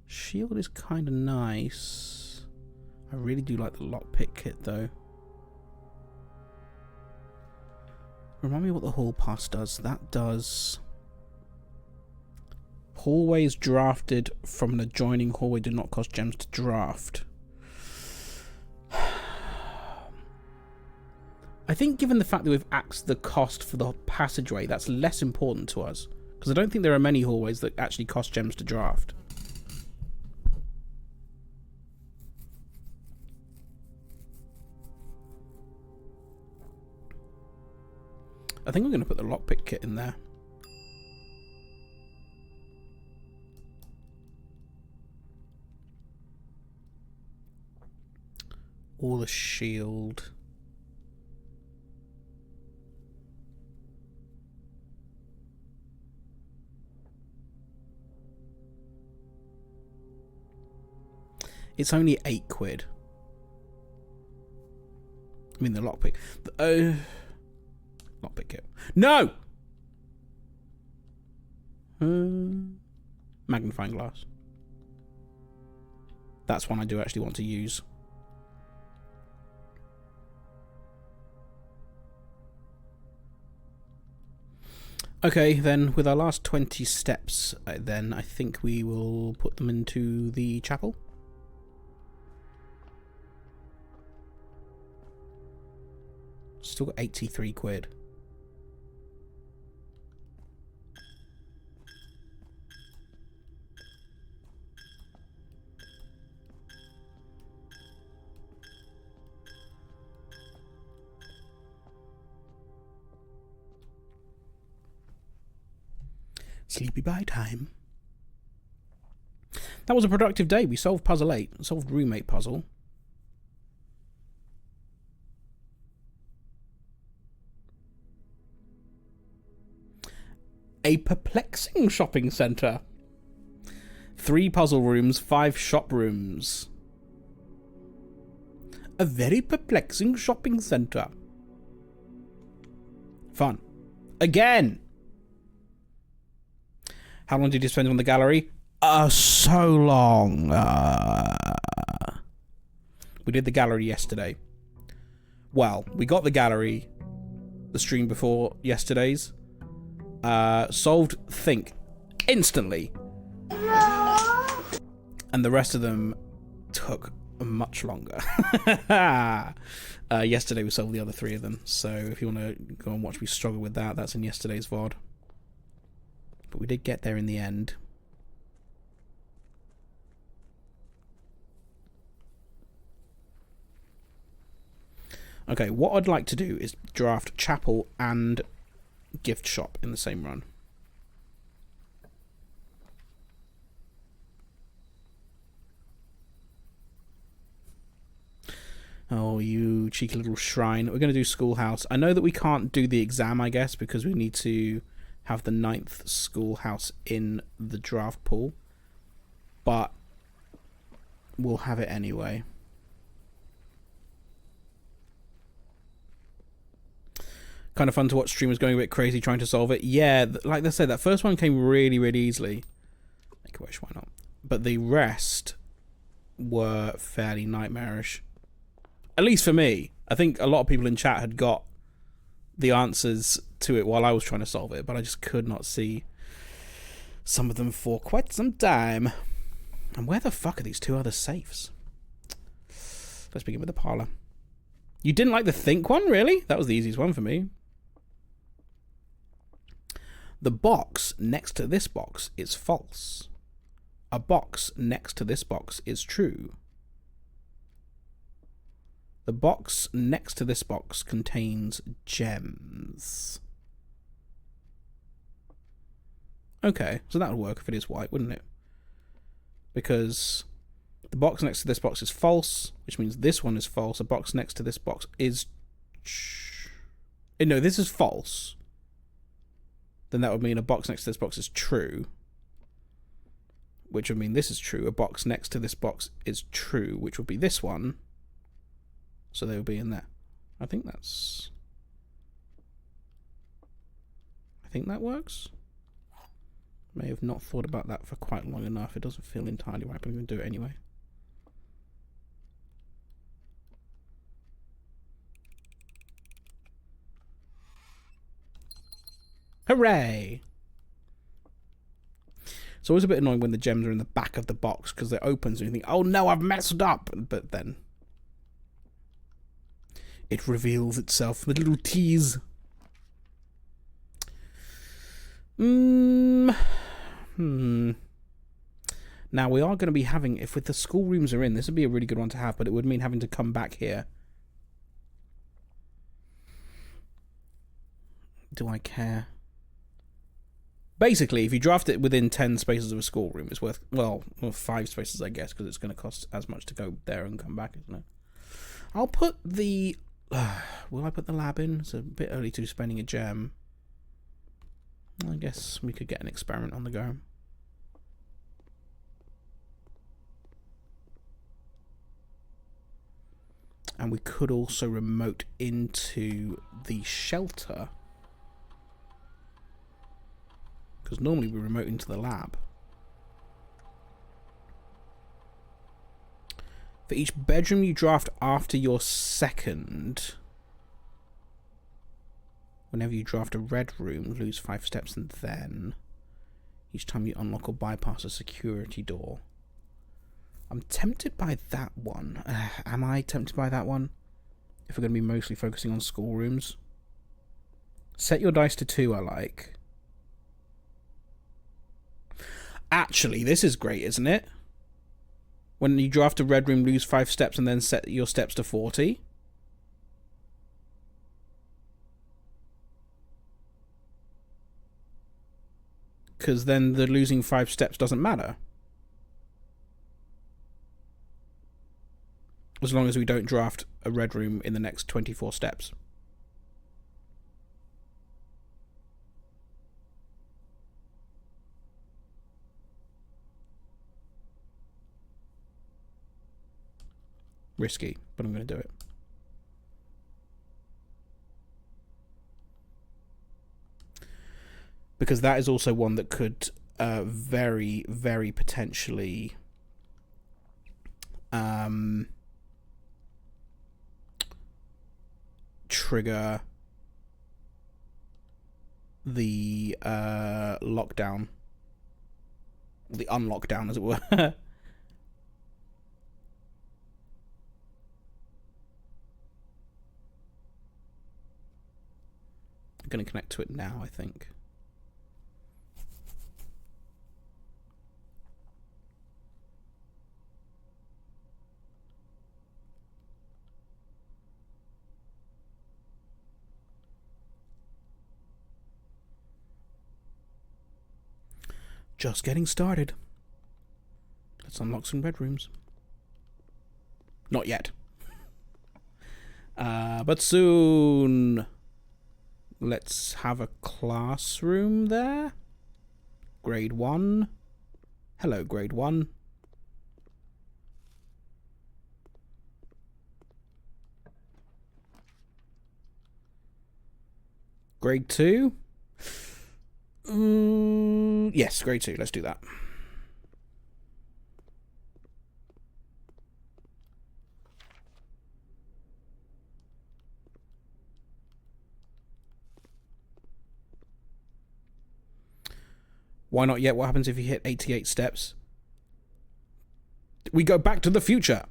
Shield is kind of nice. I really do like the lockpick kit though. Remind me what the hall pass does. That does... Hallways drafted from an adjoining hallway do not cost gems to draft. I think given the fact that we've axed the cost for the passageway, that's less important to us. Because I don't think there are many hallways that actually cost gems to draft. I think we're going to put the lockpick kit in there. Or the shield. It's only £8. I mean the lockpick. Lockpick kit. No! Magnifying glass. That's one I do actually want to use. Okay, then with our last 20 steps, then I think we will put them into the chapel. Still got £83. Sleepy by time. That was a productive day. We solved puzzle 8. Solved roommate puzzle. A perplexing shopping centre. 3 puzzle rooms, 5 shop rooms. A very perplexing shopping centre. Fun. Again! How long did you spend on the gallery? So long. We did the gallery yesterday. Well, we got the gallery the stream before yesterday's. Solved Think instantly. And the rest of them took much longer. Yesterday we solved the other 3 of them. So if you want to go and watch me struggle with that, that's in yesterday's VOD. But we did get there in the end. Okay, what I'd like to do is draft chapel and gift shop in the same run. Oh, you cheeky little shrine. We're going to do schoolhouse. I know that we can't do the exam, I guess, because we need to have the 9th schoolhouse in the draft pool. But we'll have it anyway. Kind of fun to watch streamers going a bit crazy trying to solve it. Yeah, like I said, that first one came really, really easily. Make a wish, why not? But the rest were fairly nightmarish. At least for me. I think a lot of people in chat had got the answers to it while I was trying to solve it, but I just could not see some of them for quite some time. And where the fuck are these 2 other safes? Let's begin with the parlour. You didn't like the Think one, really? That was the easiest one for me. The box next to this box is false. A box next to this box is true. The box next to this box contains gems. Okay, so that would work if it is white, wouldn't it? Because the box next to this box is false, which means this one is false. A box next to this box is... No, this is false. Then that would mean a box next to this box is true. Which would mean this is true. A box next to this box is true, which would be this one. So they would be in there. I think that works. May have not thought about that for quite long enough. It doesn't feel entirely right, but I'm going to do it anyway. Hooray! It's always a bit annoying when the gems are in the back of the box because it opens and you think, oh no, I've messed up! But then it reveals itself with a little tease. Now we are going to be having, if the schoolrooms are in, this would be a really good one to have, but it would mean having to come back here. Do I care? Basically, if you draft it within 10 spaces of a schoolroom, it's worth, well 5 spaces, I guess, because it's going to cost as much to go there and come back, isn't it? I'll put the... will I put the lab in? It's a bit early to be spending a gem. I guess we could get an experiment on the go. And we could also remote into the shelter. Because normally we remote into the lab. For each bedroom you draft after your second, whenever you draft a red room, lose 5 steps, and then each time you unlock or bypass a security door. I'm tempted by that one. Am I tempted by that one? If we're going to be mostly focusing on schoolrooms. Set your dice to 2, I like. Actually, this is great, isn't it? When you draft a red room, lose 5 steps and then set your steps to 40. Because then the losing 5 steps doesn't matter. As long as we don't draft a red room in the next 24 steps. Risky, but I'm going to do it. Because that is also one that could very, very potentially trigger the lockdown. The unlockdown, as it were. I'm going to connect to it now, I think. Just getting started. Let's unlock some bedrooms. Not yet. But soon. Let's have a classroom there. Grade 1. Hello, Grade 1. Grade 2. Yes, Grade 2. Let's do that. Why not yet? What happens if you hit 88 steps? We go back to the future.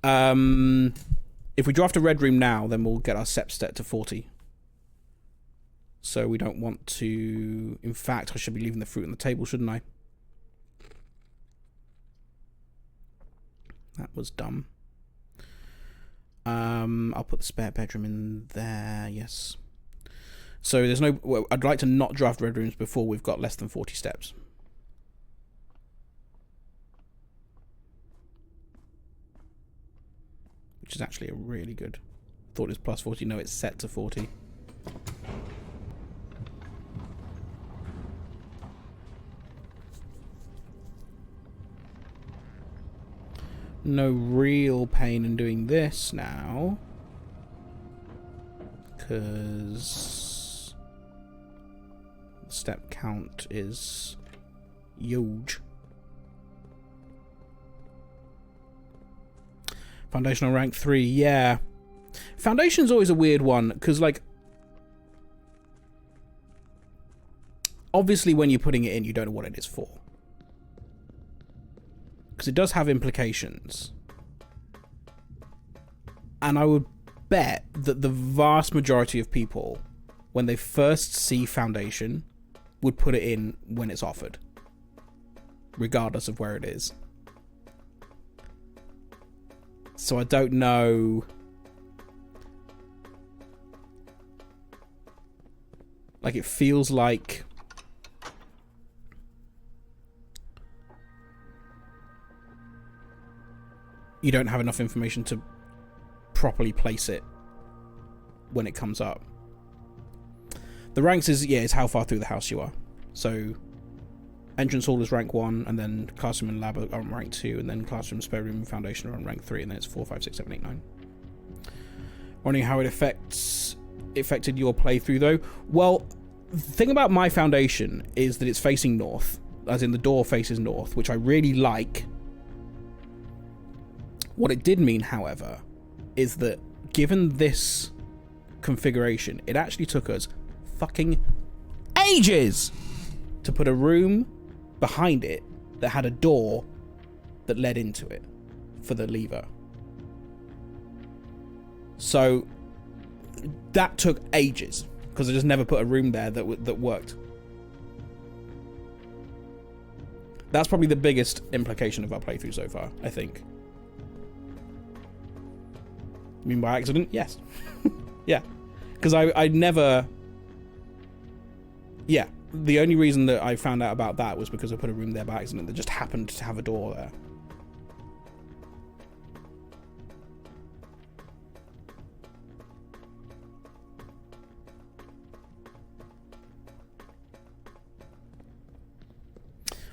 If we draft a red room now, then we'll get our steps set to 40. So we don't want to... In fact, I should be leaving the fruit on the table, shouldn't I? That was dumb. I'll put the spare bedroom in there, yes. So there's no... Well, I'd like to not draft red rooms before we've got less than 40 steps. Which is actually a really good... Thought it was plus 40. No, it's set to 40. No real pain in doing this now. Because... the step count is... huge. Foundational rank 3, yeah. Foundation's always a weird one, because, like... obviously, when you're putting it in, you don't know what it is for. Because it does have implications. And I would bet that the vast majority of people, when they first see Foundation, would put it in when it's offered. Regardless of where it is. So I don't know... like, it feels like... you don't have enough information to properly place it when it comes up. The ranks is, yeah, it's how far through the house you are. So, entrance hall is rank 1, and then classroom and lab are on rank 2, and then classroom, spare room, and foundation are on rank 3, and then it's 4, 5, 6, 7, 8, 9. Wondering how it affected your playthrough, though? Well, the thing about my foundation is that it's facing north, as in the door faces north, which I really like. What it did mean, however, is that given this configuration, it actually took us fucking ages to put a room behind it that had a door that led into it for the lever. So that took ages because I just never put a room there that worked. That's probably the biggest implication of our playthrough so far, I think. You mean by accident? Yes. Yeah. Because I never... yeah. The only reason that I found out about that was because I put a room there by accident that just happened to have a door there.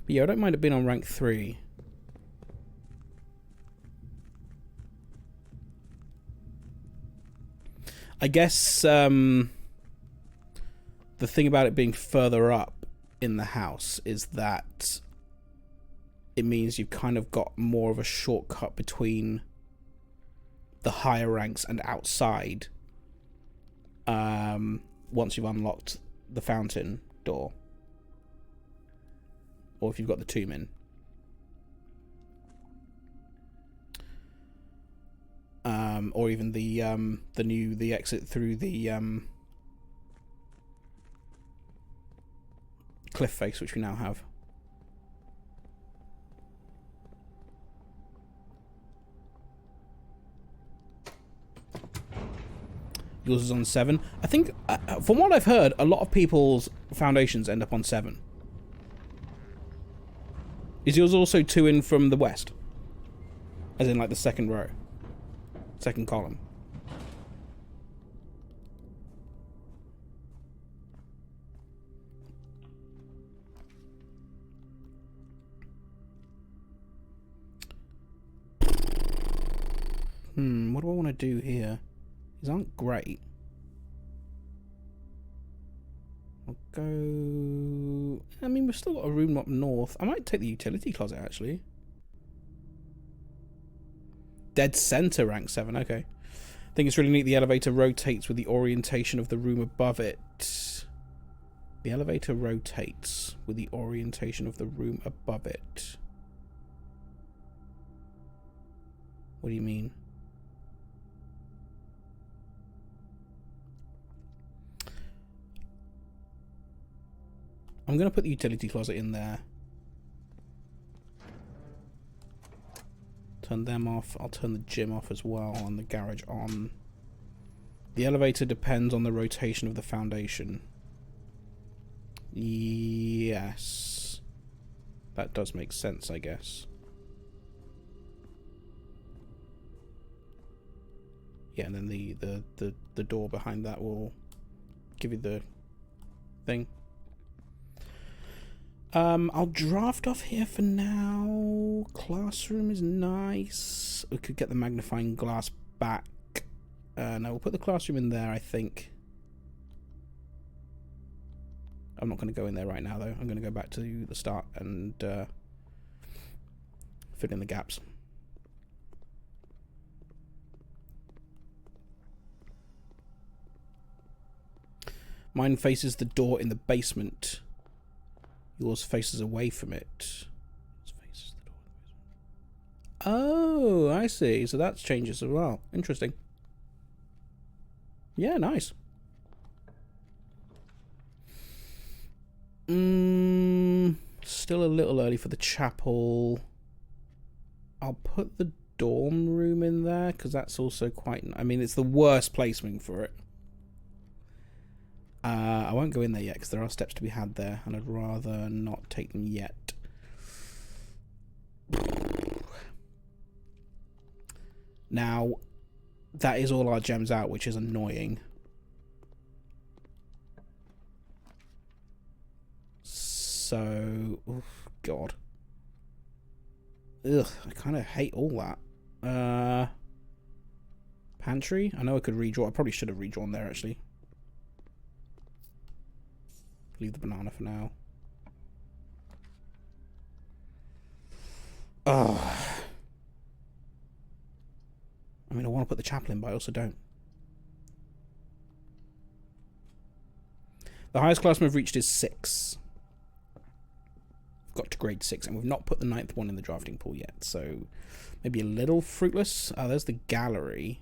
But yeah, I don't mind it being on rank 3. I guess the thing about it being further up in the house is that it means you've kind of got more of a shortcut between the higher ranks and outside once you've unlocked the fountain door. Or if you've got the tomb in. Or even the exit through the cliff face, which we now have. Yours is on 7. I think, from what I've heard, a lot of people's foundations end up on 7. Is yours also 2 in from the west? As in, like, the second row? Second column. What do I want to do here? These aren't great. I'll go... I mean, we've still got a room up north. I might take the utility closet, actually. Dead center, rank 7, okay. I think it's really neat the elevator rotates with the orientation of the room above it. The elevator rotates with the orientation of the room above it. What do you mean? I'm going to put the utility closet in there. Turn them off. I'll turn the gym off as well and the garage on. The elevator depends on the rotation of the foundation. Yes. That does make sense, I guess. Yeah, and then the door behind that will give you the thing. I'll draft off here for now. Classroom is nice. We could get the magnifying glass back. No, we'll put the classroom in there, I think. I'm not going to go in there right now, though. I'm going to go back to the start and fill in the gaps. Mine faces the door in the basement. Yours faces away from it. Oh, I see. So that changes as well. Interesting. Yeah, nice. Still a little early for the chapel. I'll put the dorm room in there because that's also quite... I mean, it's the worst placement for it. I won't go in there yet because there are steps to be had there, and I'd rather not take them yet. Now, that is all our gems out, which is annoying. So, oh God. Ugh, I kind of hate all that. Pantry? I know I could redraw. I probably should have redrawn there, actually. Leave the banana for now. Oh. I mean, I want to put the chapel in, but I also don't. The highest class we've reached is 6. We've got to grade 6, and we've not put the 9th one in the drafting pool yet, so maybe a little fruitless. Oh, there's the gallery.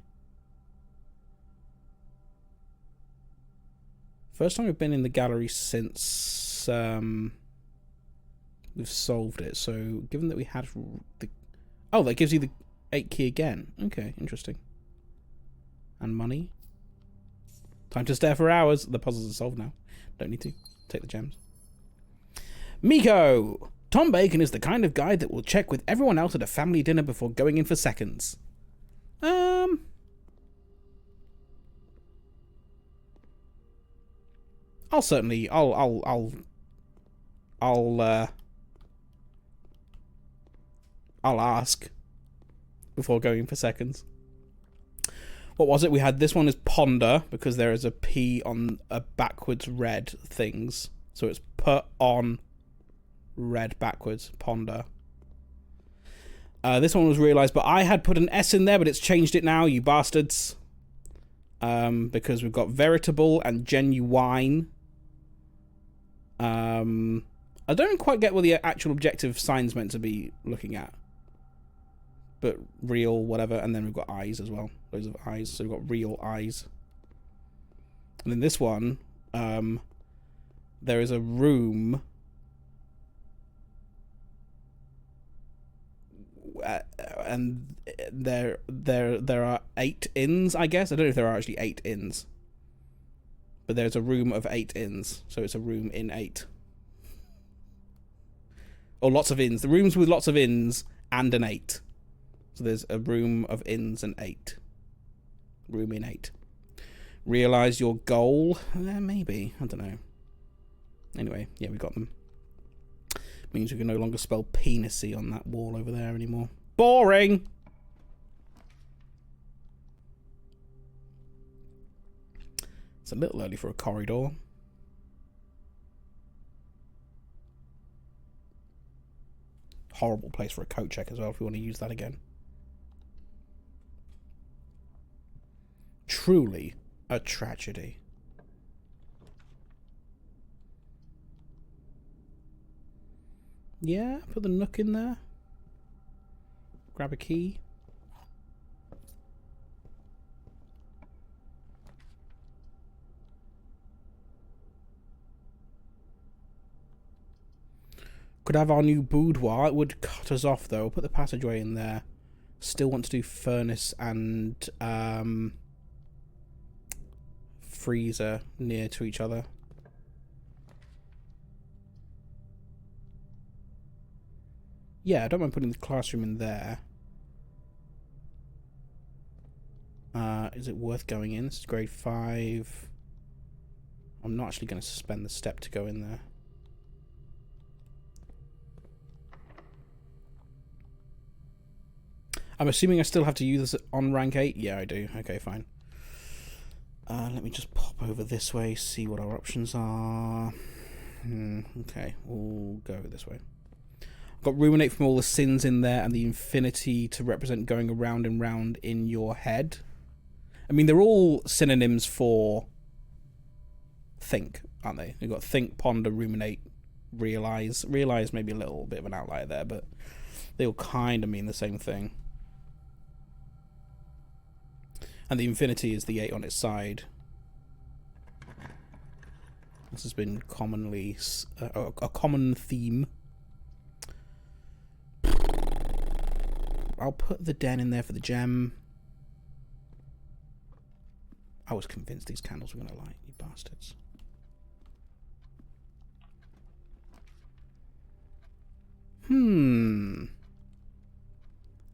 First time we've been in the gallery since we've solved it. So, given that we had the... Oh, that gives you the 8 key again. Okay, interesting. And money. Time to stare for hours. The puzzles are solved now. Don't need to. Take the gems. Miko! Tom Bacon is the kind of guy that will check with everyone else at a family dinner before going in for seconds. I'll certainly... I'll ask before going for seconds. What was it? We had this one is ponder because there is a P on a backwards red things. So it's put on red backwards. Ponder. This one was realised, but I had put an S in there, but it's changed it now, you bastards. Because we've got veritable and genuine. I don't quite get what the actual objective sign's meant to be looking at. But real, whatever, and then we've got eyes as well. Loads of eyes, so we've got real eyes. And then this one, there is a room... and there are 8 inns, I guess. I don't know if there are actually 8 inns. But there's a room of 8 inns, so it's a room in 8. Or lots of inns. The rooms with lots of inns and an 8. So there's a room of inns and 8. Room in 8. Realise your goal? Maybe. I don't know. Anyway, yeah, we got them. Means we can no longer spell penisy on that wall over there anymore. Boring! It's a little early for a corridor. Horrible place for a coat check as well if we want to use that again. Truly a tragedy. Yeah, put the nook in there. Grab a key. Could have our new boudoir. It would cut us off though. We'll put the passageway in there. Still want to do furnace and freezer near to each other. Yeah, I don't mind putting the classroom in there. Is it worth going in? This is grade 5. I'm not actually going to spend the step to go in there. I'm assuming I still have to use this on rank 8? Yeah, I do. Okay, fine. Let me just pop over this way, see what our options are. Okay, we'll go this way. I've got ruminate from all the sins in there and the infinity to represent going around and round in your head. I mean, they're all synonyms for think, aren't they? You've got think, ponder, ruminate, realize. Realize maybe a little bit of an outlier there, but they all kind of mean the same thing. And the infinity is the 8 on its side. This has been commonly a common theme. I'll put the den in there for the gem. I was convinced these candles were going to light, you bastards.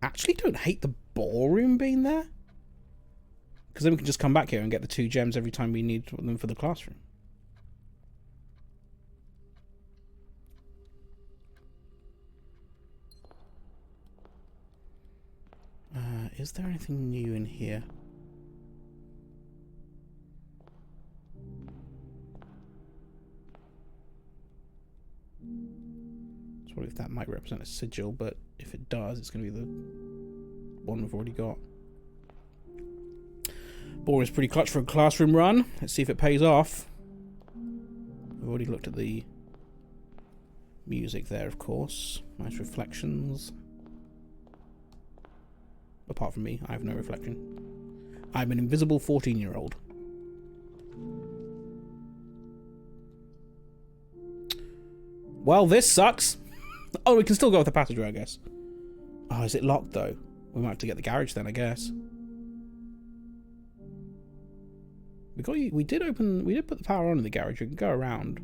Actually don't hate the ballroom being there. Because then we can just come back here and get the 2 gems every time we need them for the classroom. Is there anything new in here? So what if that might represent a sigil, but if it does, it's going to be the one we've already got. Ballroom's pretty clutch for a classroom run. Let's see if it pays off. We've already looked at the music there, of course. Nice reflections. Apart from me, I have no reflection. I'm an invisible 14-year-old. Well, this sucks. Oh, we can still go with the passageway, I guess. Oh, is it locked, though? We might have to get the garage then, I guess. We did put the power on in the garage. We can go around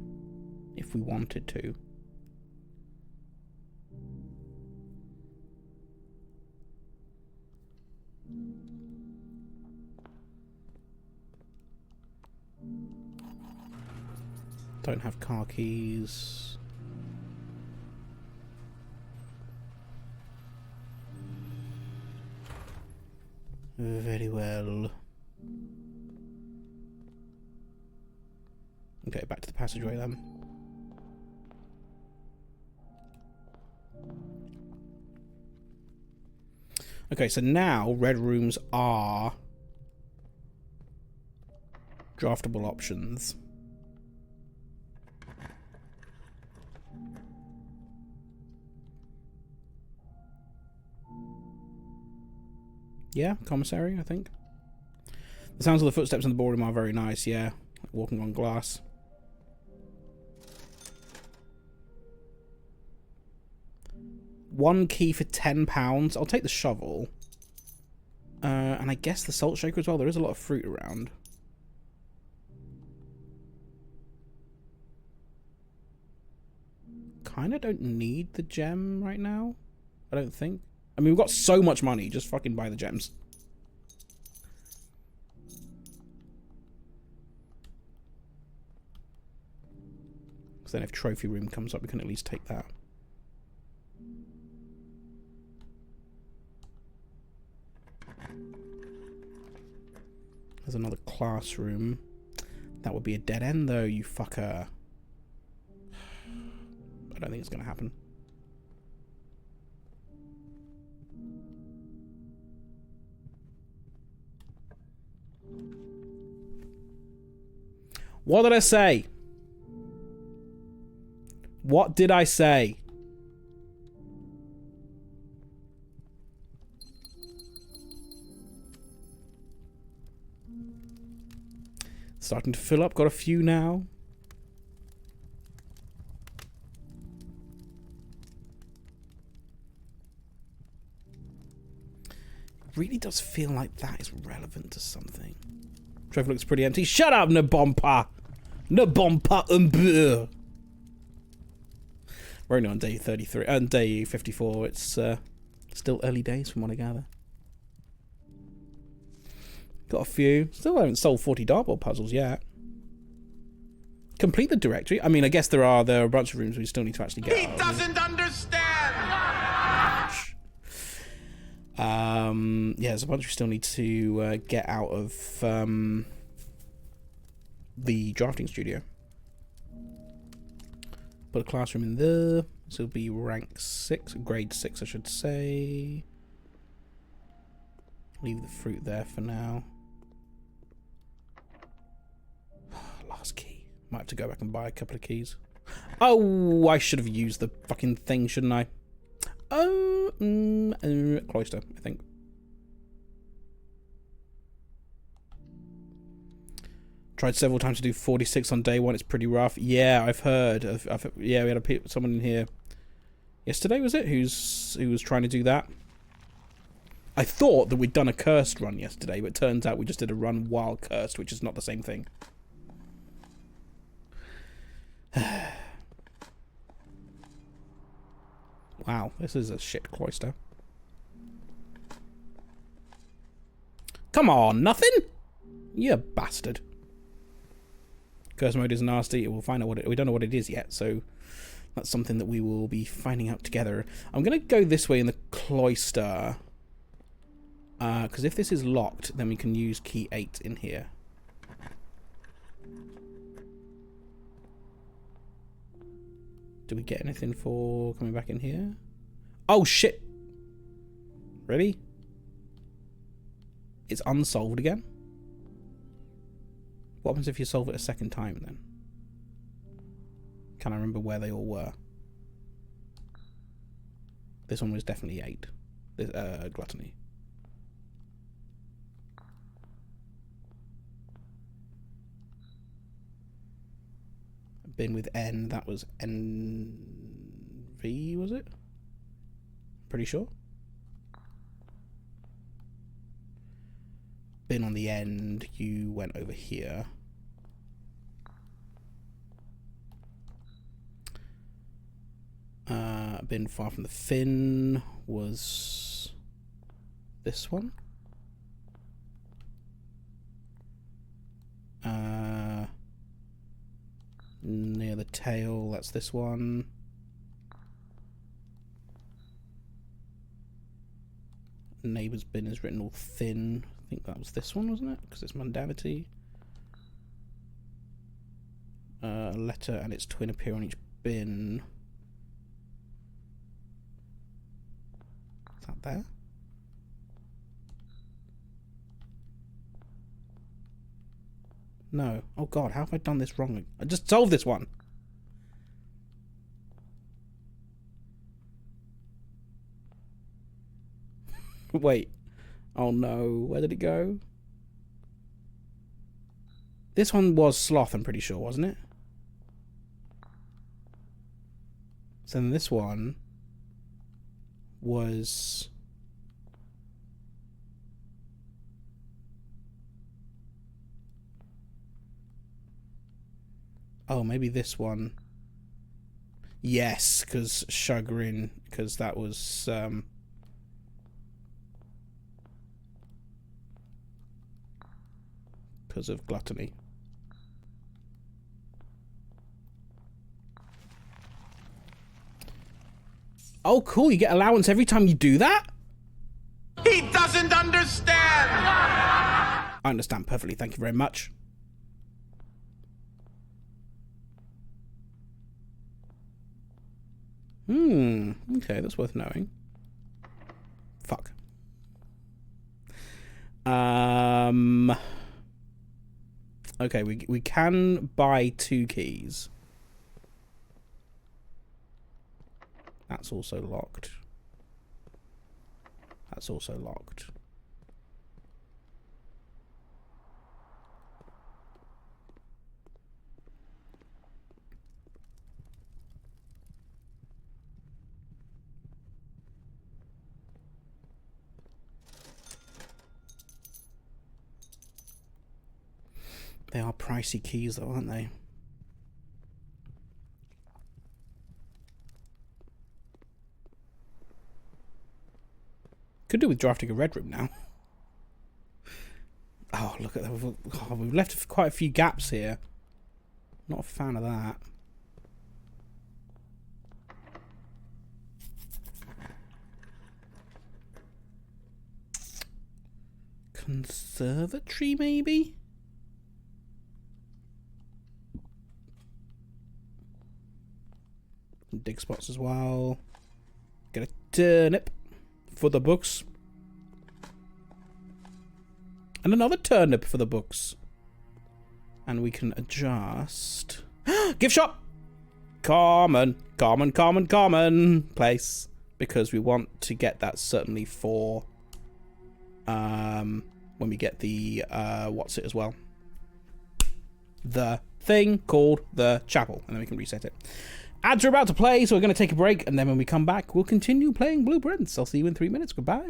if we wanted to. Don't have car keys. Very well. Okay, back to the passageway then. Okay, so now red rooms are draftable options. Yeah, commissary, I think. The sounds of the footsteps in the ballroom are very nice, yeah. Like walking on glass. One key for £10. I'll take the shovel. And I guess the salt shaker as well. There is a lot of fruit around. Kinda don't need the gem right now. I don't think. I mean, we've got so much money. Just fucking buy the gems. Because then if trophy room comes up, we can at least take that. There's another classroom. That would be a dead end, though, you fucker. I don't think it's going to happen. What did I say? What did I say? Starting to fill up. Got a few now. It really does feel like that is relevant to something. Trophy looks pretty empty. Shut up, Nabompa! Nabompa. We're only on day 33 and day 54. It's still early days from what I gather. Got a few. Still haven't solved 40 dartboard puzzles yet. Complete the directory. I mean, I guess there are a bunch of rooms we still need to actually get. He doesn't understand. Yeah, there's a bunch we still need to get out of the drafting studio. Put a classroom in there. So it'll be rank 6, grade 6, I should say. Leave the fruit there for now. Last key. Might have to go back and buy a couple of keys. Oh, I should have used the fucking thing, shouldn't I? Oh, cloister, I think. Tried several times to do 46 on day 1. It's pretty rough. Yeah, I've heard. Yeah, we had someone in here yesterday, was it? Who was trying to do that. I thought that we'd done a cursed run yesterday, but it turns out we just did a run while cursed, which is not the same thing. Wow, this is a shit cloister. Come on, nothing? You bastard. Curse mode is nasty. We'll find out what we don't know what it is yet, so that's something that we will be finding out together. I'm gonna go this way in the cloister. Because if this is locked, then we can use key 8 in here. Do we get anything for coming back in here? Oh, shit! Really? It's unsolved again? What happens if you solve it a second time, then? Can I remember where they all were? This one was definitely 8. This, gluttony. Been with N, that was NV, was it? Pretty sure. Been on the end, you went over here. Been far from the fin was this one. Near the tail, that's this one. Neighbour's bin is written all thin. I think that was this one, wasn't it? Because it's mundanity. A letter and its twin appear on each bin. Is that there? No. Oh god, how have I done this wrong? I just solved this one. Wait. Oh no, where did it go? This one was sloth, I'm pretty sure, wasn't it? So then this one was... Oh, maybe this one. Yes, because chagrin, because that was... because of gluttony. Oh, cool. You get allowance every time you do that? He doesn't understand. I understand perfectly. Thank you very much. Okay, that's worth knowing. Fuck. Okay, we can buy 2 keys. That's also locked. That's also locked. They are pricey keys, though, aren't they? Could do with drafting a red room now. Oh, look at that. We've left quite a few gaps here. Not a fan of that. Conservatory, maybe? Dig spots as well. Get a turnip for the books. And another turnip for the books. And we can adjust. Gift shop! Common place. Because we want to get that certainly for when we get the what's it as well. The thing called the chapel. And then we can reset it. Ads are about to play, so we're going to take a break, and then when we come back, we'll continue playing Blueprints. I'll see you in 3 minutes. Goodbye.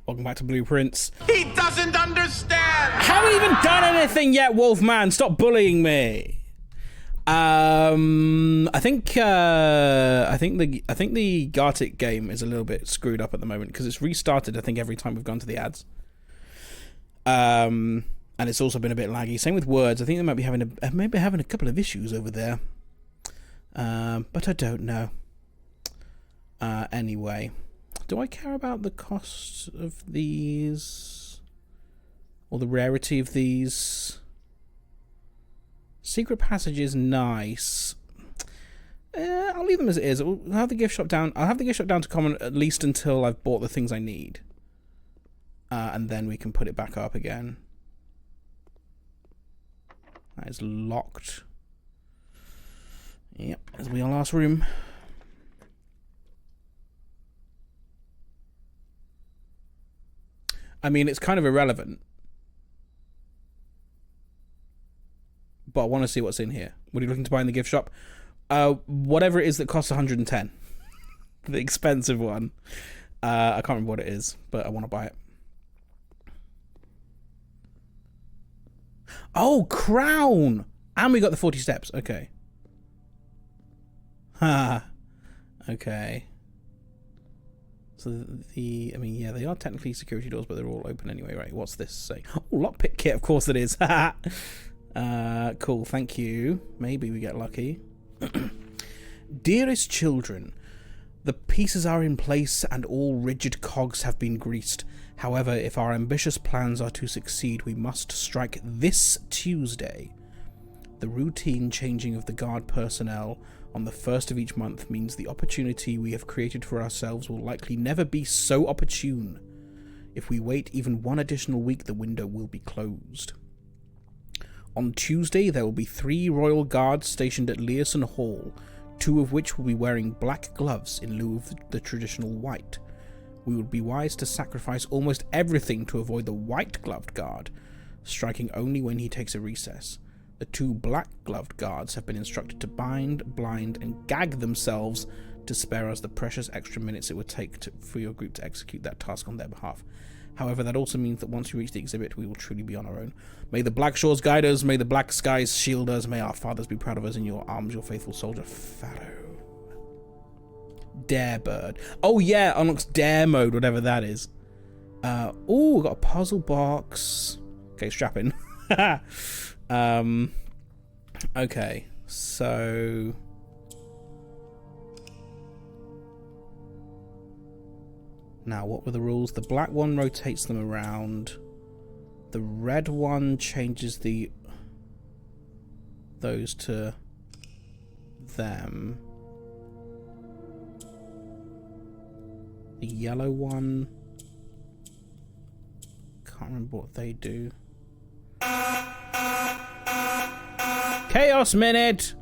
Welcome back to Blueprints. He doesn't understand! Haven't even done anything yet, Wolfman. Stop bullying me. I think the Gartic game is a little bit screwed up at the moment because it's restarted. I think every time we've gone to the ads. And it's also been a bit laggy. Same with Words. I think they might be having a couple of issues over there. But I don't know. Anyway, do I care about the cost of these or the rarity of these? Secret Passage is nice. I'll leave them as it is. I'll have the gift shop down. I'll have the gift shop down to common at least until I've bought the things I need. And then we can put it back up again. That is locked. Yep, this will be our last room. I mean, it's kind of irrelevant. But I want to see what's in here. What are you looking to buy in the gift shop? Whatever it is that costs 110. The expensive one. I can't remember what it is, but I want to buy it. Oh, crown! And we got the 40 steps. Okay. Ha. Okay. So I mean, yeah, they are technically security doors, but they're all open anyway, right? What's this say? Oh, lockpick kit, of course it is. Cool, thank you. Maybe we get lucky. Dearest children, the pieces are in place and all rigid cogs have been greased. However, if our ambitious plans are to succeed, we must strike this Tuesday. The routine changing of the guard personnel on the first of each month means the opportunity we have created for ourselves will likely never be so opportune. If we wait even one additional week, the window will be closed. On Tuesday, there will be 3 royal guards stationed at Learson Hall, 2 of which will be wearing black gloves in lieu of the traditional white. We would be wise to sacrifice almost everything to avoid the white-gloved guard, striking only when he takes a recess. The 2 black-gloved guards have been instructed to bind, blind, and gag themselves to spare us the precious extra minutes it would take for your group to execute that task on their behalf. However, that also means that once we reach the exhibit, we will truly be on our own. May the black shores guide us, may the black skies shield us, may our fathers be proud of us in your arms, your faithful soldier, Pharaoh. Darebird. Oh yeah, unlocks dare mode, whatever that is. Oh, we got a puzzle box. Okay, strap in. Okay, so now what were the rules? The black one rotates them around. The red one changes those to them. The yellow one, can't remember what they do. Chaos Minute!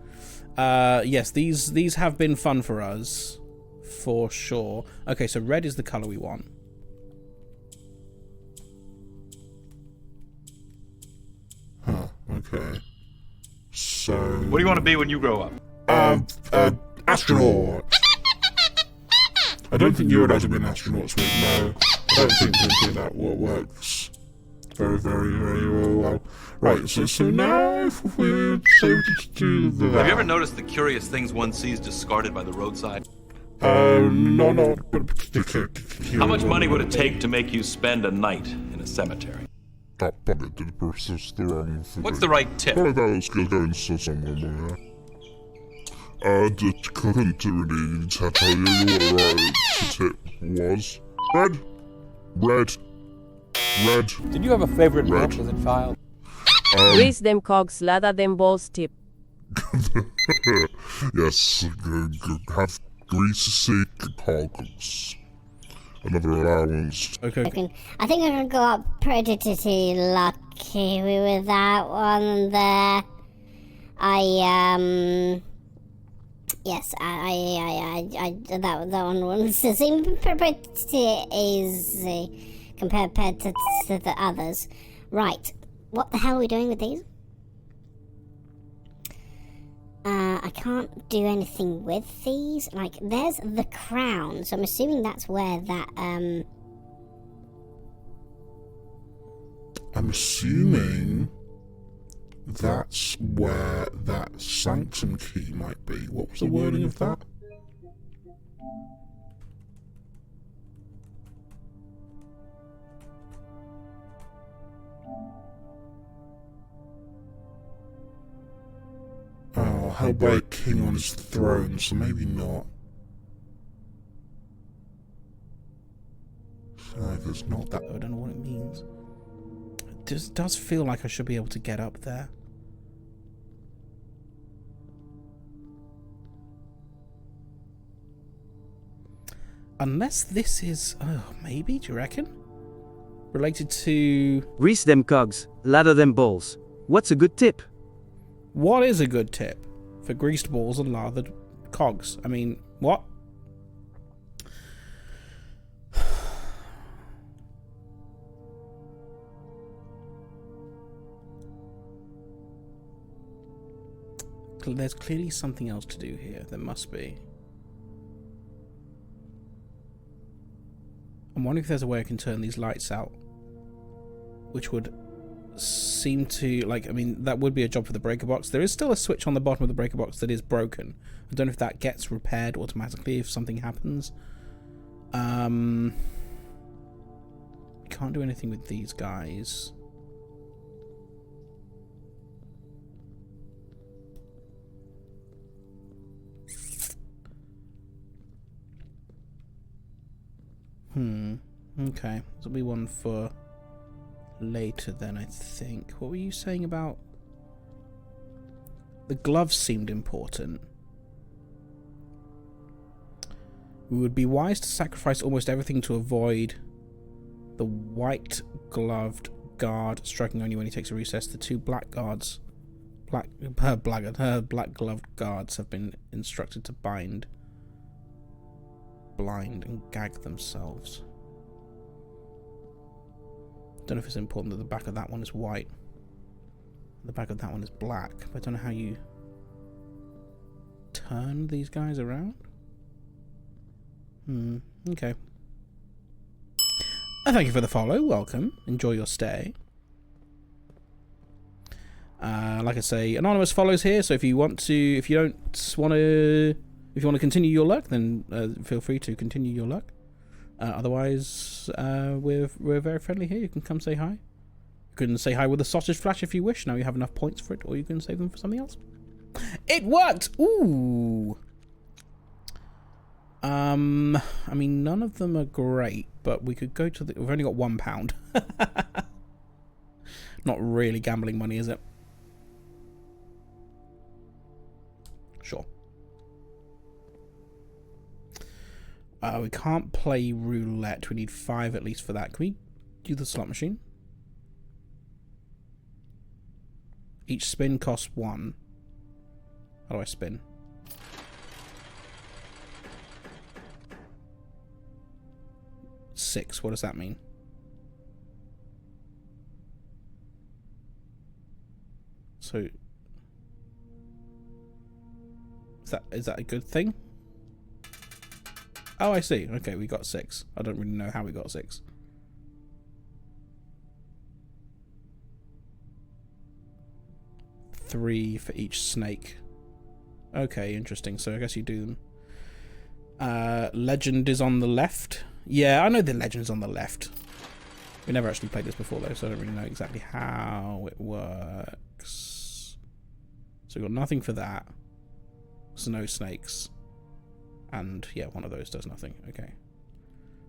Yes, these have been fun for us, for sure. Okay, so red is the colour we want. Huh, okay. So... What do you want to be when you grow up? Astronaut! I don't think you would like to be an astronaut, sweet. No, I don't think that works very, very, very well. Right, so now if we so to do that. Have you ever noticed the curious things one sees discarded by the roadside? No, not particularly. How much money would it take to make you spend a night in a cemetery? That probably did process the wrong thing. What's the right tip? Probably that was going somewhere. Couldn't really tell you what the right tip was. Red. Did you have a favorite book as a child? Grease them cogs, lather them balls tip. Yes, have greasy cogs. Another allowance. Okay. I think I can go up pretty lucky with that one there. Yes, that one was seem pretty easy compared to the others. Right, what the hell are we doing with these? I can't do anything with these. Like, there's the crown, so I'm assuming that's where that I'm assuming that's where that sanctum key might be. What was the wording of that? Oh, held by a king on his throne, so maybe not. So if it's not that, I don't know what it means. It does feel like I should be able to get up there. Unless this is... Oh, maybe? Do you reckon? Related to... Grease them cogs, lather them balls. What's a good tip? What is a good tip for greased balls and lathered cogs? I mean, what? There's clearly something else to do here. There must be. I'm wondering if there's a way I can turn these lights out, which would seem to, like, I mean, that would be a job for the breaker box. There is still a switch on the bottom of the breaker box that is broken. I don't know if that gets repaired automatically if something happens. Can't do anything with these guys. Okay. This will be one for later then, I think. What were you saying about... The gloves seemed important. We would be wise to sacrifice almost everything to avoid the white-gloved guard striking only when he takes a recess. The two black guards... black-gloved guards have been instructed to bind, blind, and gag themselves. Don't know if it's important that the back of that one is white, the back of that one is black, but I don't know how you turn these guys around. Okay. Thank you for the follow. Welcome. Enjoy your stay. Like I say, anonymous follows here, so if you want to, if you want to continue your luck, then feel free to continue your luck. Otherwise, we're very friendly here. You can come say hi. You can say hi with a sausage flash if you wish. Now you have enough points for it, or you can save them for something else. It worked! Ooh! I mean, none of them are great, but we could go to the... We've only got £1. Not really gambling money, is it? Sure. We can't play roulette. We need 5 at least for that. Can we do the slot machine? Each spin costs 1. How do I spin? $6. What does that mean? So is that a good thing? Oh, I see. Okay, we got 6. I don't really know how we got 6. $3 for each snake. Okay, interesting. So I guess you do them. Legend is on the left. Yeah, I know the legend's on the left. We never actually played this before though, so I don't really know exactly how it works. So we've got nothing for that. Snow snakes. And yeah, one of those does nothing. Okay.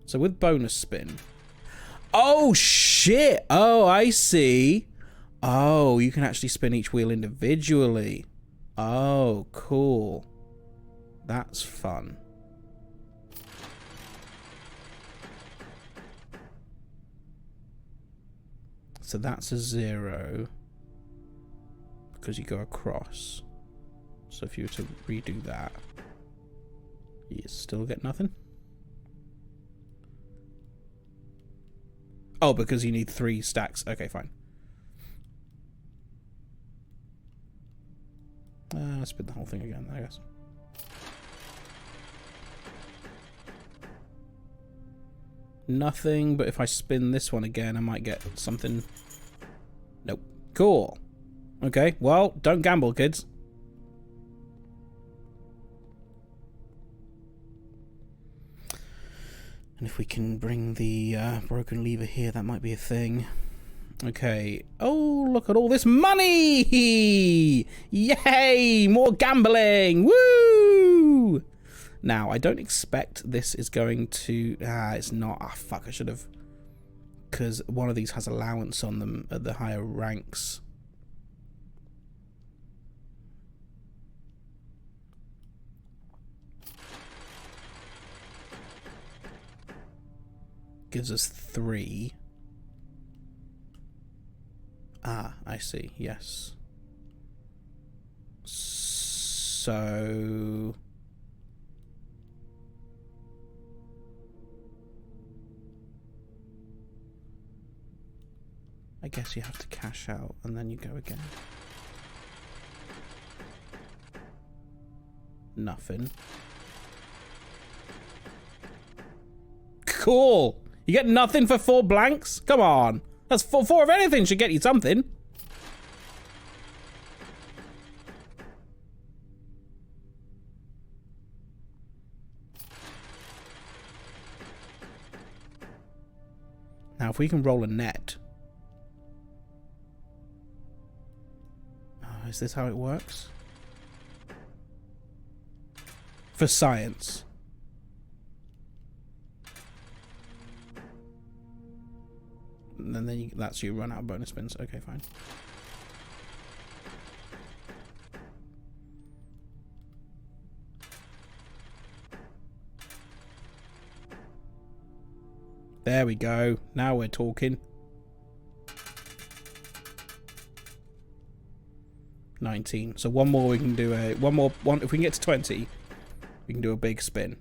So with bonus spin. Oh shit! Oh, I see. Oh, you can actually spin each wheel individually. Oh, cool. That's fun. So that's a 0. Because you go across. So if you were to redo that, you still get nothing? Oh, because you need 3 stacks. Okay, fine. Spin the whole thing again, I guess. Nothing, but if I spin this one again, I might get something. Nope. Cool. Okay, well, don't gamble, kids. And if we can bring the broken lever here, that might be a thing. Okay. Oh, look at all this money! Yay! More gambling! Woo! Now, I don't expect this is going to... it's not. Ah, fuck, I should have... Because one of these has allowance on them at the higher ranks. gives us 3. Ah, I see. Yes. So... I guess you have to cash out and then you go again. Nothing. Cool! You get nothing for 4 blanks? Come on! That's 4 of anything should get you something. Now if we can roll a net... Is this how it works? For science. And then that's you run out of bonus spins. Okay, fine. There we go. Now we're talking. 19. So one more we can do a... One if we can get to 20, we can do a big spin.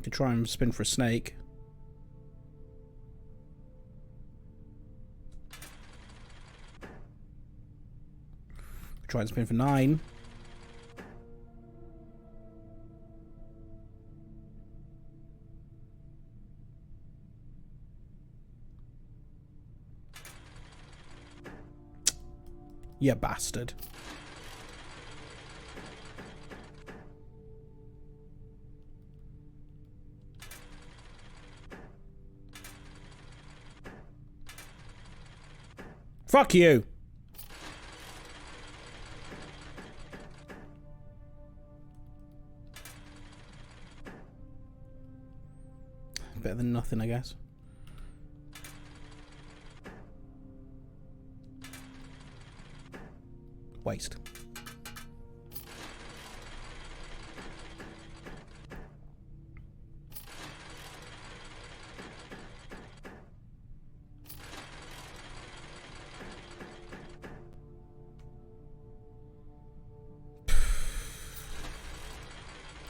Could try and spin for a snake. Try and spin for 9. You bastard. Fuck you. Better than nothing, I guess. Waste.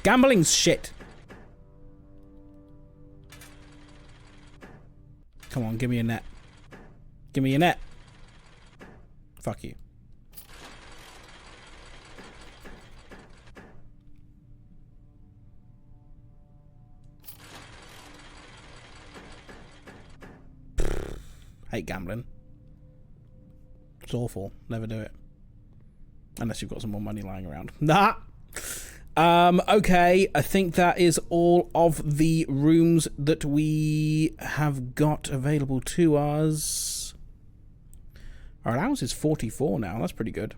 Gambling's shit. Come on, give me a net. Give me a net. Fuck you. Hate gambling. It's awful. Never do it. Unless you've got some more money lying around. Nah. Okay, I think that is all of the rooms that we have got available to us. Our allowance is 44 now. That's pretty good.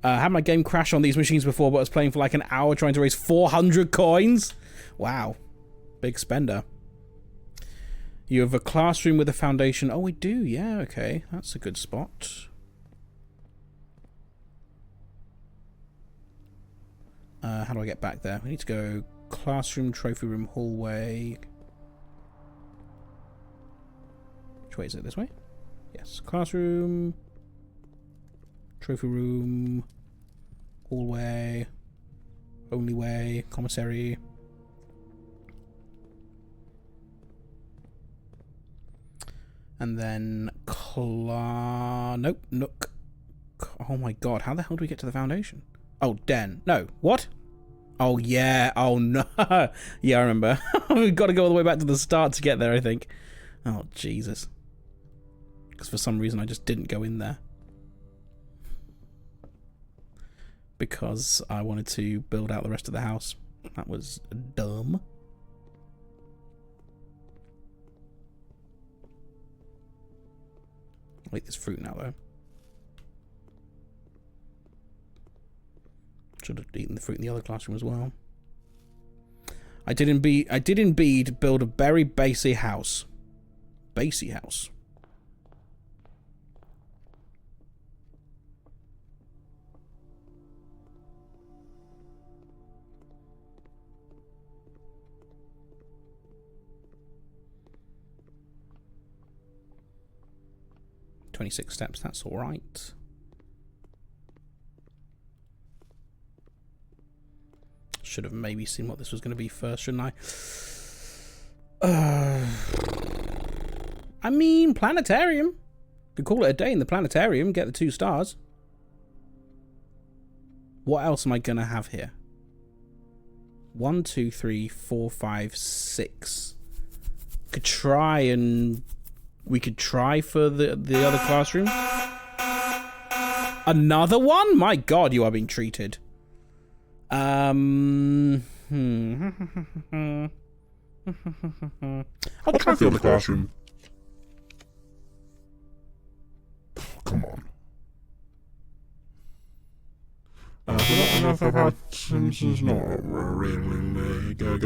Had my game crash on these machines before, but I was playing for like an hour trying to raise 400 coins. Wow. Big spender. You have a classroom with a foundation. Oh, we do. Yeah, okay. That's a good spot. How do I get back there? We need to go classroom, trophy room, hallway. Which way is it? This way? Yes. Classroom, trophy room, hallway, only way, commissary. And then nope, nook. Oh my god, how the hell do we get to the foundation? Oh, den. No, what? Oh yeah, oh no. Yeah, I remember. We've got to go all the way back to the start to get there, I think. Oh, Jesus. Because for some reason I just didn't go in there. Because I wanted to build out the rest of the house. That was dumb. I'll eat this fruit now, though. Should have eaten the fruit in the other classroom as well. I did indeed build a very basy house. Basy house. 26 steps, that's alright. Should have maybe seen what this was going to be first, shouldn't I? I mean, planetarium. Could call it a day in the planetarium, get the 2 stars. What else am I going to have here? 1, 2, 3, 4, 5, 6. Could try and... We could try for the other classroom. Another one? My God, you are being treated. I'll try for the other classroom. Oh, come on. Enough items is not really go.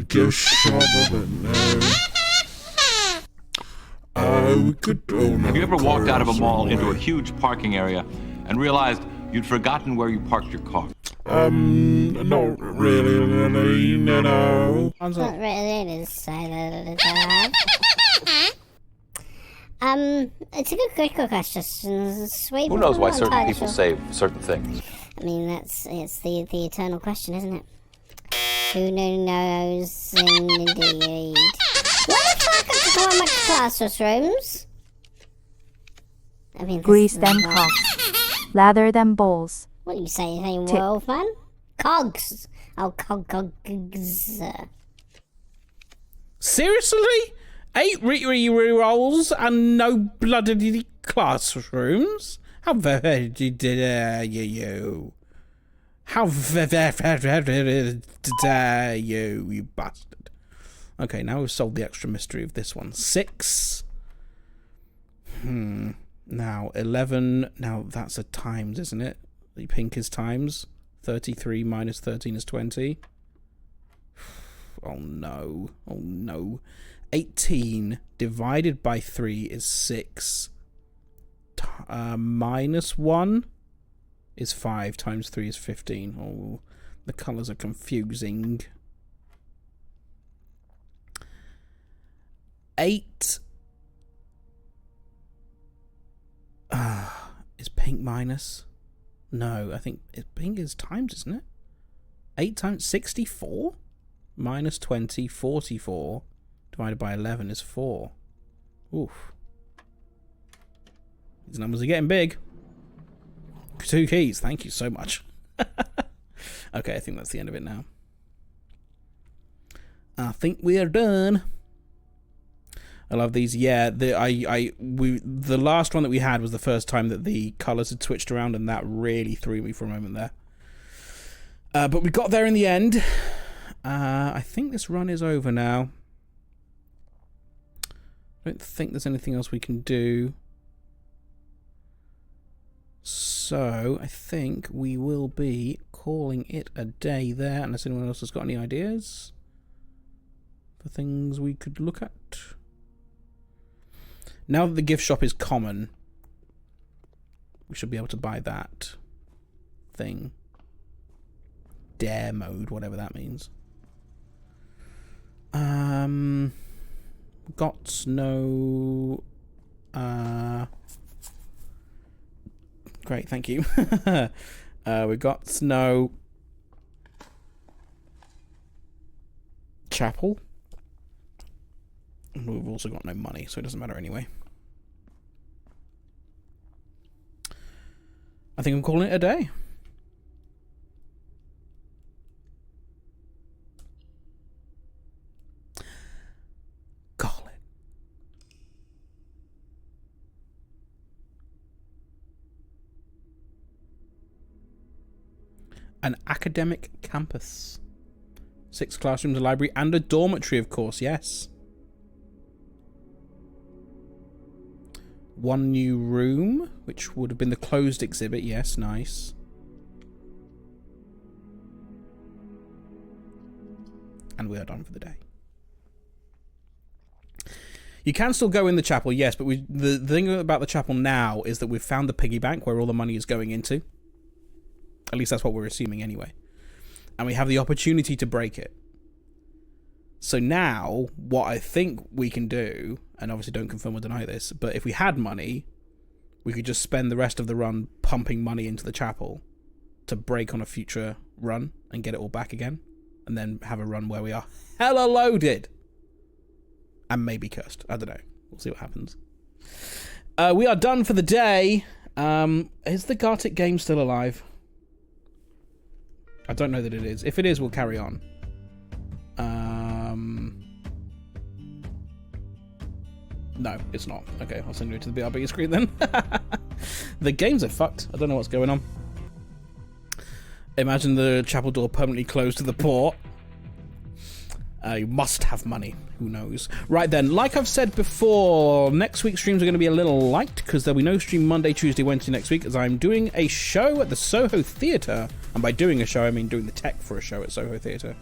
Gift shop, I don't know. We could. Oh, no, Have you ever walked out of a mall into a huge parking area and realized you'd forgotten where you parked your car? Not really, no. Not really, it's a good question. Sweet. Who knows why certain people say certain things? I mean, it's the eternal question, isn't it? Who knows indeed. What the fuck are my classrooms? I mean, grease them cogs, lather them bowls. What are you saying, Wolfman? Cogs. Oh, cogs. Seriously? 8 re-rolls and no bloody classrooms? How very dare you? How very dare you bastard. Okay, now we've solved the extra mystery of this one. 6. Now, 11. Now, that's a times, isn't it? The pink is times. 33 minus 13 is 20. Oh, no. Oh, no. 18 divided by 3 is 6. Minus 1 is 5 times 3 is 15. Oh, the colours are confusing. 8 is pink minus? No, I think pink is times, isn't it? 8 times 64 minus 20, 44 divided by 11 is 4. Oof. These numbers are getting big. 2 keys, thank you so much. Okay, I think that's the end of it now. I think we are done. I love these. Yeah, the last one that we had was the first time that the colours had switched around, and that really threw me for a moment there. But we got there in the end. I think this run is over now. I don't think there's anything else we can do. So I think we will be calling it a day there, unless anyone else has got any ideas for things we could look at. Now that the gift shop is common, we should be able to buy that thing. Dare mode, whatever that means. Got no... Great, thank you. We got no chapel. We've also got no money, so it doesn't matter anyway. I think I'm calling it a day. Call it. An academic campus. 6 classrooms, a library, and a dormitory, of course, yes. 1 new room, which would have been the closed exhibit. Yes, nice. And we are done for the day. You can still go in the chapel, yes, but the thing about the chapel now is that we've found the piggy bank where all the money is going into. At least that's what we're assuming anyway. And we have the opportunity to break it. So now, what I think we can do, and obviously don't confirm or deny this, but if we had money, we could just spend the rest of the run pumping money into the chapel to break on a future run and get it all back again, and then have a run where we are hella loaded and maybe cursed. I don't know. We'll see what happens. We are done for the day. Is the Gartic game still alive? I don't know that it is. If it is, we'll carry on. No, it's not. Okay, I'll send you to the BRB screen then. The games are fucked. I don't know what's going on. Imagine the chapel door permanently closed to the port. You must have money. Who knows? Right then, like I've said before, next week's streams are going to be a little light because there'll be no stream Monday, Tuesday, Wednesday next week as I'm doing a show at the Soho Theatre. And by doing a show, I mean doing the tech for a show at Soho Theatre.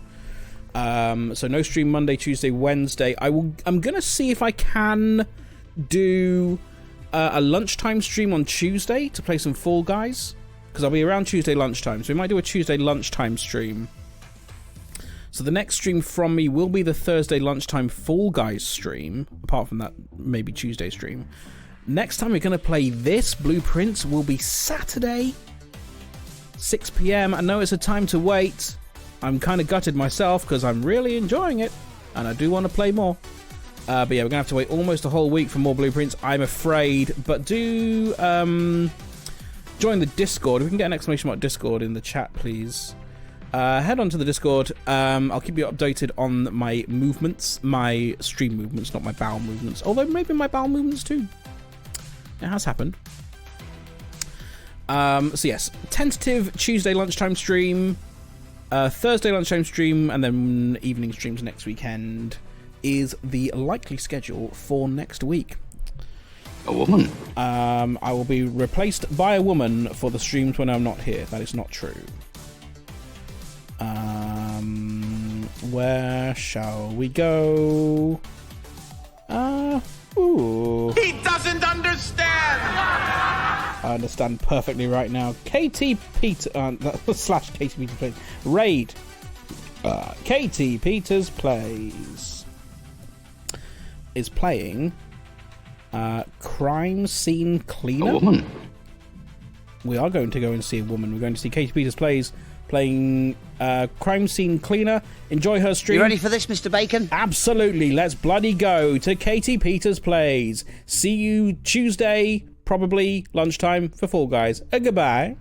So no stream Monday, Tuesday, Wednesday. I'm going to see if I can do a lunchtime stream on Tuesday to play some Fall Guys. Because I'll be around Tuesday lunchtime. So we might do a Tuesday lunchtime stream. So the next stream from me will be the Thursday lunchtime Fall Guys stream. Apart from that, maybe Tuesday stream. Next time we're going to play this, Blueprints, will be Saturday, 6 PM. I know it's a time to wait. I'm kind of gutted myself because I'm really enjoying it. And I do want to play more. But yeah, we're going to have to wait almost a whole week for more Blueprints, I'm afraid. But do join the Discord. If we can get an exclamation mark Discord in the chat, please. Head on to the Discord. I'll keep you updated on my movements, my stream movements, not my bowel movements. Although maybe my bowel movements too. It has happened. So yes, tentative Tuesday lunchtime stream, Thursday lunchtime stream, and then evening streams next weekend is the likely schedule for next week. A woman? I will be replaced by a woman for the streams when I'm not here. That is not true. Where shall we go? Ooh. He doesn't understand! I understand perfectly right now. KT Peter slash KT Peters Plays. Raid. KT Peters Plays is playing Crime Scene Cleaner. A woman? We are going to go and see a woman. We're going to see KT Peters Plays playing Crime Scene Cleaner. Enjoy her stream. You ready for this, Mr. Bacon? Absolutely. Let's bloody go to KT Peters Plays. See you Tuesday, probably lunchtime for Fall Guys. Goodbye.